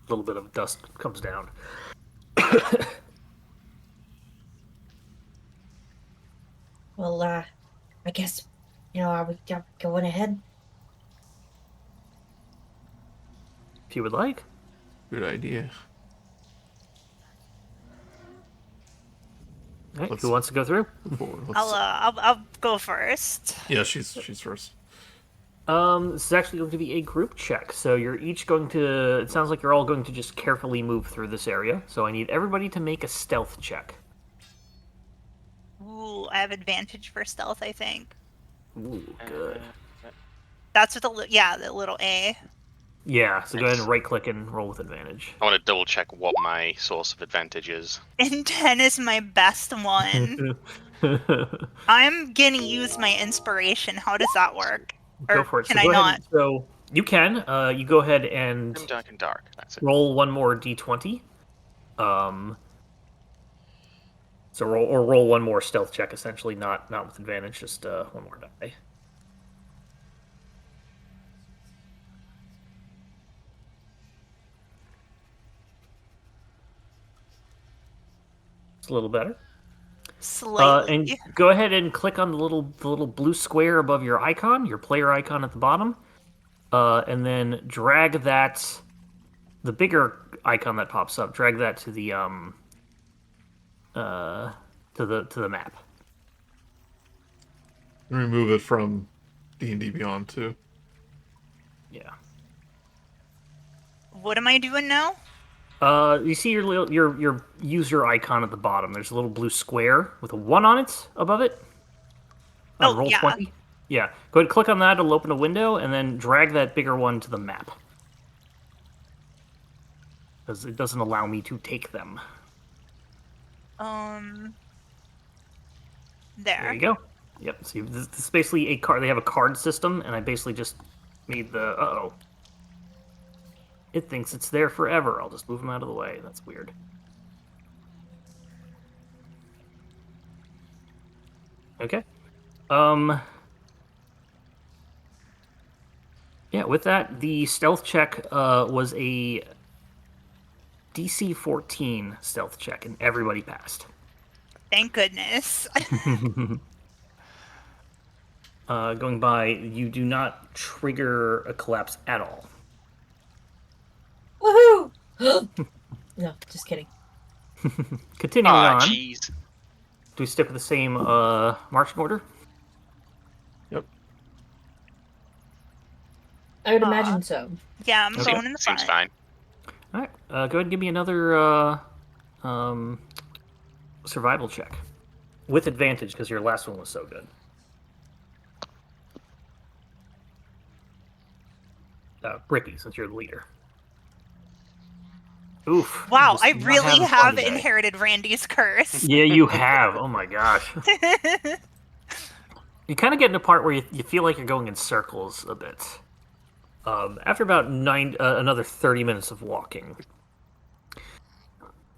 A little bit of dust comes down. Well, I guess, are we going ahead? If you would like. Good idea. Right, Let's- who wants to go through? I'll go first. Yeah, she's first. This is actually going to be a group check. So you're each going to. It sounds like you're all going to just carefully move through this area. So I need everybody to make a stealth check. Ooh, I have advantage for stealth, I think. Ooh, good. That's with the little A. Yeah, so go ahead and right click and roll with advantage. I want to double check what my source of advantage is. And 10 is my best one. I'm gonna use my inspiration. How does that work? Go Or for it. can So I go not? ahead. So you can. You go ahead and I'm dark and dark. That's it. roll one more d20. So roll one more stealth check. Essentially, not with advantage. Just one more die. It's a little better. Slightly. And go ahead and click on the little blue square above your icon, your player icon at the bottom, and then drag the bigger icon that pops up. Drag that to the to the map. Remove it from D&D Beyond too. Yeah. What am I doing now? You see your user icon at the bottom. There's a little blue square with a 1 on it above it. On Oh, roll yeah. 20. Yeah. Go ahead and click on that. It'll open a window, and then drag that bigger one to the map. Because it doesn't allow me to take them. There you go. Yep. So this is basically a card. They have a card system, and I basically just made the. Uh-oh. It thinks it's there forever. I'll just move them out of the way. That's weird. Okay. Yeah, with that, the stealth check was a DC 14 stealth check, and everybody passed. Thank goodness. Going by, you do not trigger a collapse at all. Woohoo! No, just kidding. Continuing on, Jeez. do we stick with the same marching order? Yep. I would imagine so. Yeah, I'm Okay. going in the front. Seems fine. All right, go ahead and give me another survival check with advantage because your last one was so good. Rikki, since you're the leader. Oof. Wow, just I not really having fun have today. inherited Randy's curse. Yeah, you have. Oh my gosh. You kind of get in a part where you feel like you're going in circles a bit. After about another 30 minutes of walking,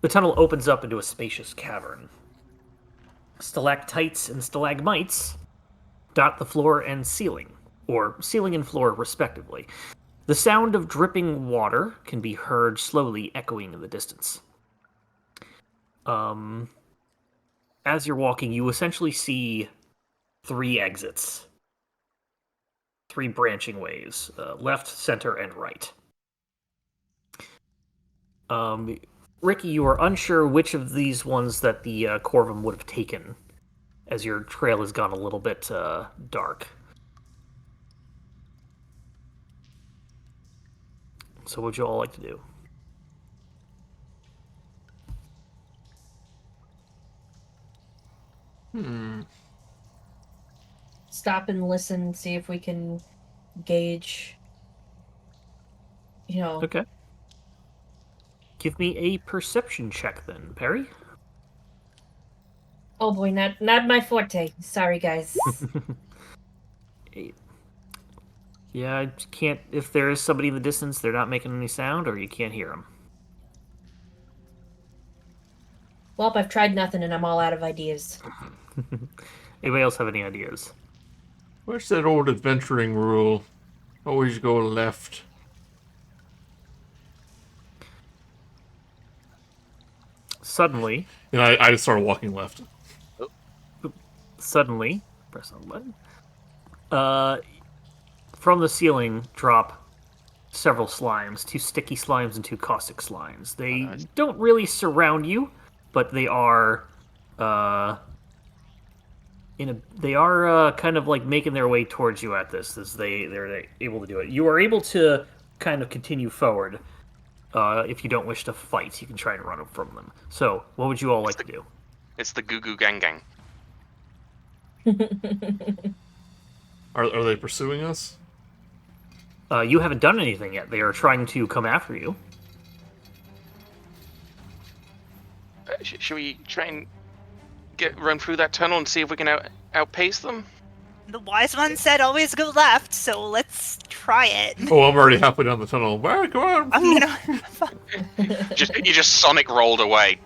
the tunnel opens up into a spacious cavern. Stalactites and stalagmites dot the floor and ceiling, or ceiling and floor respectively. The sound of dripping water can be heard slowly echoing in the distance. As you're walking, you essentially see 3 exits. 3 branching ways, left, center, and right. Rikki, you are unsure which of these ones that the Corvum would have taken, as your trail has gone a little bit dark. So what would you all like to do? Stop and listen, see if we can gauge. Okay. Give me a perception check then, Perry. Oh boy, not my forte. Sorry, guys. 8. Yeah, I can't. If there is somebody in the distance, they're not making any sound, or you can't hear them. Well, I've tried nothing, and I'm all out of ideas. Anybody else have any ideas? Where's that old adventuring rule? Always go left. Suddenly, And I just started walking left. press on the button. From the ceiling drop several slimes, 2 sticky slimes and 2 caustic slimes. They don't really surround you, but they are kind of like making their way towards you at this as they're able to do it. You are able to kind of continue forward. If you don't wish to fight, you can try and run from them. So, what would you all like to do? It's the Goo Goo Gang Gang. Are they pursuing us? You haven't done anything yet. They are trying to come after you. Should we try and run through that tunnel and see if we can outpace them? The wise one said always go left, so let's try it. Oh, I'm already halfway down the tunnel. Well, come on. I'm gonna. You just Sonic rolled away.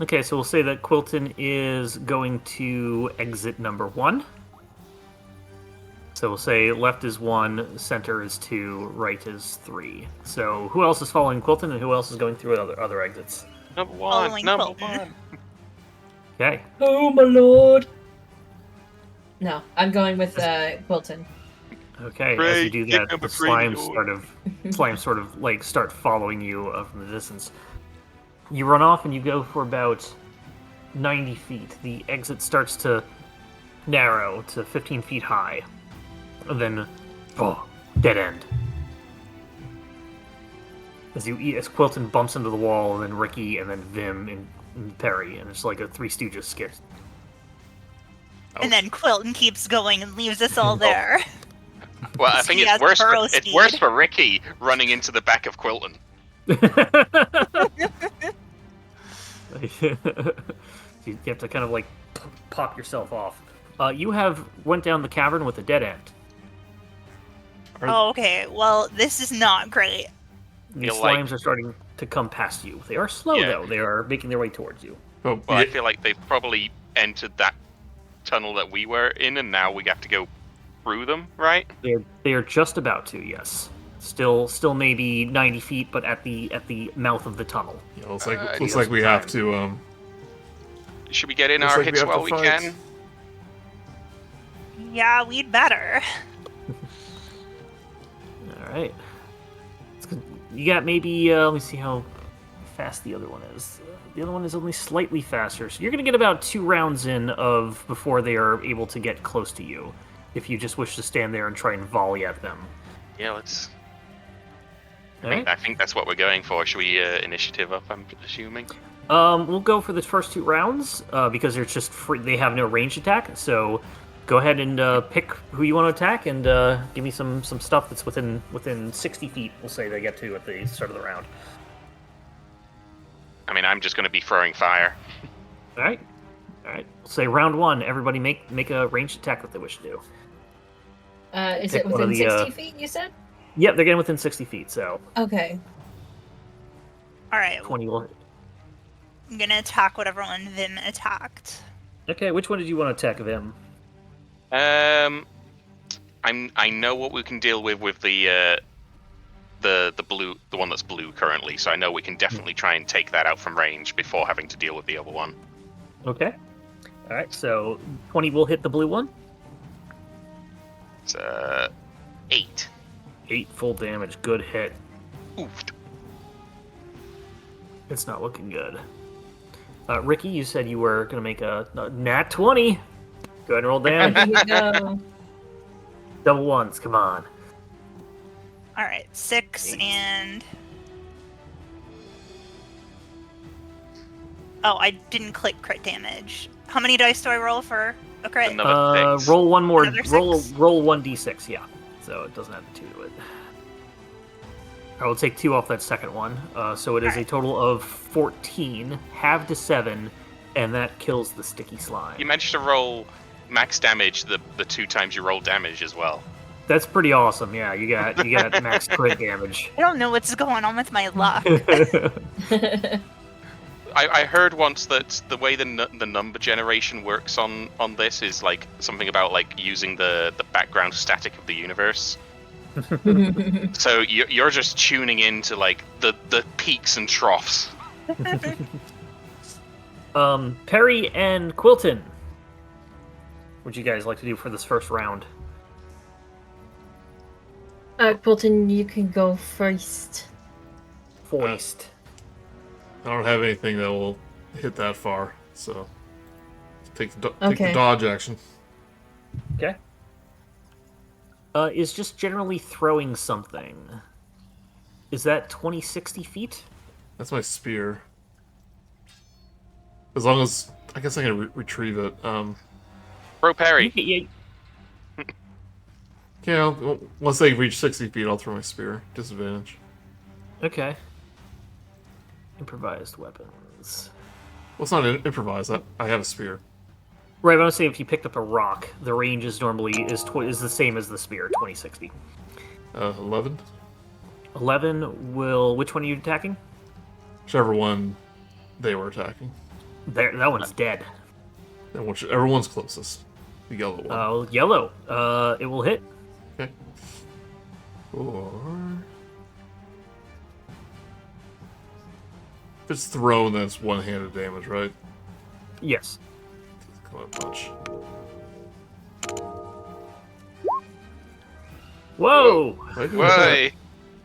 Okay, so we'll say that Quilton is going to exit number 1. So we'll say left is 1, center is 2, right is 3. So who else is following Quilton and who else is going through other exits? Number 1. Following Number Quilton. 1. Okay. Oh my lord! No, I'm going with Quilton. Okay, as Ray, you do kick that, number the 3 slimes sort of like start following you from the distance. You run off and you go for about 90 feet. The exit starts to narrow to 15 feet high. And then, dead end. As Quilton bumps into the wall, and then Rikki, and then Vim, and Perry, and it's like a Three Stooges skit. And then Quilton keeps going and leaves us all there. Well, I think He it's has worse. burrow It's speed. worse for Rikki running into the back of Quilton. You have to kind of like pop yourself off. You have went down the cavern with a dead end. Oh, okay. Well, this is not great. The Feel like- slimes are starting to come past you. They are slow Yeah. though. They are making their way towards you. Oh, Well, I yeah. feel like they've probably entered that tunnel that we were in, and now we have to go through them, right? They are just about to. Yes. Still maybe 90 feet, but at the mouth of the tunnel. Yeah, looks I like need we some have time. to. Should we get in Looks our like we hits have to while we fight. can? Yeah, we'd better. All right. You got maybe. Let me see how fast the other one is. The other one is only slightly faster, so you're gonna get about 2 rounds in of before they are able to get close to you. If you just wish to stand there and try and volley at them. Yeah, let's. All right. I think that's what we're going for. Should we initiative up? I'm assuming. We'll go for the first 2 rounds because they're just free. They have no ranged attack. So go ahead and pick who you want to attack and give me some stuff that's within 60 feet. We'll say they get to at the start of the round. I mean, I'm just going to be throwing fire. All right. We'll say round 1. Everybody make a ranged attack that they wish to do. Is Pick it one of within the, 60 feet, you said? Yep, they're getting within 60 feet. So Okay. All right. 20 will. I'm gonna attack whatever one Vim attacked. Okay, which one did you want to attack of him? I know what we can deal with the blue, the one that's blue currently. So I know we can definitely try and take that out from range before having to deal with the other one. Okay. All right, so 20 will hit the blue one. It's 8. 8 full damage. Good hit. Oofed. It's not looking good. Rikki, you said you were going to make a nat 20. Go ahead and roll damage. Here you go. Double ones, come on. All right, 6 8. and. Oh, I didn't click crit damage. How many dice do I roll for a crit? Another 6. Roll one more. Another Roll 6? 1d6, yeah. So it doesn't have the 2 to it. I will take 2 off that second one. So it is a Alright. total of 14, halved to 7, and that kills the sticky slime. You managed to roll max damage the 2 times you roll damage as well. That's pretty awesome. Yeah, you got max crit damage. I don't know what's going on with my luck. I heard once that the way the number generation works on this is like something about like using the background static of the universe. So you're just tuning into like the peaks and troughs. Perry and Quilton. What would you guys like to do for this first round? Quilton, you can go first. Foist. I don't have anything that will hit that far, so take the Okay. dodge action. Okay. Is just generally throwing something. Is that 20, 60 feet? That's my spear. As long as I guess I can retrieve it. Bro Perry. Yeah. Once they reach 60 feet, I'll throw my spear. Disadvantage. Okay. Improvised weapons. Well, it's not improvised. I have a spear. Right, but I was saying if you picked up a rock, the range is normally is the same as the spear, 20, 60. 11. 11 will... Which one are you attacking? Whichever one they were attacking. There, that one's dead. And whichever one's closest. The yellow one. Yellow. It will hit. Okay. Or... If it's thrown, then it's one-handed damage, right? Yes. Come on, much. Whoa! Way.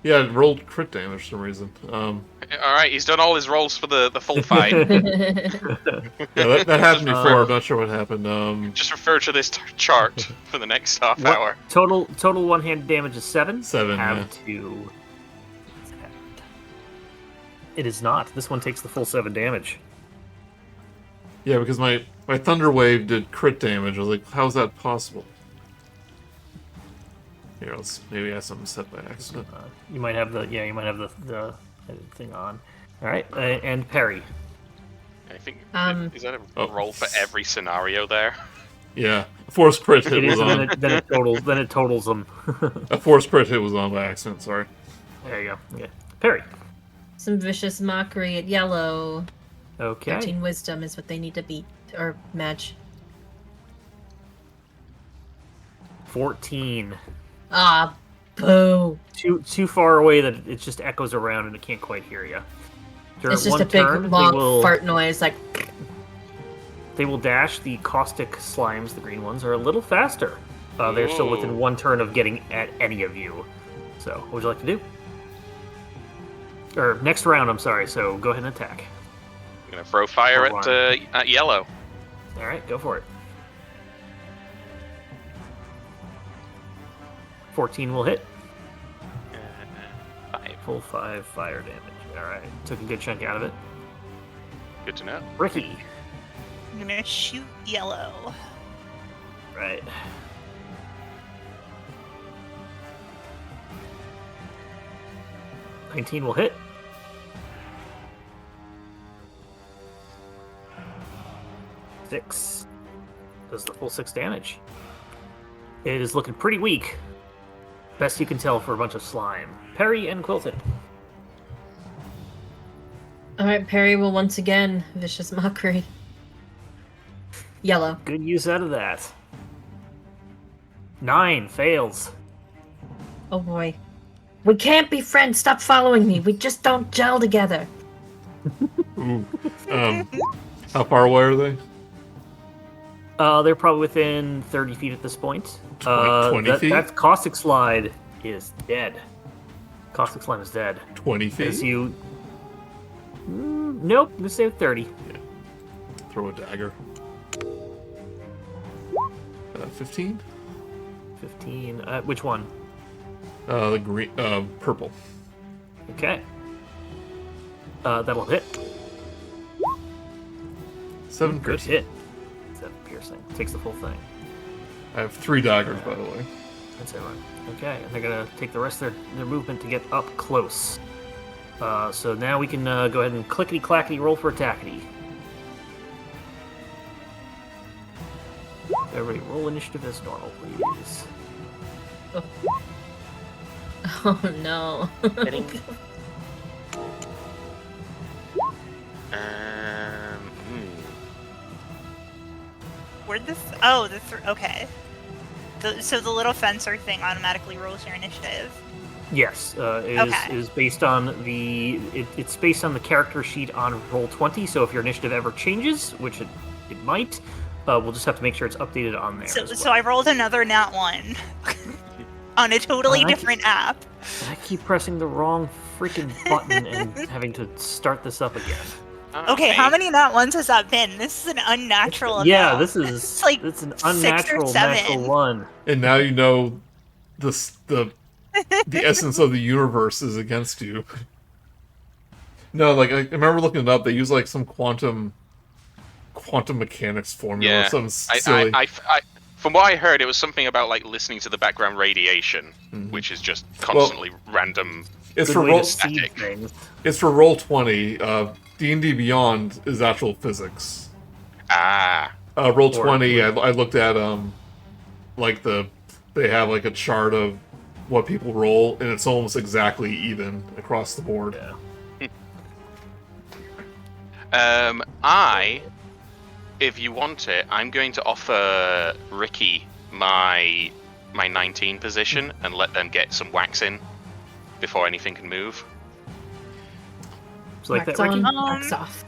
Yeah, it rolled crit damage for some reason. All right, he's done all his rolls for the full fight. Yeah, that happened before. I'm not sure what happened. Just refer to this chart for the next half hour. Total one-handed damage is 7. 7, Have yeah. to... It is not. This one takes the full 7 damage. Yeah, because my Thunder Wave did crit damage. I was like, how is that possible? Here, maybe I have something set by accident. You might have the thing on. All right, and Perry. I think is that a Oh. roll for every scenario there? Yeah, a force crit hit It was is. on. Then it totals them. A force crit hit was on by accident. Sorry. There you go. Okay, Perry. Some vicious mockery at yellow. Okay. 13 wisdom is what they need to beat or match. 14. Ah, boo. Too far away that it just echoes around and it can't quite hear you. It's just a big, long fart noise, like... They will dash. The caustic slimes, the green ones, are a little faster. They're still within Ooh. 1 turn of getting at any of you. So, what would you like to do? Or, next round, I'm sorry, so go ahead and attack. I'm gonna throw fire at yellow. Alright, go for it. 14 will hit. 5. Full 5 fire damage. Alright, took a good chunk out of it. Good to know. Rikki. I'm gonna shoot yellow. Right. $19 will hit. 6 does the full 6 damage. It is looking pretty weak. Best you can tell for a bunch of slime. Perry and Quilton. Alright, Perry will once again vicious mockery. Yellow. Good use out of that. 9 fails. Oh boy. We can't be friends. Stop following me. We just don't gel together. Ooh. How far away are they? They're probably within 30 feet at this point. 20 feet? That caustic slide is dead. Caustic slime is dead. 20 feet? As you... nope, let's say 30. Throw a dagger. 15? 15. Which one? The green, purple. Okay. That'll hit. 7 Good piercing. hit. 7 piercing. Takes the full thing. I have 3 daggers, by the way. That's it, right. Okay, and they're gonna take the rest of their movement to get up close. So now we can go ahead and clickety-clackety roll for attackety. Everybody roll initiative as normal, please. Oh no. Where'd the okay. So the little fencer thing automatically rolls your initiative. Yes, Okay. is based on it's based on the character sheet on Roll20. So if your initiative ever changes, which it might, we'll just have to make sure it's updated on there. So I rolled another nat 1 on a totally different app. I keep pressing the wrong freaking button and having to start this up again. Okay, how many nat 1s has that been? This is an unnatural amount. Yeah, this is it's like it's an 6 or unnatural 7. natural one. And now you know the essence of the universe is against you. No, like I remember looking it up. They use like some quantum mechanics formula or something silly. From what I heard, it was something about like listening to the background radiation, which is just constantly random. It's Good for way roll. to seed things. It's for Roll20. D&D Beyond is actual physics. Roll20. I looked at like they have like a chart of what people roll, and it's almost exactly even across the board. Yeah. If you want it, I'm going to offer Rikki my 19 position and let them get some wax in before anything can move. So like Wax that, Rikki? on, wax off.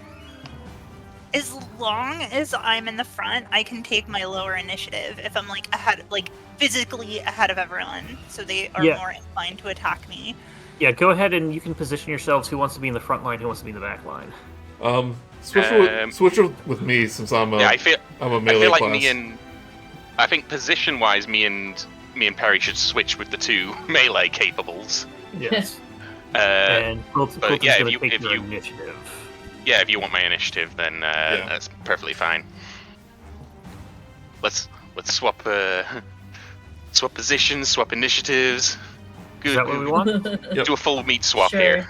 As long as I'm in the front, I can take my lower initiative if I'm like ahead, like physically ahead of everyone, so they are more inclined to attack me. Yeah, go ahead and you can position yourselves. Who wants to be in the front line? Who wants to be in the back line? Switch with me since I'm a I feel melee like class. I think position-wise, me and Perry should switch with the two melee capables. Yes. And Quilton's yeah, gonna if take your you initiative. Yeah, if you want my initiative, then that's perfectly fine. Let's swap positions, swap initiatives. Good. Is that what we want? Do a full meat swap Sure. here.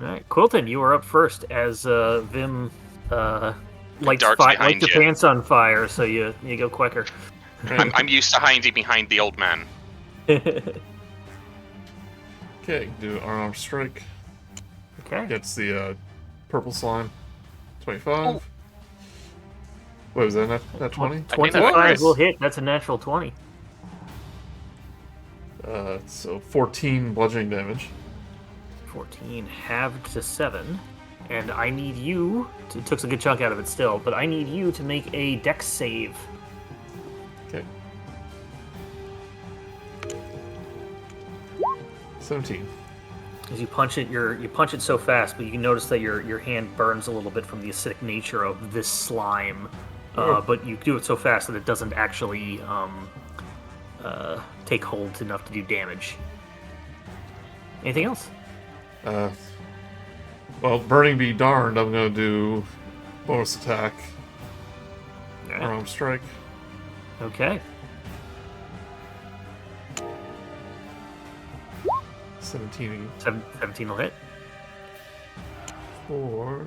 All right, Quilton, you are up first as Vim lights darts behind your you. pants on fire, so you go quicker. I'm used to hiding behind the old man. Okay, do unarmed strike. Okay. Gets the purple slime. 25. What was that? That 20? 25 will hit. That's a natural 20. So 14 bludgeoning damage. 14 halved to 7. And I need you to... It took a good chunk out of it still, but I need you to make a dex save. Okay. 17. As you punch it, you punch it so fast, but you can notice that your hand burns a little bit from the acidic nature of this slime. But you do it so fast that it doesn't actually take hold enough to do damage. Anything else? Well, burning be darned, I'm gonna do bonus attack. Alright. Unarmed strike. Okay. 17. 17 will hit. 4.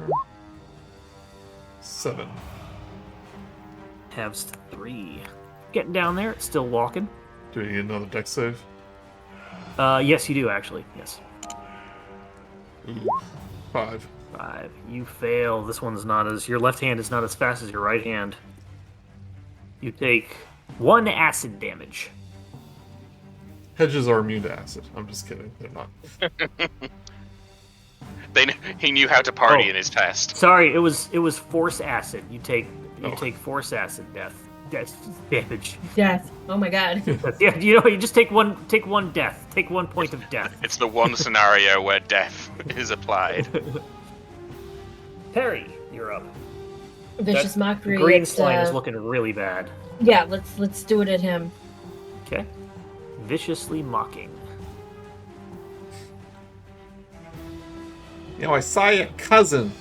7. Halves to 3. Getting down there. It's still walking. Do we need another dex save? Yes, you do, actually. Yes. Ooh. 5. 5. You fail. This one's not as... Your left hand is not as fast as your right hand. You take 1 acid damage. Hedges are immune to acid. I'm just kidding. They're not. He knew how to party in his test. Sorry, it was force acid. You take force acid damage. Death. Oh my god. Yeah, you just take one death. Take 1 point of death. It's the one scenario where death is applied. Perry, you're up. Vicious mockery. Green slime is looking really bad. Yeah, let's do it at him. Okay. Viciously mocking. You know, I saw your cousin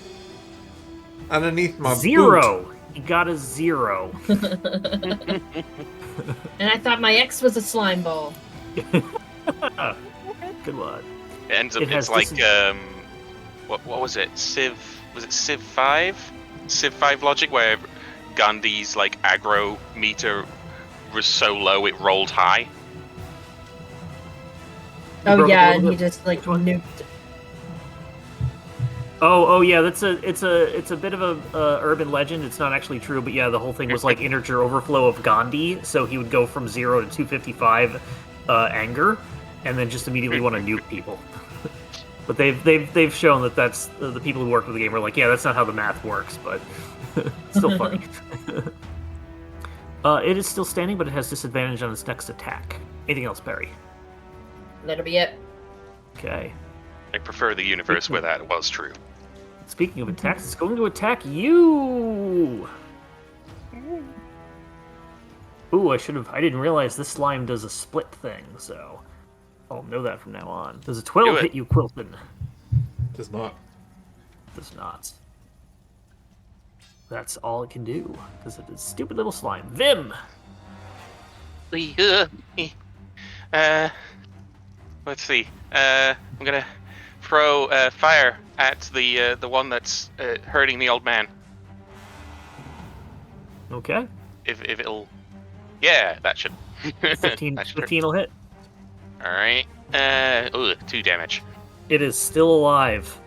underneath my 0. boot. He got a 0. And I thought my ex was a slime ball. Good one. It ends up. It has It's like what was it? Was it Civ 5? Civ 5 logic where Gandhi's like aggro meter was so low it rolled high. Oh broke yeah, a little and he bit. just like Which one? nuked. Oh yeah, it's a bit of a urban legend. It's not actually true, but yeah, the whole thing was like integer overflow of Gandhi. So he would go from 0 to 255 anger, and then just immediately want to nuke people. But they've shown that that's the people who work with the game are like, yeah, that's not how the math works, but still funny. It is still standing, but it has disadvantage on its next attack. Anything else, Barry? That'll be it. Okay. I prefer the universe where that was true. Speaking of attacks, it's going to attack you! Ooh, I didn't realize this slime does a split thing, so I'll know that from now on. Does a 12 hit you, Quilton? Does not. Does not. That's all it can do, because it is stupid little slime. Vim! Let's see. I'm gonna throw fire at the one that's hurting the old man. Okay. If it'll, yeah, that should. 15 that should 15 will hit. All right. 2 damage. It is still alive.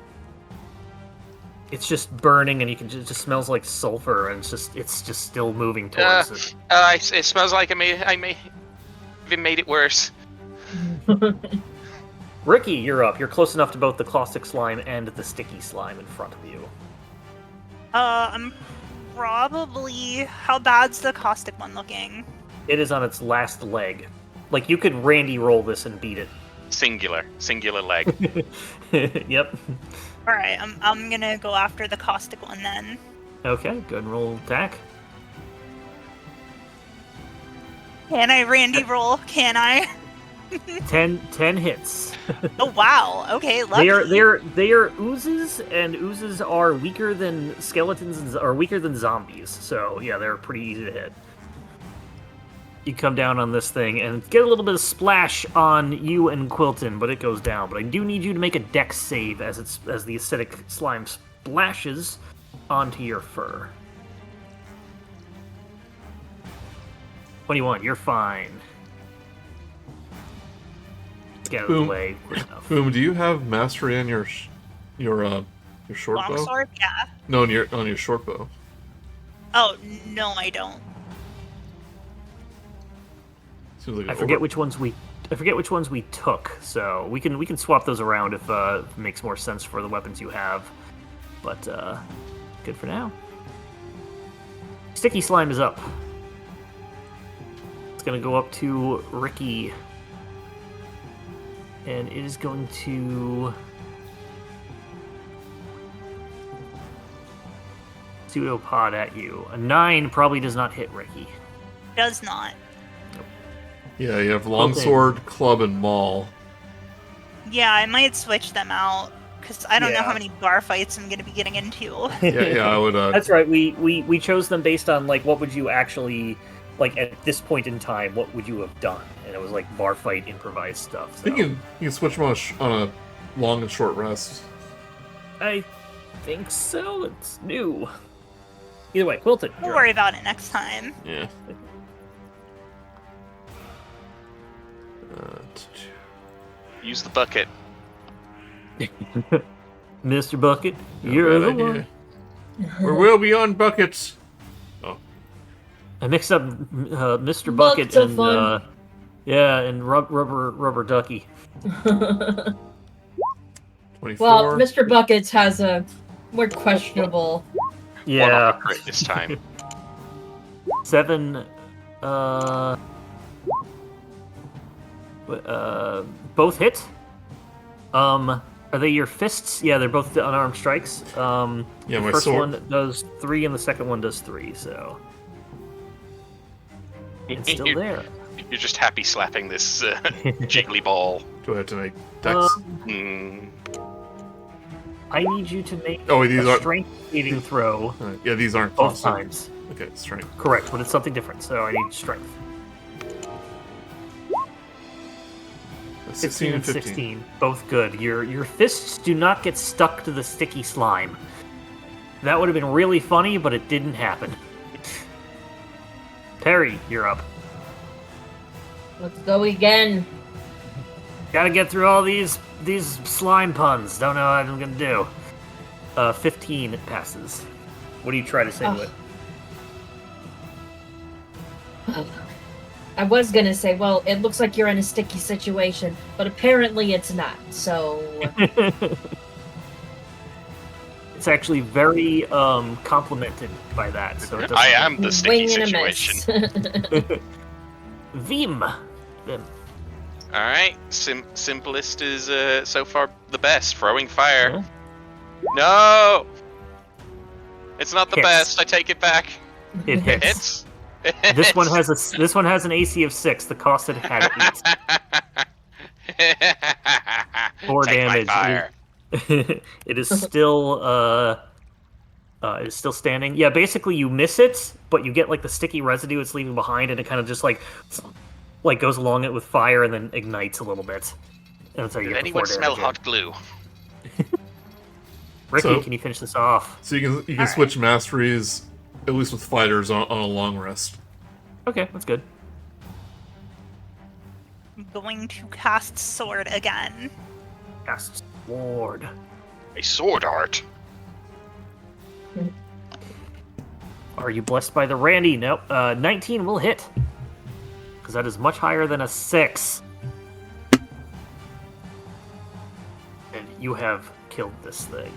It's just burning, and you can it just smells like sulfur, and it's just still moving towards it. It smells like I may even made it worse. Rikki, you're up. You're close enough to both the caustic slime and the sticky slime in front of you. I'm probably... How bad's the caustic one looking? It is on its last leg. Like, you could Randy roll this and beat it. Singular leg. Yep. Alright, I'm gonna go after the caustic one then. Okay, go ahead and roll attack. Can I Randy roll? Can I? 10 hits. Oh wow, okay, lucky. They are oozes, and oozes are weaker than skeletons and are weaker than zombies. So yeah, they're pretty easy to hit. You come down on this thing and get a little bit of splash on you and Quilton, but it goes down. But I do need you to make a dex save as the acidic slime splashes onto your fur. 21, you're fine. Get out of the way quick enough. Boom, do you have mastery on your short bow? Longsword? Yeah. No, on your short bow. Oh, no, I don't. Seems like I forget which ones we took, so we can swap those around if it makes more sense for the weapons you have. But good for now. Sticky slime is up. It's gonna go up to Rikki. And it is going to pseudopod at you. A 9 probably does not hit Rikki. Does not. Yeah, you have longsword, club, and maul. Yeah, I might switch them out, because I don't know Yeah. how many bar fights I'm going to be getting into. Yeah, I would. That's right. We chose them based on like what would you actually like at this point in time. What would you have done? And it was like bar fight, improvised stuff. So. You can switch them on a long and short rest. I think so. It's new. Either way, Quilton. We'll worry about it next time. Yeah. Use the bucket. Mr. Bucket, No you're bad the idea. one. We're well beyond buckets. I mixed up Mr. Buckets Bucket of and fun. and rubber ducky. 24. Well, Mr. Buckets has a more questionable. One off a crit this time. 7. Both hit. Are they your fists? Yeah, they're both the unarmed strikes. Yeah, the my first sword. one does 3 and the second one does 3, so it's still there. You're just happy slapping this jiggly ball. Do I have to make dex? I need you to make Oh, these a are- strength saving throw Yeah, these aren't both constant. times. Okay, strength. Correct, but it's something different, so I need strength. 16 and 15. 16, both good. Your fists do not get stuck to the sticky slime. That would have been really funny, but it didn't happen. Perry, you're up. Let's go again. Gotta get through all these slime puns. Don't know what I'm gonna do. 15 passes. What do you try to say to it? I was gonna say, well, it looks like you're in a sticky situation, but apparently it's not. So It's actually very complimented by that. So it doesn't I am the sticky wing and a situation. miss. Vim. All right, simplest is so far the best. Throwing fire. Yeah. No, it's not the Hits. best. I take it back. It It hits. hits. This one has an AC of 6. The cost it had 8. 4 Take my damage. fire. It is still standing. Yeah, basically you miss it, but you get like the sticky residue it's leaving behind, and it kind of just like goes along it with fire and then ignites a little bit. And that's how you Did get the anyone 4 smell damage in. hot glue? Rikki, So- can you finish this off? So you can switch masteries, at least with fighters, on a long rest. Okay, that's good. I'm going to cast sword again. Cast sword. A sword art. Are you blessed by the Randy? Nope. 19 will hit. Because that is much higher than a 6. And you have killed this thing.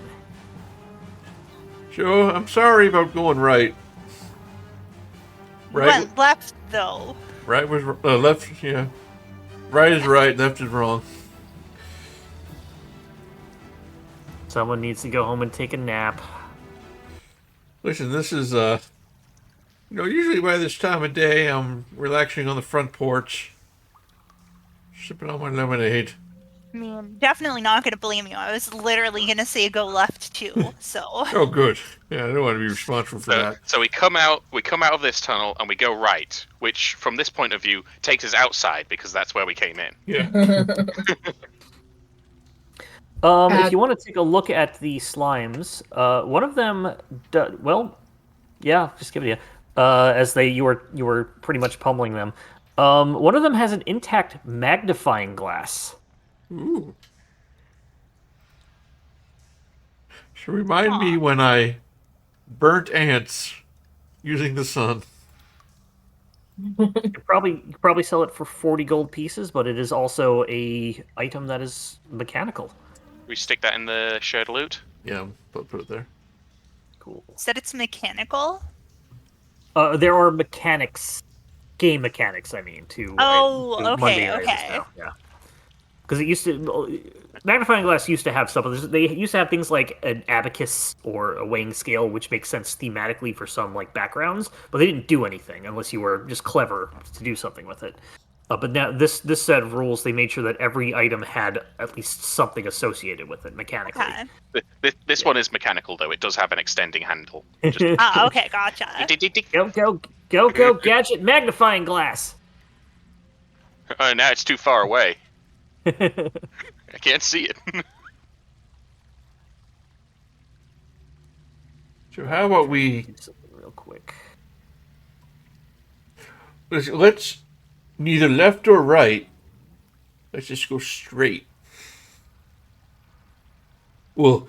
Sure, I'm sorry if I'm going right. Right, Went left though. right was left. Yeah, right is right, left is wrong. Someone needs to go home and take a nap. Listen, this is usually by this time of day, I'm relaxing on the front porch, sipping on my lemonade. I mean, definitely not gonna blame you. I was literally gonna say go left too. So Oh, good. Yeah, I don't want to be responsible for that. So we come out of this tunnel and we go right, which from this point of view takes us outside because that's where we came in. Yeah. If you want to take a look at the slimes, one of them, just give it to you. As you were pretty much pummeling them. One of them has an intact magnifying glass. Ooh. Should remind me when I burnt ants using the sun. You could probably sell it for 40 gold pieces, but it is also a item that is mechanical. We stick that in the shared loot. Yeah, put it there. Cool. said it's mechanical. There are game mechanics. I mean, to Oh, to okay, mundane items okay. now, yeah. Because it used to, magnifying glass used to have stuff. They used to have things like an abacus or a weighing scale, which makes sense thematically for some like backgrounds, but they didn't do anything unless you were just clever to do something with it. But now this set of rules, they made sure that every item had at least something associated with it mechanically. Okay. This one is mechanical though. It does have an extending handle. Just Okay, gotcha. Go, gadget magnifying glass. Oh, now it's too far away. I can't see it. So how about we Do something real quick. let's neither left or right. Let's just go straight. We'll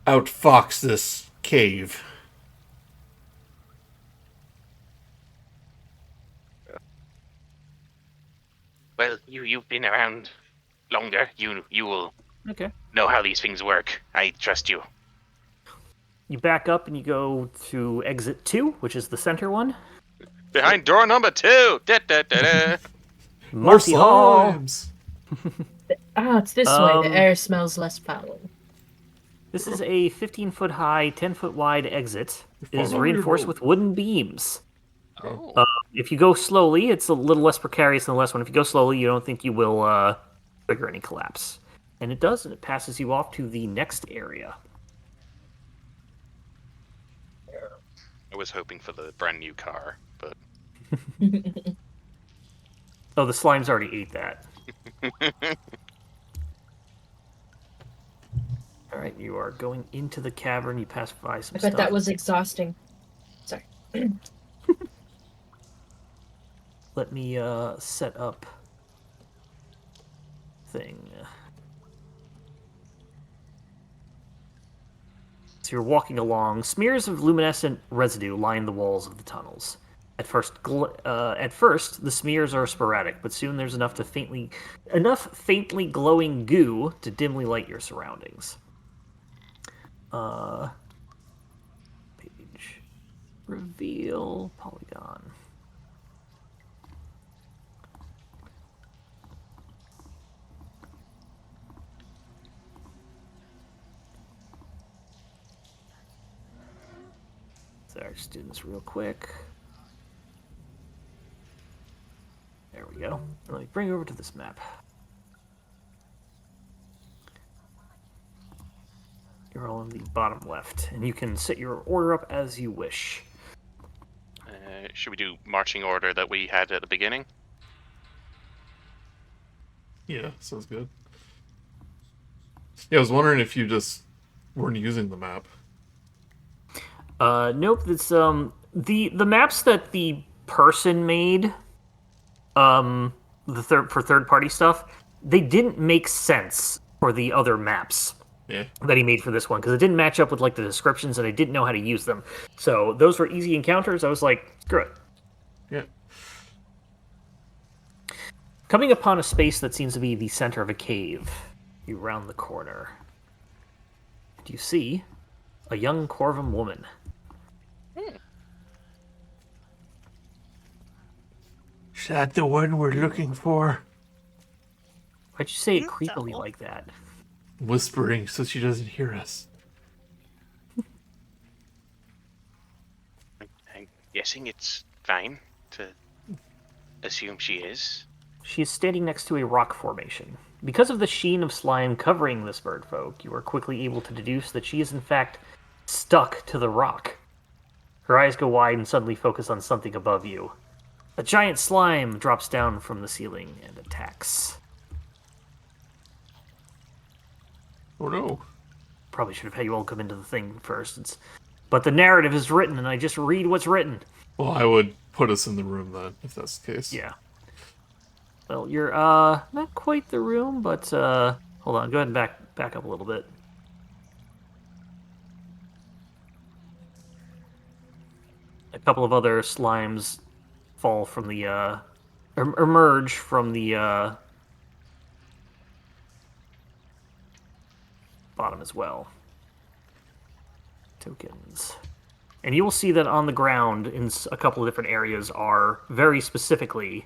outfox this cave. Well, you've been around longer. You will Okay. know how these things work. I trust you. You back up and you go to exit 2, which is the center one. Behind door number 2. Da, da, da, da. Monty Hall. slimes. It's this way. The air smells less foul. This is a 15-foot high, 10-foot wide exit. It is Follow your reinforced road. with wooden beams. Oh. If you go slowly, it's a little less precarious than the last one. If you go slowly, you don't think you will trigger any collapse. And it does, and it passes you off to the next area. I was hoping for the brand new car, but Oh, the slimes already ate that. All right, you are going into the cavern. You pass by some I bet stuff. that was exhausting. Sorry. Let me set up thing. So you're walking along. Smears of luminescent residue line the walls of the tunnels. At first, the smears are sporadic, but soon there's enough faintly glowing goo to dimly light your surroundings. Page reveal polygon. Sorry, just do this real quick. There we go. Let me bring you over to this map. You're all in the bottom left, and you can set your order up as you wish. Should we do marching order that we had at the beginning? Yeah, sounds good. Yeah, I was wondering if you just weren't using the map. Nope. It's the maps that the person made. For third party stuff, they didn't make sense for the other maps that he made for this one because it didn't match up with like the descriptions and I didn't know how to use them. So those were easy encounters. I was like, screw it. Yeah. Coming upon a space that seems to be the center of a cave, you round the corner. Do you see a young Corvum woman? Is that the one we're looking for? Why'd you say it think creepily so. like that? Whispering so she doesn't hear us. I'm guessing it's fine to assume she is. She is standing next to a rock formation. Because of the sheen of slime covering this bird folk, you are quickly able to deduce that she is in fact stuck to the rock. Her eyes go wide and suddenly focus on something above you. A giant slime drops down from the ceiling and attacks. Oh no. Probably should have had you all come into the thing first. But the narrative is written, and I just read what's written. Well, I would put us in the room then, if that's the case. Yeah. Well, you're, not quite the room, but, hold on, go ahead and back up a little bit. A couple of other slimes fall from the, emerge from the, bottom as well. Tokens. And you will see that on the ground in a couple of different areas are very specifically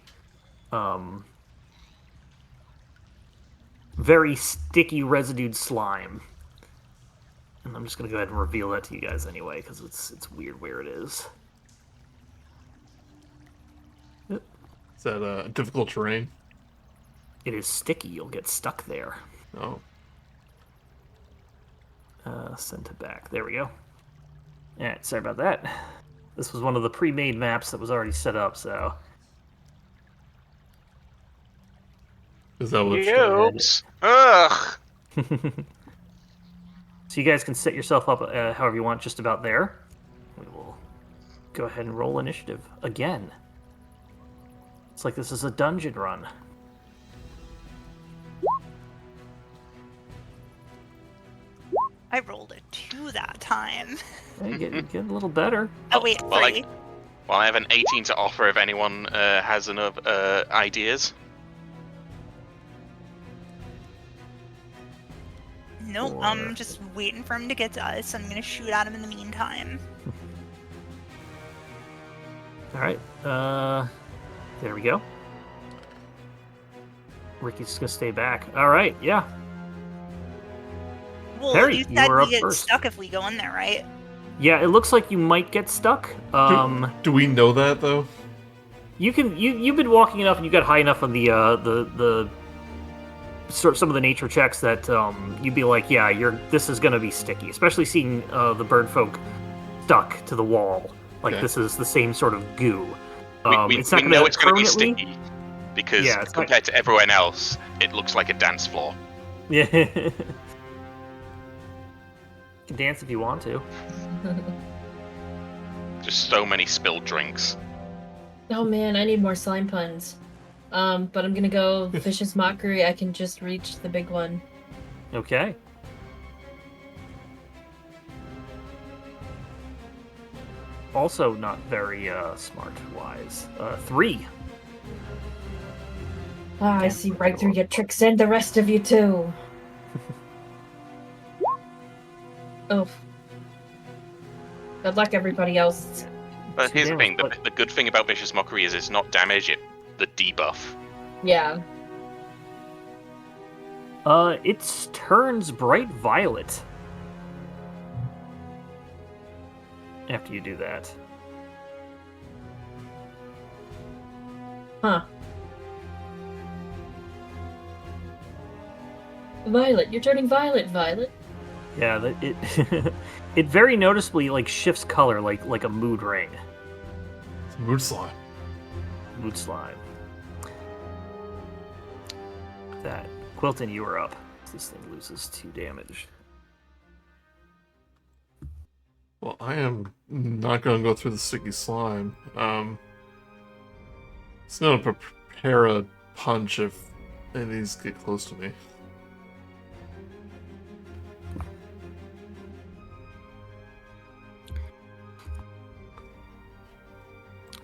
very sticky residued slime. And I'm just going to go ahead and reveal that to you guys anyway, because it's weird where it is. Is that difficult terrain? It is sticky. You'll get stuck there. Oh. Send it back. There we go. Yeah, sorry about that. This was one of the pre-made maps that was already set up, so... Is that what Oops. Ugh. So you guys can set yourself up however you want, just about there. We will go ahead and roll initiative again. It's like this is a dungeon run. I rolled a 2 that time. Hey, get a little better. Oh wait, Well, 3. Well, I have an 18 to offer if anyone has enough ideas. Nope, I'm just waiting for him to get to us. I'm gonna shoot at him in the meantime. Alright, there we go. Rikki's just gonna stay back. Alright, yeah. Well, Perry, you you said were we up get first. stuck if we go in there, right? Yeah, it looks like you might get stuck. Do we know that though? You've been walking enough and you got high enough on the sort of some of the nature checks that you'd be like, yeah, this is gonna be sticky, especially seeing the bird folk stuck to the wall. Like this is the same sort of goo. We it's not know it's going to be permanently- sticky because Yeah, it's compared to everyone else, it looks like a dance floor. Yeah. You can dance if you want to. Just so many spilled drinks. Oh man, I need more slime puns. But I'm gonna go vicious mockery. I can just reach the big one. Okay. also not very smart-wise. 3. I see right through your tricks and the rest of you too. Oh. Good luck, everybody else. But here's the thing: Damage, the good thing about Vicious Mockery is it's not damage; it's the debuff. Yeah. It turns bright violet after you do that. Huh. Violet, you're turning violet, Violet. Yeah, it it very noticeably like shifts color like a mood ring. It's mood slime. Mood slime. That. Quilton, you are up. This thing loses 2 damage. Well, I am not going to go through the sticky slime. It's going to prepare a punch if any of these get close to me.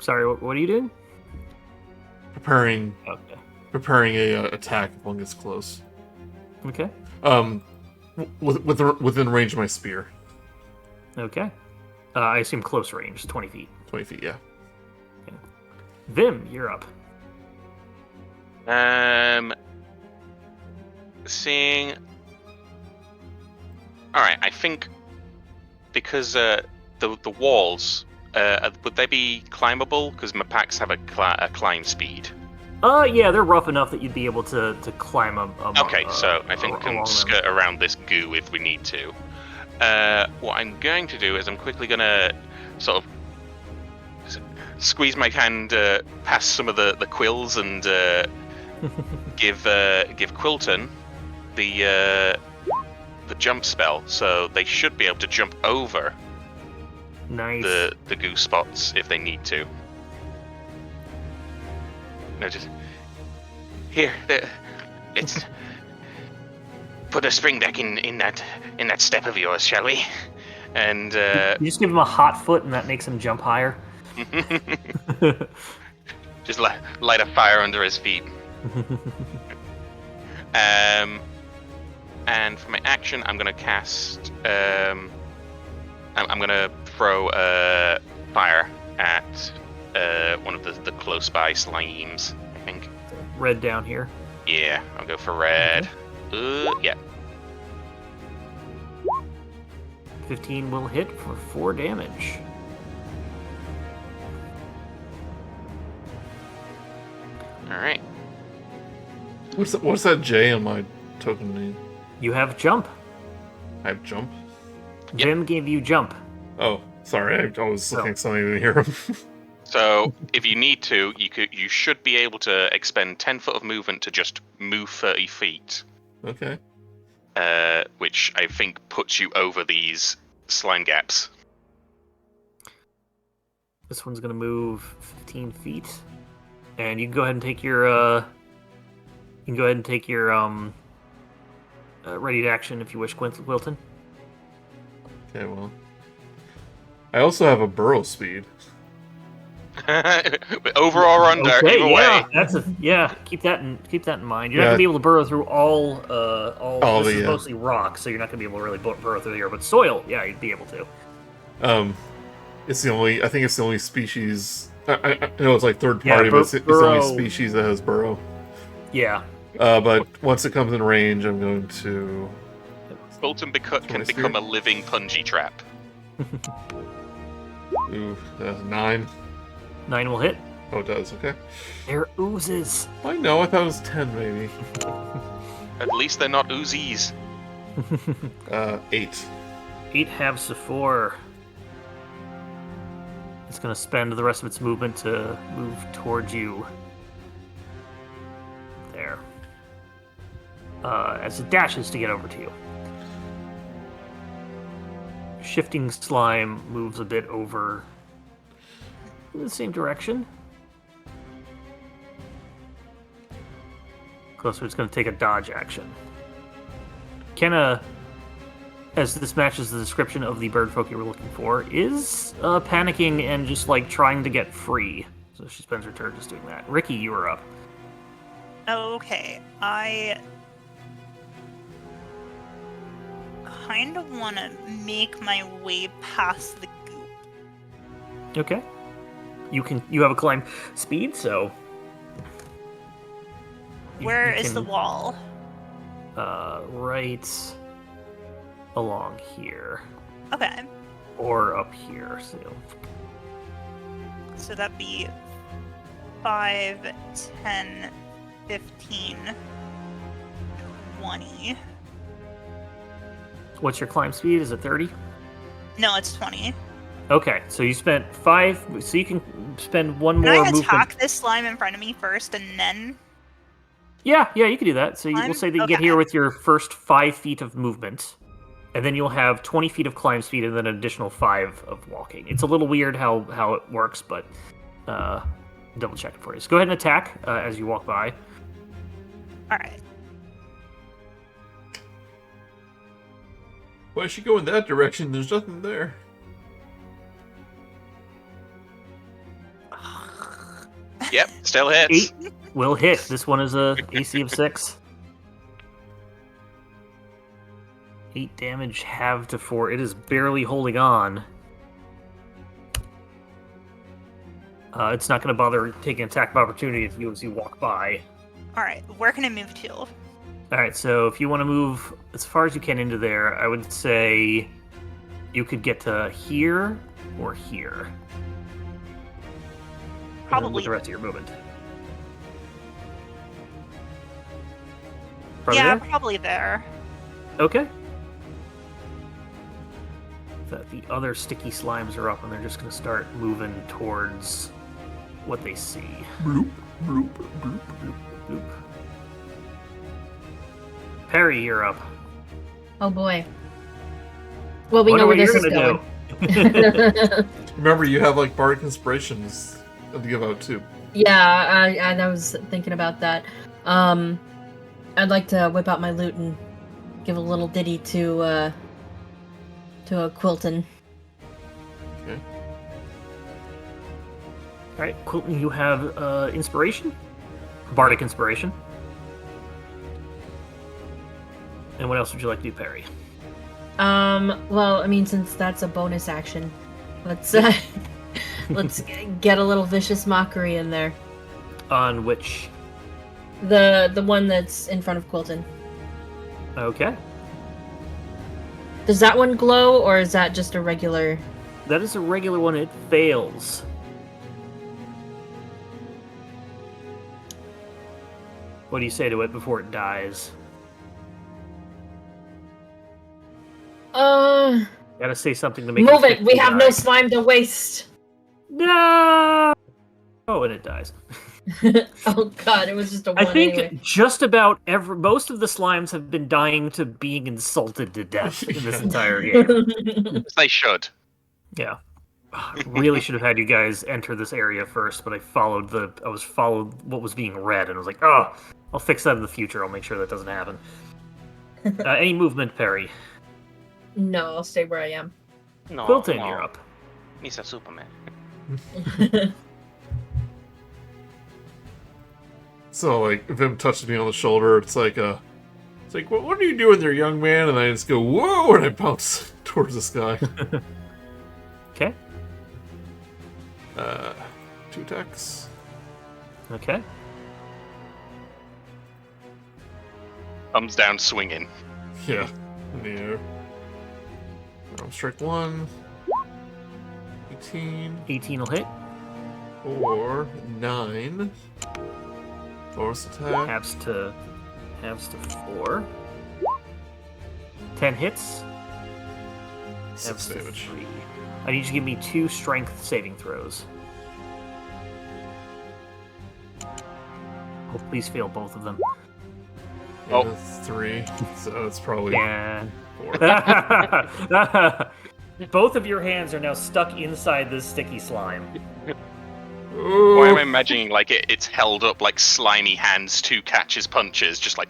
Sorry, what are you doing? Preparing Okay. a attack if one gets close. Okay. Within range of my spear. Okay. I assume close range, 20 feet. 20 feet, yeah. Vim, you're up. Seeing. All right, I think because the walls would they be climbable? Because Mapachs have a climb speed. Yeah, they're rough enough that you'd be able to climb them. Okay, so I think we can skirt around this goo if we need to. What I'm going to do is I'm quickly going to sort of squeeze my hand past some of the quills and give Quilton the jump spell, so they should be able to jump over Nice. the goo spots if they need to. No, just here. Let's put a spring deck in that step of yours, shall we? And You just give him a hot foot, and that makes him jump higher. just light a fire under his feet. And for my action, I'm gonna cast. I'm gonna throw fire at one of the close by slimes, I think. Red down here. Yeah, I'll go for red. Yeah. 15 will hit for 4 damage. All right. What's that J on my token mean? You have jump. I have jump? Yep. Vim gave you jump. Oh, sorry. I was looking at something I didn't hear him. So if you need to, you should be able to expend 10 foot of movement to just move 30 feet. Okay. Which I think puts you over these slime gaps. This one's gonna move 15 feet, and you can go ahead and take your ready to action if you wish, Quilton. Okay, well. I also have a burrow speed. Over or under, Okay, either yeah, way. Keep that in mind. You're not gonna be able to burrow through all. This is mostly rock, so you're not gonna be able to really burrow through here. But soil, yeah, you'd be able to. I think it's the only species. I know it's like third party, but it's the only species that has burrow. Yeah. But once it comes in range, I'm going to. Quilton can become a living punji trap. Ooh, 9. 9 will hit. Oh, it does. Okay. They're oozes. I know. I thought it was 10, maybe. At least they're not Uzis. 8. 8 halves to 4. It's going to spend the rest of its movement to move towards you. There. As it dashes to get over to you. Shifting slime moves a bit over in the same direction. Closer, it's going to take a dodge action. Can a as this matches the description of the bird folk you were looking for, is panicking and just like trying to get free. So she spends her turn just doing that. Rikki, you are up. Okay, I kind of want to make my way past the goop. Okay. You have a climb speed, so Where is the wall? Right along here. Okay, Or up here, so that'd be 5, 10, 15, 20. What's your climb speed? Is it 30? No, it's 20. Okay, so you spent 5, so you can spend one Can more I movement. attack this slime in front of me first and then? Yeah, you can do that. So we'll Climb? say that you get Okay. here with your first 5 feet of movement, and then you'll have 20 feet of climb speed and then an additional 5 of walking. It's a little weird how it works, but double check it for you. So go ahead and attack as you walk by. Alright. Why should go in that direction? There's nothing there. Yep, still hits. 8 will hit. This one is a AC of 6. 8 damage, halved to 4. It is barely holding on. It's not going to bother taking attack of opportunity as you walk by. Alright, where can I move to? Alright, so if you want to move as far as you can into there, I would say you could get to here or here. And then Probably. with the rest of your movement. Probably Yeah, there? probably there. Okay. The other sticky slimes are up and they're just going to start moving towards what they see. Bloop, bloop, bloop. Bloop, bloop. Perry, you're up. Oh boy. Well, we Wonder know where what this you're is gonna going. Remember, you have like bardic inspirations to give out too. Yeah, I was thinking about that. I'd like to whip out my lute and give a little ditty to a Quilton. Okay. Alright, Quilton, you have inspiration? Bardic inspiration. And what else would you like to do, Perry? Well, I mean, since that's a bonus action, let's let's get a little vicious mockery in there. On which? The one that's in front of Quilton. Okay. Does that one glow, or is that just a regular? That is a regular one. It fails. What do you say to it before it dies? Gotta say something to make Move it. quickly We have no die. slime to waste. No. Oh, and it dies. Oh god, it was just a one I think anyway. just about most of the slimes have been dying to being insulted to death in this entire game. As they should. Yeah. I really should have had you guys enter this area first, but I followed what was being read and was like, oh, I'll fix that in the future. I'll make sure that doesn't happen. Any movement, Perry? No, I'll stay where I am. No, Quilton, no. you're up. Mr. Superman. So like, Vim touches me on the shoulder. It's like, what are you doing there, young man? And I just go, whoa, and I bounce towards the sky. Okay. 2 attacks. Okay. Thumbs down, swinging. Yeah, in the air. Strike 1. 18. 18 will hit. Or 9. Bonus attack. Halves to 4. 10 hits. 6 Halves to damage. 3. I need you to give me 2 strength saving throws. Oh, please fail both of them. Yeah, Oh. that's 3. So it's probably Yeah. 4. Both of your hands are now stuck inside this sticky slime. Ooh. Why am I imagining like it's held up like slimy hands to catch his punches, just like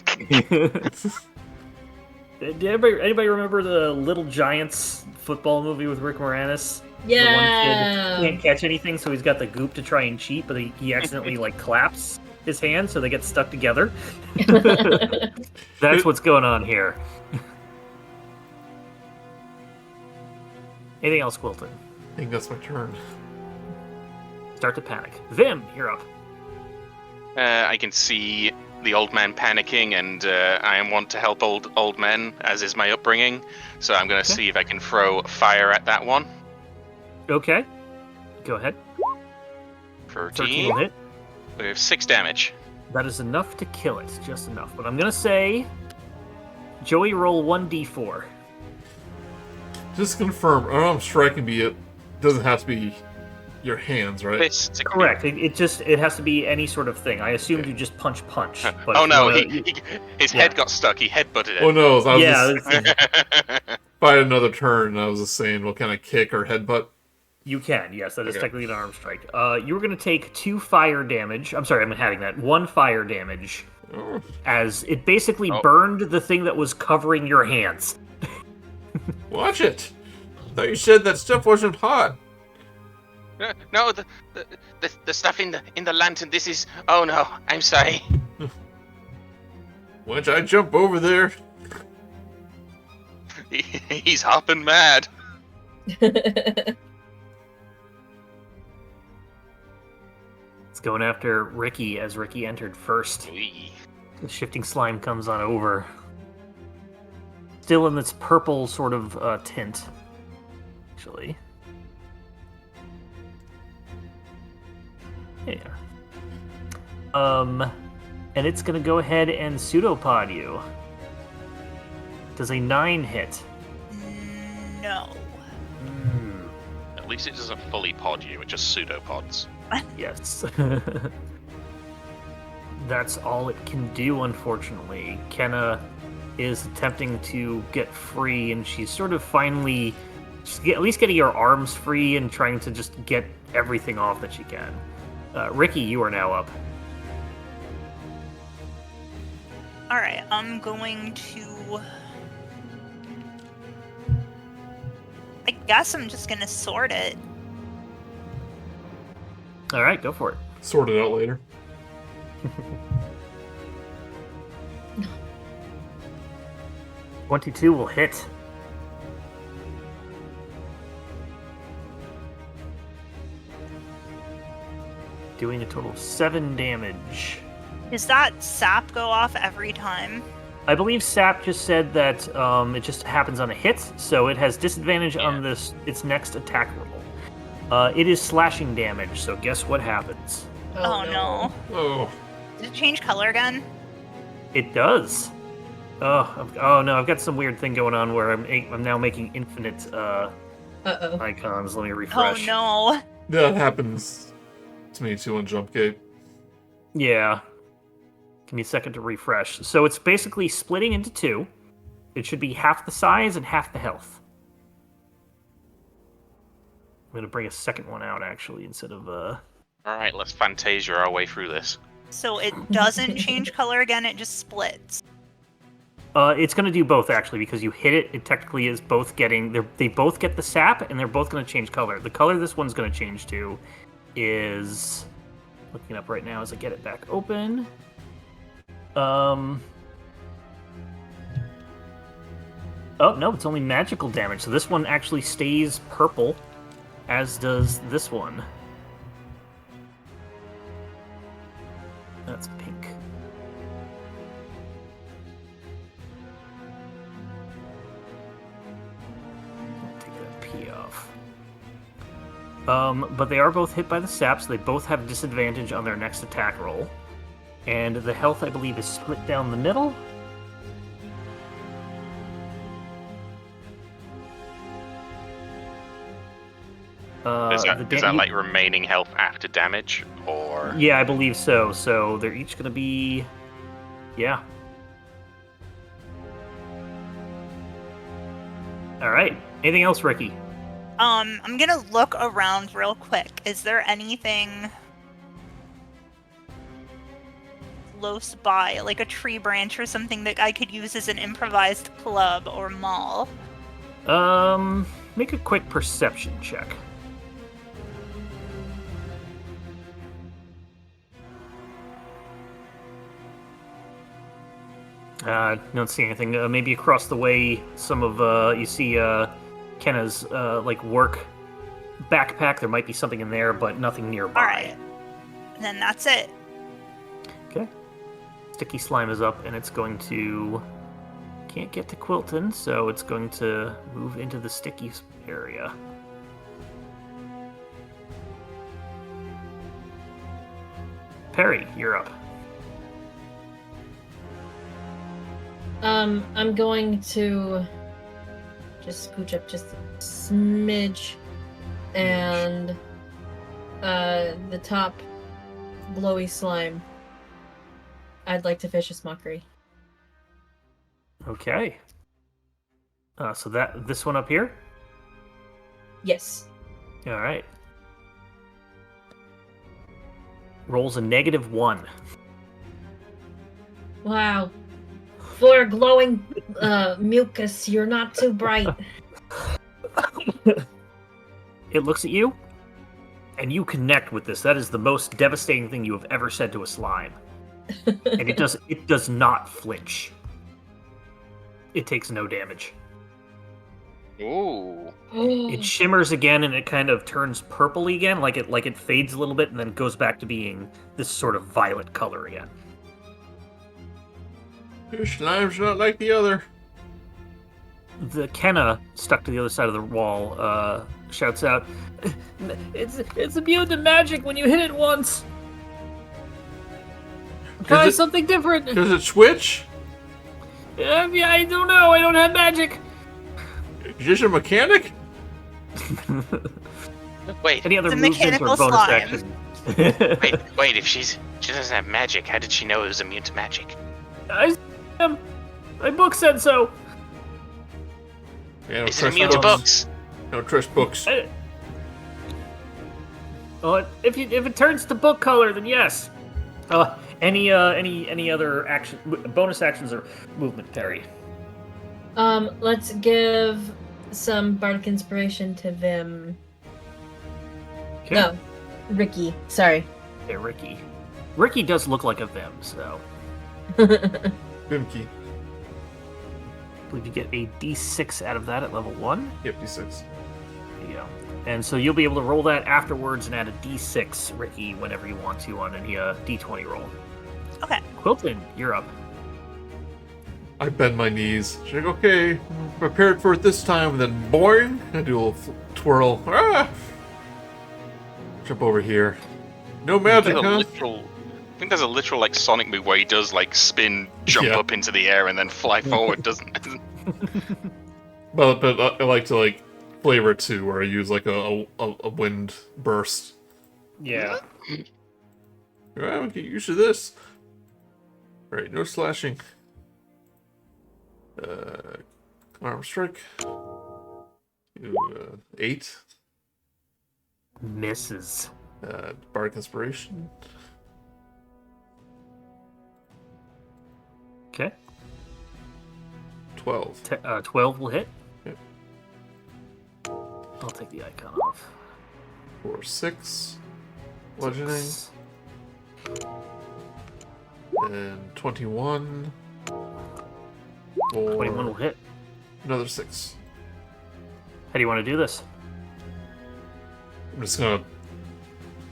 Did anybody remember the Little Giants football movie with Rick Moranis? Yeah. The one kid can't catch anything, so he's got the goop to try and cheat, but he accidentally claps his hand, so they get stuck together. That's what's going on here. Anything else, Quilton? I think that's my turn. Start to panic. Vim, you're up. I can see the old man panicking, and I want to help old men, as is my upbringing. So I'm going to see if I can throw fire at that one. Okay. Go ahead. 13 will hit. with 6 damage. That is enough to kill it. Just enough. But I'm going to say... Joey, roll 1d4. Just confirm. Unarmed strike can be it. Doesn't have to be your hands, right? Fists. Correct. It has to be any sort of thing. I assumed you just punch. But Oh if no, you wanna- his head got stuck. He headbutted it. Oh no, I was Yeah, just, if I had another turn, I was just saying what kind of kick or headbutt. you can. Yes, that is Okay. technically an arm strike. You were going to take 2 fire damage. I'm sorry, I'm adding that. 1 fire damage. Oh. As it basically Oh. burned the thing that was covering your hands. Watch it! I thought you said that stuff wasn't hot. No, the stuff in the lantern. This is. Oh no, I'm sorry. Why don't I jump over there? He's hopping mad. It's going after Rikki as Rikki entered first. Wee. The shifting slime comes on over. Still in this purple sort of tint, actually. There. And it's gonna go ahead and pseudopod you. Does a 9 hit? No. At least it doesn't fully pod you. It just pseudopods. Yes. That's all it can do, unfortunately. Kenna is attempting to get free, and she's sort of finally at least getting her arms free and trying to just get everything off that she can. Rikki, you are now up. Alright, I'm going to... I guess I'm just gonna sort it. All right, go for it. Sort it out later. 22 will hit. Doing a total of 7 damage. Does that sap go off every time? I believe Sap just said that it just happens on a hit, so it has disadvantage on its next attack roll. It is slashing damage, so guess what happens? Oh no. Oh. Did it change color again? It does. Oh no, I've got some weird thing going on where I'm now making infinite Uh-oh. icons. Let me refresh. Oh no. That happens to me too on Jumpgate. Yeah. Give me a second to refresh. So it's basically splitting into 2. It should be half the size and half the health. I'm going to bring a second one out, actually, instead of... Alright, let's Fantasia our way through this. So it doesn't change color again, it just splits. It's going to do both, actually, because you hit it. It technically is both getting... They both get the sap, and they're both going to change color. The color this one's going to change to is... Looking it up right now as I get it back open. Oh, no, it's only magical damage. So this one actually stays purple, as does this one. That's pink. I'll take that P off. But they are both hit by the sap, so they both have disadvantage on their next attack roll. And the health, I believe, is split down the middle. Is that like remaining health after damage, or? Yeah, I believe so. So they're each going to be... Yeah. All right. Anything else, Rikki? I'm gonna look around real quick. Is there anything close by, like a tree branch or something that I could use as an improvised club or maul? Make a quick perception check. You don't see anything. Maybe across the way, some of you see Kenna's like work backpack. There might be something in there, but nothing nearby. All right, and then that's it. Okay. Sticky slime is up, and it's going to can't get to Quilton, so it's going to move into the sticky area. Perry, you're up. I'm going to just scooch up just a smidge, and the top glowy slime. I'd like to fish a mockery. Okay. So this one up here? Yes. All right. Rolls a -1. Wow. For glowing mucus, you're not too bright. It looks at you, and you connect with this. That is the most devastating thing you have ever said to a slime. And it does not flinch. It takes no damage. Ooh. It shimmers again, and it kind of turns purpley again, like it fades a little bit, and then goes back to being this sort of violet color again. Your slime's not like the other. The Kenna, stuck to the other side of the wall, shouts out, It's immune to magic when you hit it once! Try something different! Does it switch? Yeah, I don't know, I don't have magic! You're just a mechanic? Wait, Any other The movement mechanical or bonus slime. action? wait. If she doesn't have magic, how did she know it was immune to magic? My book said so! Yeah, Is it immune to books? Don't trust books. Well, if it turns to book color, then yes. Any other action, bonus actions or movement, Perry? Let's give some bardic inspiration to Vim. Okay. No, Rikki. Sorry. Okay, Rikki. Rikki does look like a Vim, so Bimkey. I believe you get a D6 out of that at level 1. Yep, D6. There you go. And so you'll be able to roll that afterwards and add a D6, Rikki, whenever you want to on any D20 roll. Okay. Quilton, you're up. I bend my knees. She's like, okay, I'm prepared for it this time, and then boing! I do a little twirl. Ah! Jump over here. No magic, huh? I think there's a literal like Sonic move where he does like spin, jump up into the air, and then fly forward, doesn't? But I like to like flavor it too, where I use like a wind burst. Yeah. I'll get used to this. Right, no slashing. Arm strike. 8. Misses. Bardic inspiration. Okay. 12. 12 will hit. Yep. I'll take the icon off. For 6. Bludgeoning. And 21. For 21 will hit. another 6. How do you want to do this? I'm just gonna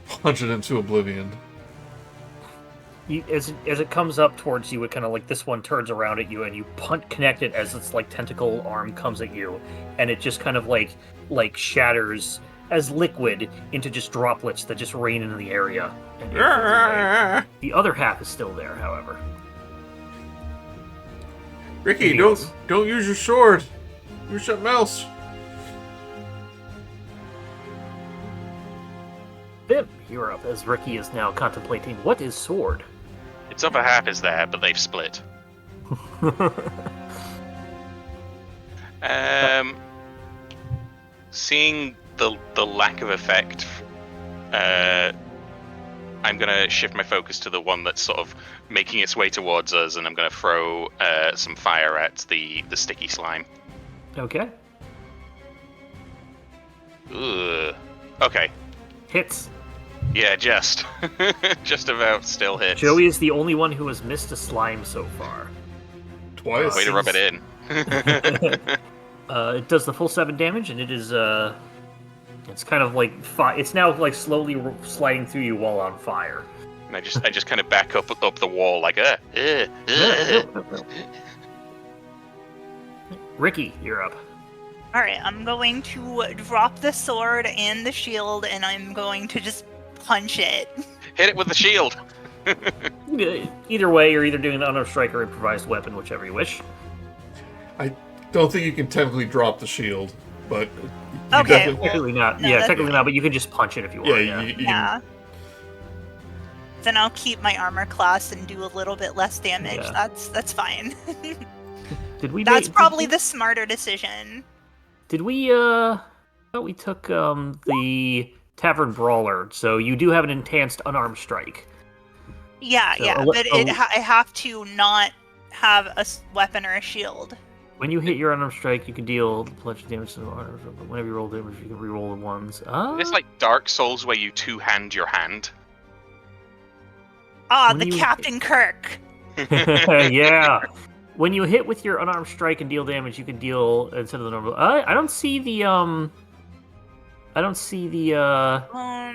punch it into oblivion. As it comes up towards you, it kind of like this one turns around at you, and you connect it as its like tentacle arm comes at you, and it just kind of like shatters as liquid into just droplets that just rain into the area. And it goes away. The other half is still there, however. Rikki, Anything else? don't use your sword. Use something else. Bim, you're up, as Rikki is now contemplating what is sword. Its upper half is there, but they've split. Seeing the lack of effect, I I'm gonna shift my focus to the one that's sort of making its way towards us, and I'm gonna throw some fire at the sticky slime. Okay. Ugh. Okay. Hits. Yeah, just about still hits. Joey is the only one who has missed a slime so far. Twice. Way to rub it in. It does the full 7 damage, and it is it's kind of like it's now like slowly sliding through you while on fire. And I just kind of back up the wall like Rikki, you're up. All right, I'm going to drop the sword and the shield, and I'm going to just punch it. Hit it with the shield. Either way, you're either doing an unarmed strike or improvised weapon, whichever you wish. I don't think you can technically drop the shield, but you Okay, definitely- well, Technically not. no, Yeah, that's technically fine. not, but you can just punch it if you want. yeah, you Yeah. Then I'll keep my armor class and do a little bit less damage. Yeah. That's fine. Did we? That's probably the smarter decision. Did we? I thought we took the Tavern Brawler, so you do have an enhanced unarmed strike. Yeah, So yeah, a- but a- I have to not have a weapon or a shield. When you hit your unarmed strike, you can deal plunge damage to the armor. But whenever you roll damage, you can reroll the ones. It's like Dark Souls where you two-hand your hand. Ah, When the you- Captain Kirk. Yeah. When you hit with your unarmed strike and deal damage, you can deal instead of the normal. I don't see the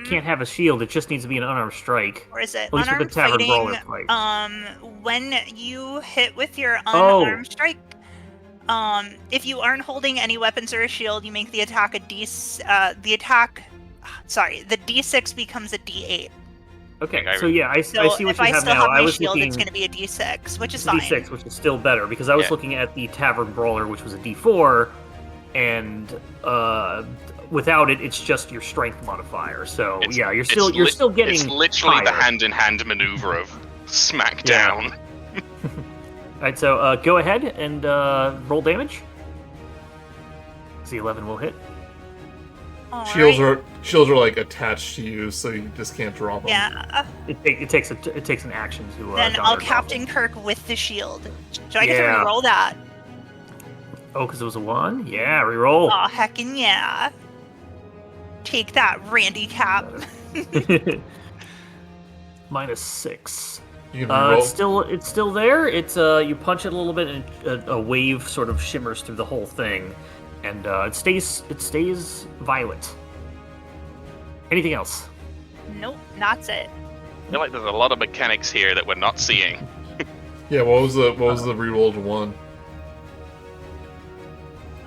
can't have a shield. It just needs to be an unarmed strike. Or is it At least with the unarmed Tavern Brawler fight. When you hit with your Oh. unarmed strike, if you aren't holding any weapons or a shield, you make the attack the D6 becomes a D8. Okay, I- so yeah, I So see what if you I have still now. have I my was shield, looking it's going to be a D6, which is it's a fine. D6, which is still better because I was Yeah. looking at the Tavern Brawler, which was a D4, and without it, it's just your strength modifier. So It's- yeah, you're it's still getting. It's literally the higher. hand-in-hand maneuver of smack Yeah. down. All right, so go ahead and roll damage. The 11 will hit. Shields Alright. are like attached to you, so you just can't drop them. Yeah. It takes an action to. Then don I'll or drop Captain it. Kirk with the shield. Do I get to Yeah. reroll that? Oh, because it was a 1. Yeah, reroll. Aw, heckin' yeah. Take that, Randy Cap. You -6. can reroll. It's still there. It's you punch it a little bit, and a wave sort of shimmers through the whole thing, and it stays violet. Anything else? Nope, that's it. I feel like there's a lot of mechanics here that we're not seeing. Yeah, what was the rerolled one?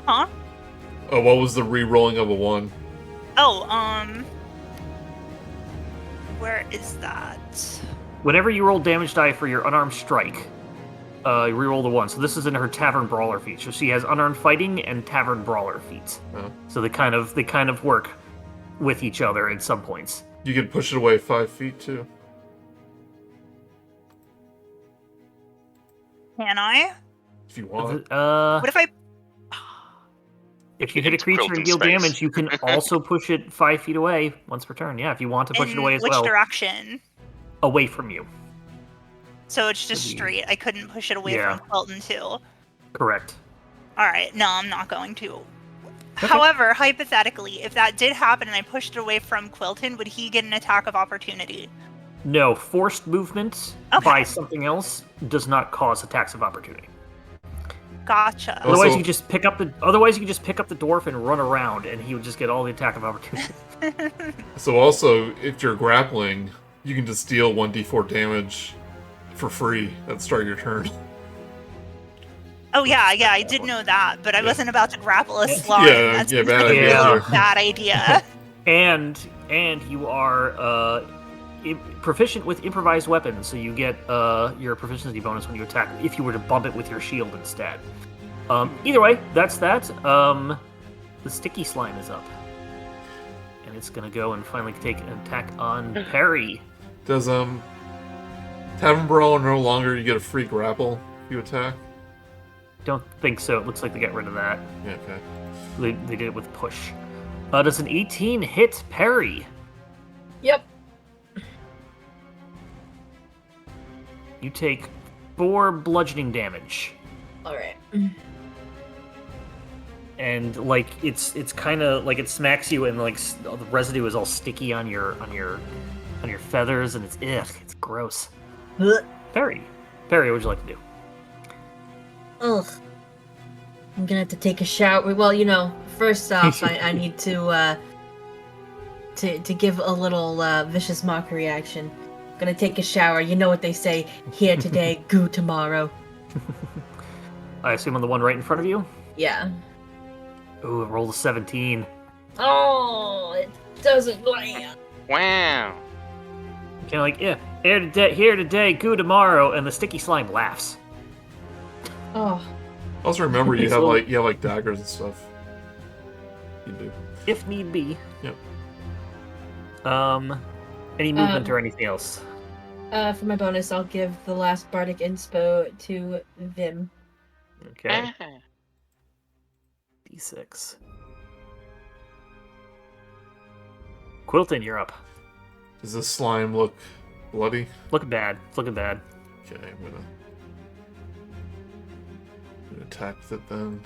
Huh? Oh, what was the re-rolling of a 1? Oh, where is that? Whenever you roll damage die for your unarmed strike, you reroll the 1. So this is in her Tavern Brawler feat. So she has unarmed fighting and Tavern Brawler feats. Oh. So they kind of work with each other at some points. You can push it away 5 feet too. Can I? If you want. What if I... If you hit a Into creature and Quilton deal space. damage, you can also push it 5 feet away once per turn. Yeah, if you want to push it In away as which well. direction? Away from you. So it's just Maybe- straight. I couldn't push it away Yeah. from Quilton too. Correct. Alright, no, I'm not going to. Okay. However, hypothetically, if that did happen and I pushed it away from Quilton, would he get an attack of opportunity? No, forced movement Okay. by something else does not cause attacks of opportunity. Gotcha. Oh. Otherwise, Also- you can just pick up the dwarf and run around, and he would just get all the attack of opportunity. So also, if you're grappling, you can just deal 1d4 damage for free at the start of your turn. Oh yeah, I did know that, but I Yeah. wasn't about to grapple a slime. Yeah, That's yeah, bad a idea real there. bad idea. and you are proficient with improvised weapons, so you get your proficiency bonus when you attack. If you were to bump it with your shield instead. Either way, that's that. The sticky slime is up, and it's gonna go and finally take an attack on Perry. Does Tavern Brawler no longer you get a free grapple if you attack? Don't think so. It looks like they got rid of that. Yeah, okay. They did it with push. Does an 18 hit Perry? Yep. You take 4 bludgeoning damage. All right. And like it's kind of like it smacks you, and like the residue is all sticky on your feathers, and it's gross. Perry, what would you like to do? Ugh. I'm gonna have to take a shower. Well, first off, I need to give a little vicious mockery action. I'm gonna take a shower. You know what they say: here today, goo tomorrow. I assume on the one right in front of you. Yeah. Ooh, it rolled a 17. Oh, it doesn't land. Wow. Kind of like, here today, goo tomorrow, and the sticky slime laughs. Oh. Also remember you have like daggers and stuff. You do. If need be. Yep. Any movement or anything else? For my bonus, I'll give the last bardic inspo to Vim. Okay. D6. Quilton, you're up. Does this slime look bloody? Looking bad. Okay, I'm gonna attack with it then.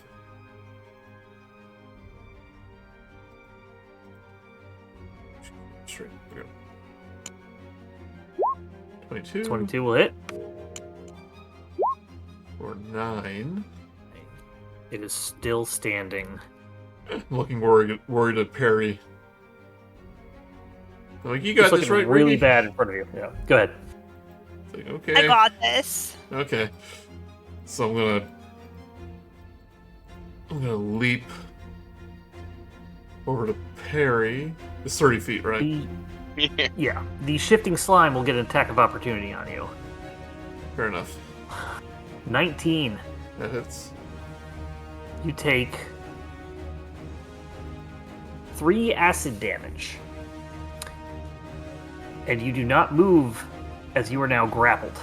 Straight. There we go. 22. 22 will hit. Or 9. It is still standing. I'm looking worried at Perry. I'm like, you got It's this looking right, really Rikki? bad in front of you. Yeah. Go ahead. It's like, okay. I got this. Okay. So I'm gonna leap over to Perry. It's 30 feet, right? Yeah. The shifting slime will get an attack of opportunity on you. Fair enough. 19. That hits. You take 3 acid damage. And you do not move as you are now grappled.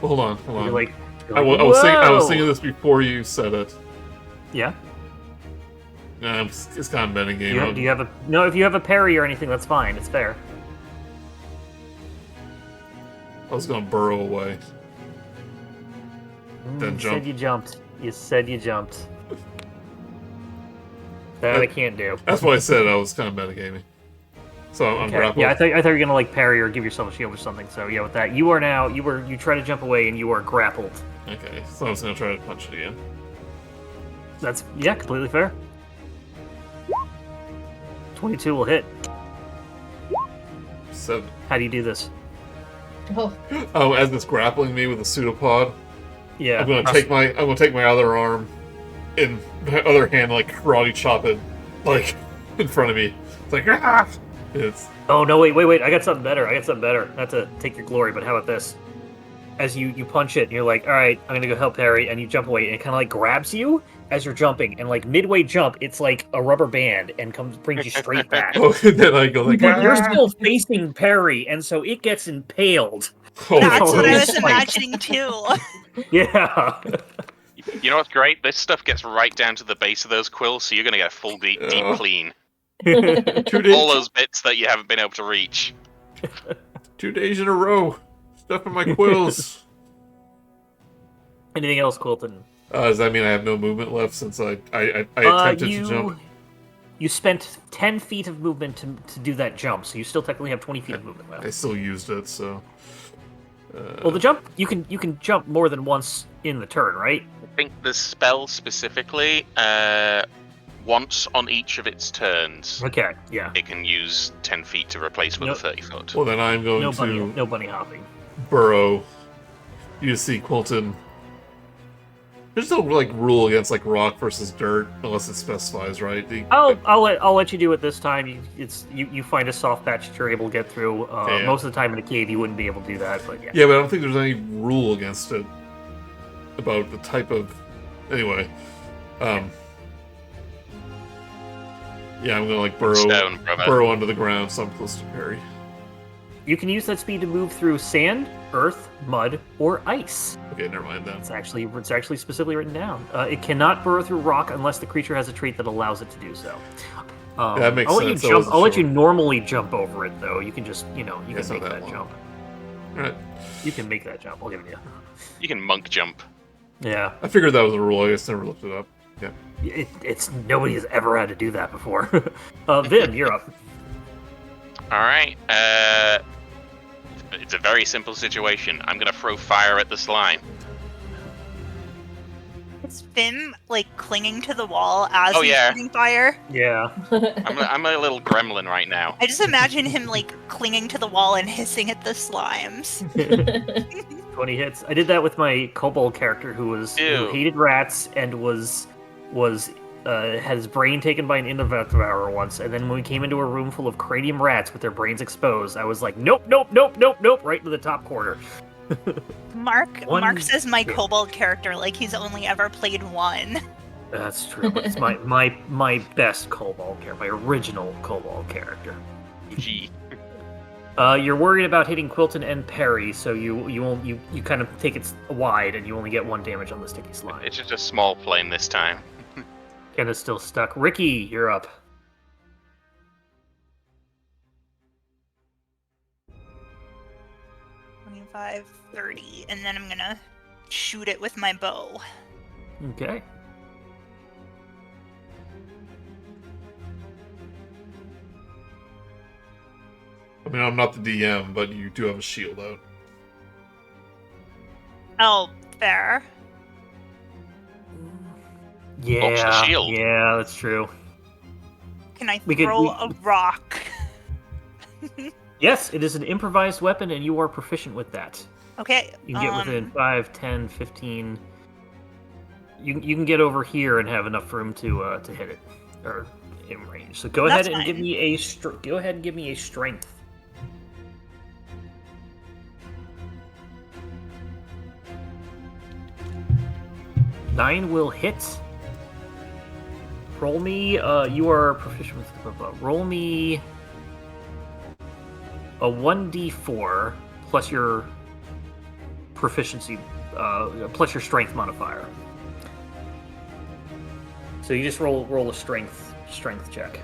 Hold on. You're like, I was "Whoa!" thinking this before you said it. Yeah. It's kind of betting game. Do you have a no? If you have a parry or anything, that's fine. It's fair. I was gonna burrow away. Then You jump. said you jumped. You said you jumped. That I can't do. That's why I said I was kind of metagaming. So I'm Okay. grappled. Yeah, I thought you were gonna like parry or give yourself a shield or something. So yeah, with that, you try to jump away and you are grappled. Okay, so I was gonna try to punch it again. That's completely fair. 22 will hit. 7. How do you do this? Oh, as it's grappling me with a pseudopod, Yeah. I'm gonna take my other arm in my other hand, like karate chop it, like in front of me. It's like ah! It's Oh no! Wait! I got something better. Not to take your glory, but how about this? As you punch it, and you're like, all right, I'm gonna go help Harry, and you jump away, and it kind of like grabs you as you're jumping, and like midway jump, it's like a rubber band and brings you straight back. oh, and then I go like But you're ah! still facing Perry, and so it gets impaled. Oh, That's Oh, what I it's was like- imagining too. Yeah. You know what's great? This stuff gets right down to the base of those quills, so you're going to get a full deep clean. 2 days, All those bits that you haven't been able to reach. 2 days in a row, stuff in my quills. Anything else, Quilton? Does that mean I have no movement left since I attempted to jump? You spent 10 feet of movement to do that jump, so you still technically have 20 feet of movement left. I still used it, so. Well, the jump you can jump more than once in the turn, right? I think the spell specifically, once on each of its turns, Okay, yeah. it can use 10 feet to replace with Nope. a 30 foot. Well, then I'm going No bunny hopping. burrow. You see Quilton. There's no like rule against like rock versus dirt unless it specifies, right? I'll let you do it this time. You find a soft patch that you're able to get through. Yeah. Most of the time in a cave you wouldn't be able to do that, but yeah. Yeah, but I don't think there's any rule against it about the type of. Anyway, yeah, I'm gonna like Stone, brother. burrow under the ground, so I'm close to Perry. You can use that speed to move through sand, earth, mud, or ice. Okay, never mind then. It's actually specifically written down. It cannot burrow through rock unless the creature has a trait that allows it to do so. That makes I'll sense. Let I you wasn't I'll let you sure. normally jump over it though. You can just you can It's not make that that long. jump. Alright. You can make that jump. I'll give it to you. You can monk jump. Yeah. I figured that was a rule. I just never looked it up. Yeah. It's nobody has ever had to do that before. Vim, you're up. All right. It's a very simple situation. I'm gonna throw fire at the slime. Is Vim like clinging to the wall as Oh, he's yeah. shooting fire? Yeah. I'm a little gremlin right now. I just imagine him like clinging to the wall and hissing at the slimes. 20 hits. I did that with my kobold character who Ew. hated rats and had his brain taken by an devourer once, and then when we came into a room full of cranium rats with their brains exposed, I was like, nope, right to the top corner. Mark says my kobold character like he's only ever played one. That's true, but it's my best kobold character, my original kobold character. Gee. You're worried about hitting Quilton and Perry, so you kind of take it wide, and you only get 1 damage on the sticky slime. It's just a small flame this time. Ken is still stuck. Rikki, you're up. $25, $30, and then I'm gonna shoot it with my bow. Okay. I mean, I'm not the DM, but you do have a shield out. Oh, fair. Launch the shield. Yeah, that's true. Can I throw a rock? Yes, it is an improvised weapon, and you are proficient with that. Okay. You can get within 5, 10, 15. You can get over here and have enough room to hit it, or in range. So go ahead and give me a strength. Nine will hit. Roll me. You are proficient with. Roll me a 1d4 plus your proficiency, plus your strength modifier. So you just roll a strength check.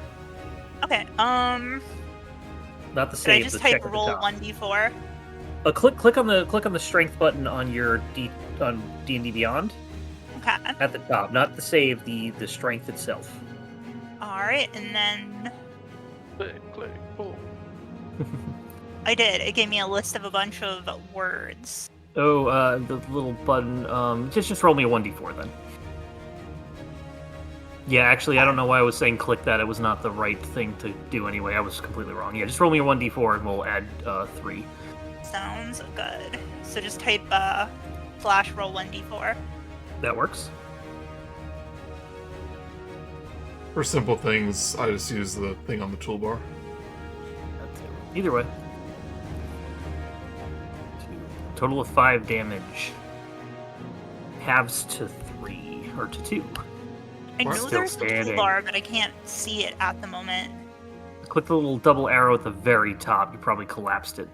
Okay. Not the Did save. I just the type check at the roll top. 1d4? Click on the strength button on your on D&D Beyond Okay. at the top, not the save, the strength itself. All right, and then Click, boom. I did. It gave me a list of a bunch of words. Oh, the little button. Just roll me a 1d4 then. Yeah, actually, I don't know why I was saying click that. It was not the right thing to do anyway. I was completely wrong. Yeah, just roll me a 1d4 and we'll add 3. Sounds good. So just type slash roll 1d4. That works. For simple things, I just use the thing on the toolbar. Either way. Total of 5 damage. Halves to 3, or to 2. I We're know still there's a standing. toolbar, but I can't see it at the moment. Click the little double arrow at the very top. You probably collapsed it.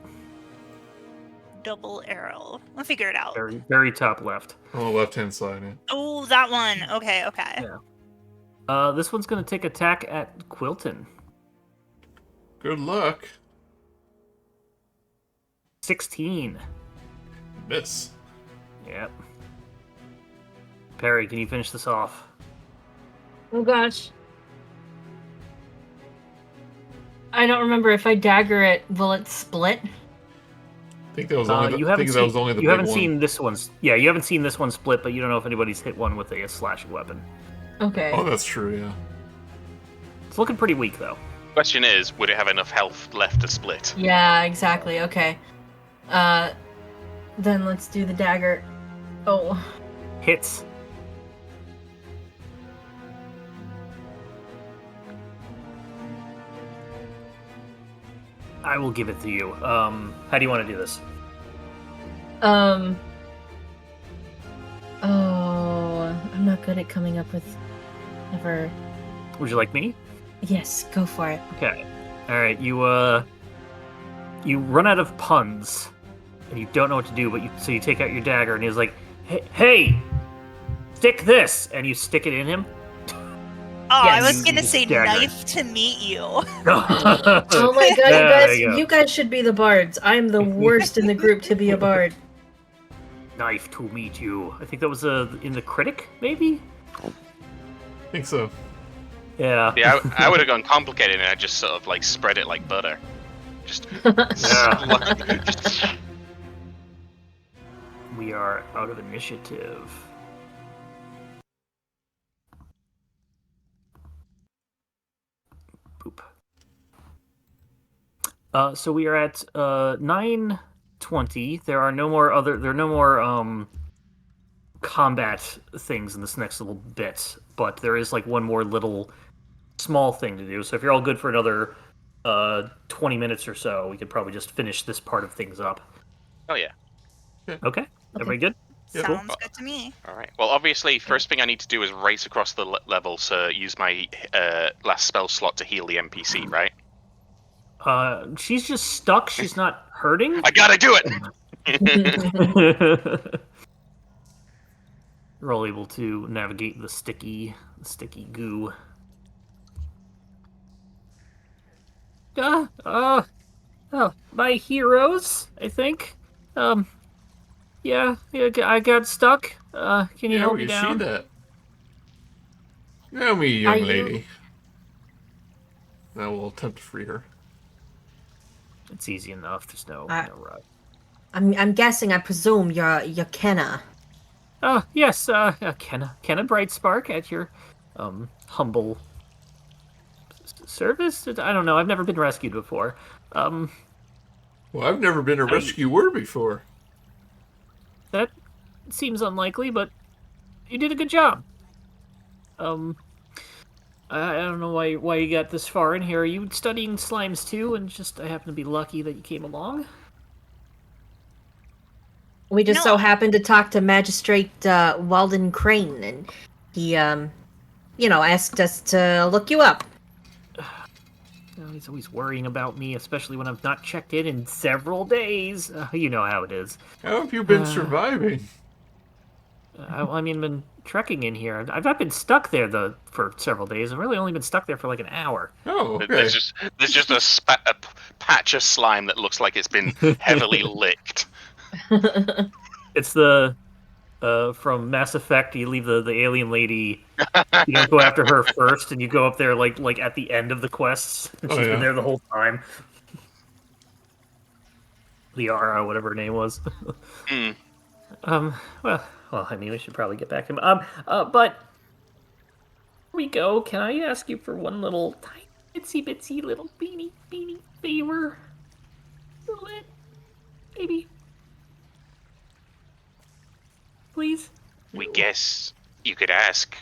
Double arrow. I'll figure it out. Very, very top left. On the left-hand side, yeah. Oh, that one. Okay. Yeah. This one's going to take attack at Quilton. Good luck. 16. Miss. Yep. Perry, can you finish this off? Oh gosh. I don't remember if I dagger it, will it split? I think that was only You the, I haven't think seen, that was only the you big haven't one. seen this one's. Yeah, you haven't seen this one split, but you don't know if anybody's hit one with a slashing weapon. Okay. Oh, that's true, yeah. It's looking pretty weak, though. Question is, would it have enough health left to split? Yeah, exactly. Okay. Then let's do the dagger. Oh. Hits. I will give it to you. How do you want to do this? Oh, I'm not good at coming up with ever. Would you like me? Yes, go for it. Okay. All right. You run out of puns, and you don't know what to do. But so you take out your dagger, and he's like, "Hey, stick this!" And you stick it in him. Oh, Yeah, I was you gonna just say staggered. knife to meet you. Oh my god, There you go. you guys should be the bards. I'm the worst in the group to be a bard. Knife to meet you. I think that was in the critic, maybe? I think so. Yeah. Yeah, I would have gone complicated and I just sort of like spread it like butter. Just, Yeah. just We are out of initiative. Boop. So we are at 9:20. There are no more combat things in this next little bit, but there is like one more little small thing to do. So if you're all good for another 20 minutes or so, we could probably just finish this part of things up. oh yeah. Okay? Everybody good? Yep. Sounds good to me. All right. Well, obviously, first thing I need to do is race across the level to use my last spell slot to heal the NPC, right? She's just stuck. She's not hurting. I gotta do it. We're all able to navigate the sticky goo. Oh, my heroes, I think. Yeah, I got stuck. Can you help me you down? see that? Now me, Are young you- lady. Now we'll attempt to free her. It's easy enough. There's no rush. I'm guessing. I presume you're Kenna. Yes. Kenna Brightspark at your humble service. I don't know. I've never been rescued before. Well, I've never been a rescuer before. That seems unlikely, but you did a good job. I don't know why you got this far in here. Are you studying slimes too? And just I happen to be lucky that you came along. We just No. so happened to talk to Magistrate Walden Crane, and he, asked us to look you up. He's always worrying about me, especially when I've not checked in several days. You know how it is. How have you been surviving? I mean, been trekking in here. I've not been stuck there for several days. I've really only been stuck there for like an hour. Oh, okay. There's just a patch of slime that looks like it's been heavily licked. It's the from Mass Effect. You leave the alien lady. You don't go after her first, and you go up there like at the end of the quests. She's yeah. been there the whole time. Liara, whatever her name was. Mm. Well, I mean, we should probably get back to him. But before we go, can I ask you for one little tiny bitsy little beanie favor? Little bit, maybe. Please. We guess you could ask,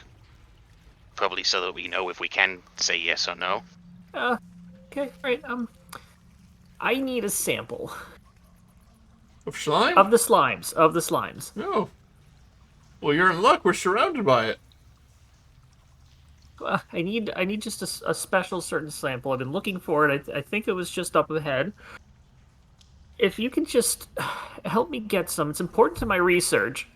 probably so that we know if we can say yes or no. Okay, right. I need a sample Of slime? of the slimes. No. Well, you're in luck. We're surrounded by it. I need just a special certain sample. I've been looking for it. I think it was just up ahead. If you can just help me get some, it's important to my research.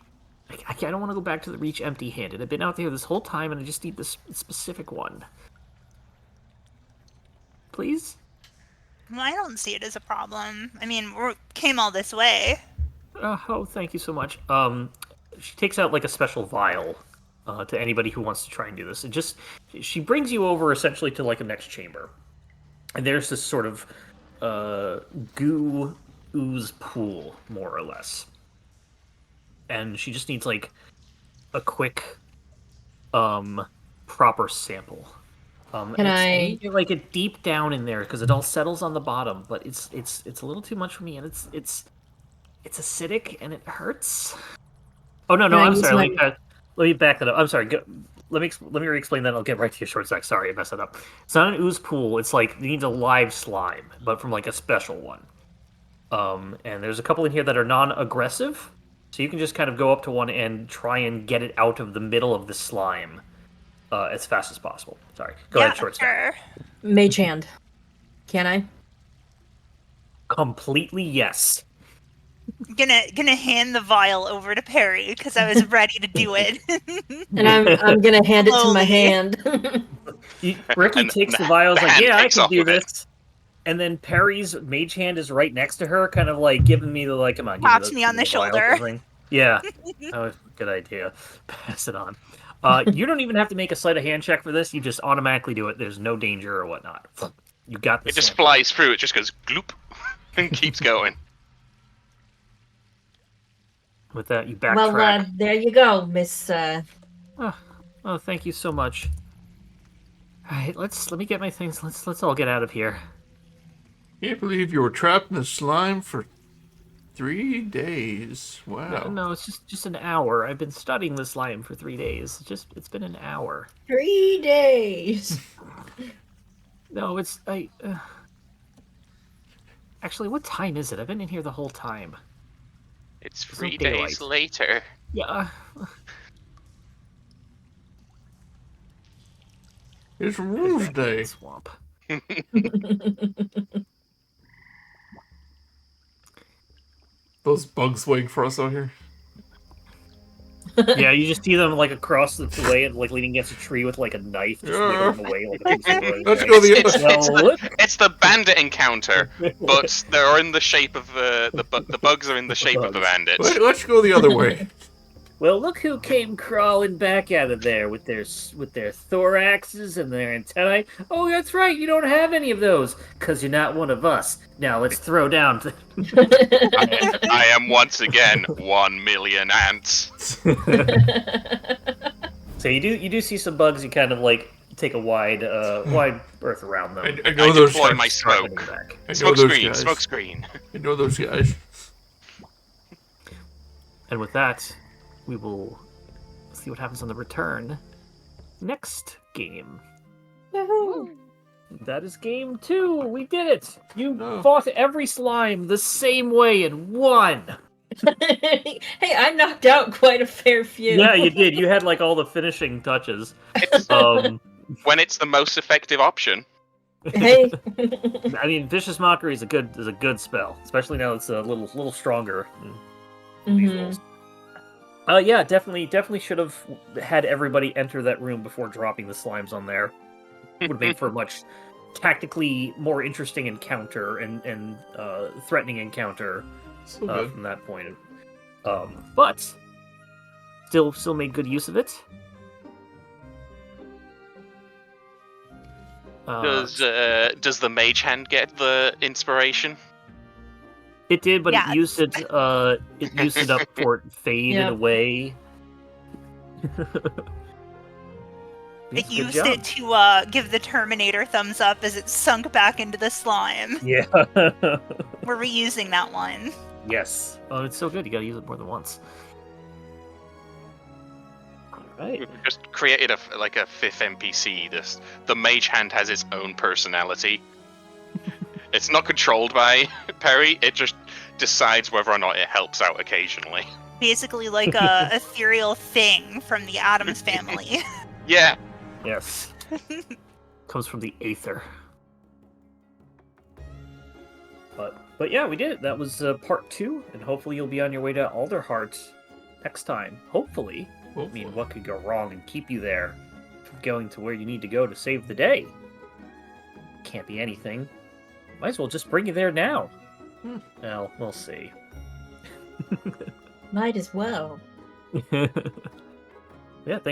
I don't want to go back to the Reach empty-handed. I've been out there this whole time, and I just need this specific one. Please? Well, I don't see it as a problem. I mean, we came all this way. Oh, thank you so much. She takes out like a special vial to anybody who wants to try and do this. She brings you over essentially to like a next chamber, and there's this sort of goo ooze pool, more or less. And she just needs like a quick, proper sample. Can I get, like it deep down in there because it all settles on the bottom, but it's a little too much for me, and it's acidic and it hurts. Oh no, I'm sorry. Let me back that up. I'm sorry. Let me re-explain that. I'll get right to your ShortStack. Sorry, I messed that up. It's not an ooze pool. It's like it needs a live slime, but from like a special one. And there's a couple in here that are non-aggressive, so you can just kind of go up to one and try and get it out of the middle of the slime as fast as possible. Sorry. Go ahead, ShortStack. Sure. Mage Hand? Can I? Completely yes. Gonna hand the vial over to Perry because I was ready to do it. And I'm gonna hand it to my Slowly. hand. Rikki And takes the- the vial, is the like, hand yeah, I takes can off do with it. this. And then Perry's mage hand is right next to her, kind of like giving me the, like, come on, give Taps me me on the vial shoulder. thing. Yeah. Oh, good idea. Pass it on. You don't even have to make a sleight of hand check for this. You just automatically do it. There's no danger or whatnot. You got this. It just flies through. It just goes gloop and keeps going. With that, you backtrack. Well, there you go, Miss. Oh, thank you so much. All right, let me get my things. Let's all get out of here. Can't believe you were trapped in the slime for 3 days. Wow. No, it's just an hour. I've been studying the slime for 3 days. It's been an hour. 3 days. No, Actually, what time is it? I've been in here the whole time. It's There's no 3 days daylight. later. Yeah. It's Rose Day. Swamp. Those bugs waiting for us out here. Yeah, you just see them like across the way and like leaning against a tree with like a knife, just wiggling away like a piece of wood. Let's go the other. Well, It's the bandit encounter, but they're in the shape of the bugs are in the shape of the bandits. Let's go the other way. well, look who came crawling back out of there with their thoraxes and their antennae. Oh, that's right, you don't have any of those, because you're not one of us. Now let's throw down. I am once again 1 million ants. So you do see some bugs. You kind of like take a wide berth around them. I know those deploy guys. my Start smoke. heading back. I know Smoke those screen, guys. smoke screen. I know those guys. And with that, we will see what happens on the return next game. That is game 2. We did it. You fought every slime the same way and won. Hey, I knocked out quite a fair few. Yeah, you did. You had like all the finishing touches. When it's the most effective option. Hey. I mean, vicious mockery is a good spell, especially now it's a little stronger. Mhm. Yeah, definitely should have had everybody enter that room before dropping the slimes on there. Would have made for a much tactically more interesting encounter and threatening encounter So good. from that point. But still made good use of it. Does the mage hand get the inspiration? It did, but Yes. it used it. It used it up for it faded Yep. away. It Good used job. it to give the Terminator thumbs up as it sunk back into the slime. Yeah. We're reusing that one. Yes. Oh, it's so good. You gotta use it more than once. All right. We've just created a fifth NPC. The mage hand has its own personality. It's not controlled by Perry. It just decides whether or not it helps out occasionally. Basically like a ethereal thing from the Addams family. Yeah. Yes. Comes from the aether. But yeah, we did it. That was part 2, and hopefully you'll be on your way to Alderheart next time. Hopefully. I mean, what could go wrong and keep you there from going to where you need to go to save the day? Can't be anything. Might as well just bring you there now. Well, we'll see. Might as well. Yeah, thank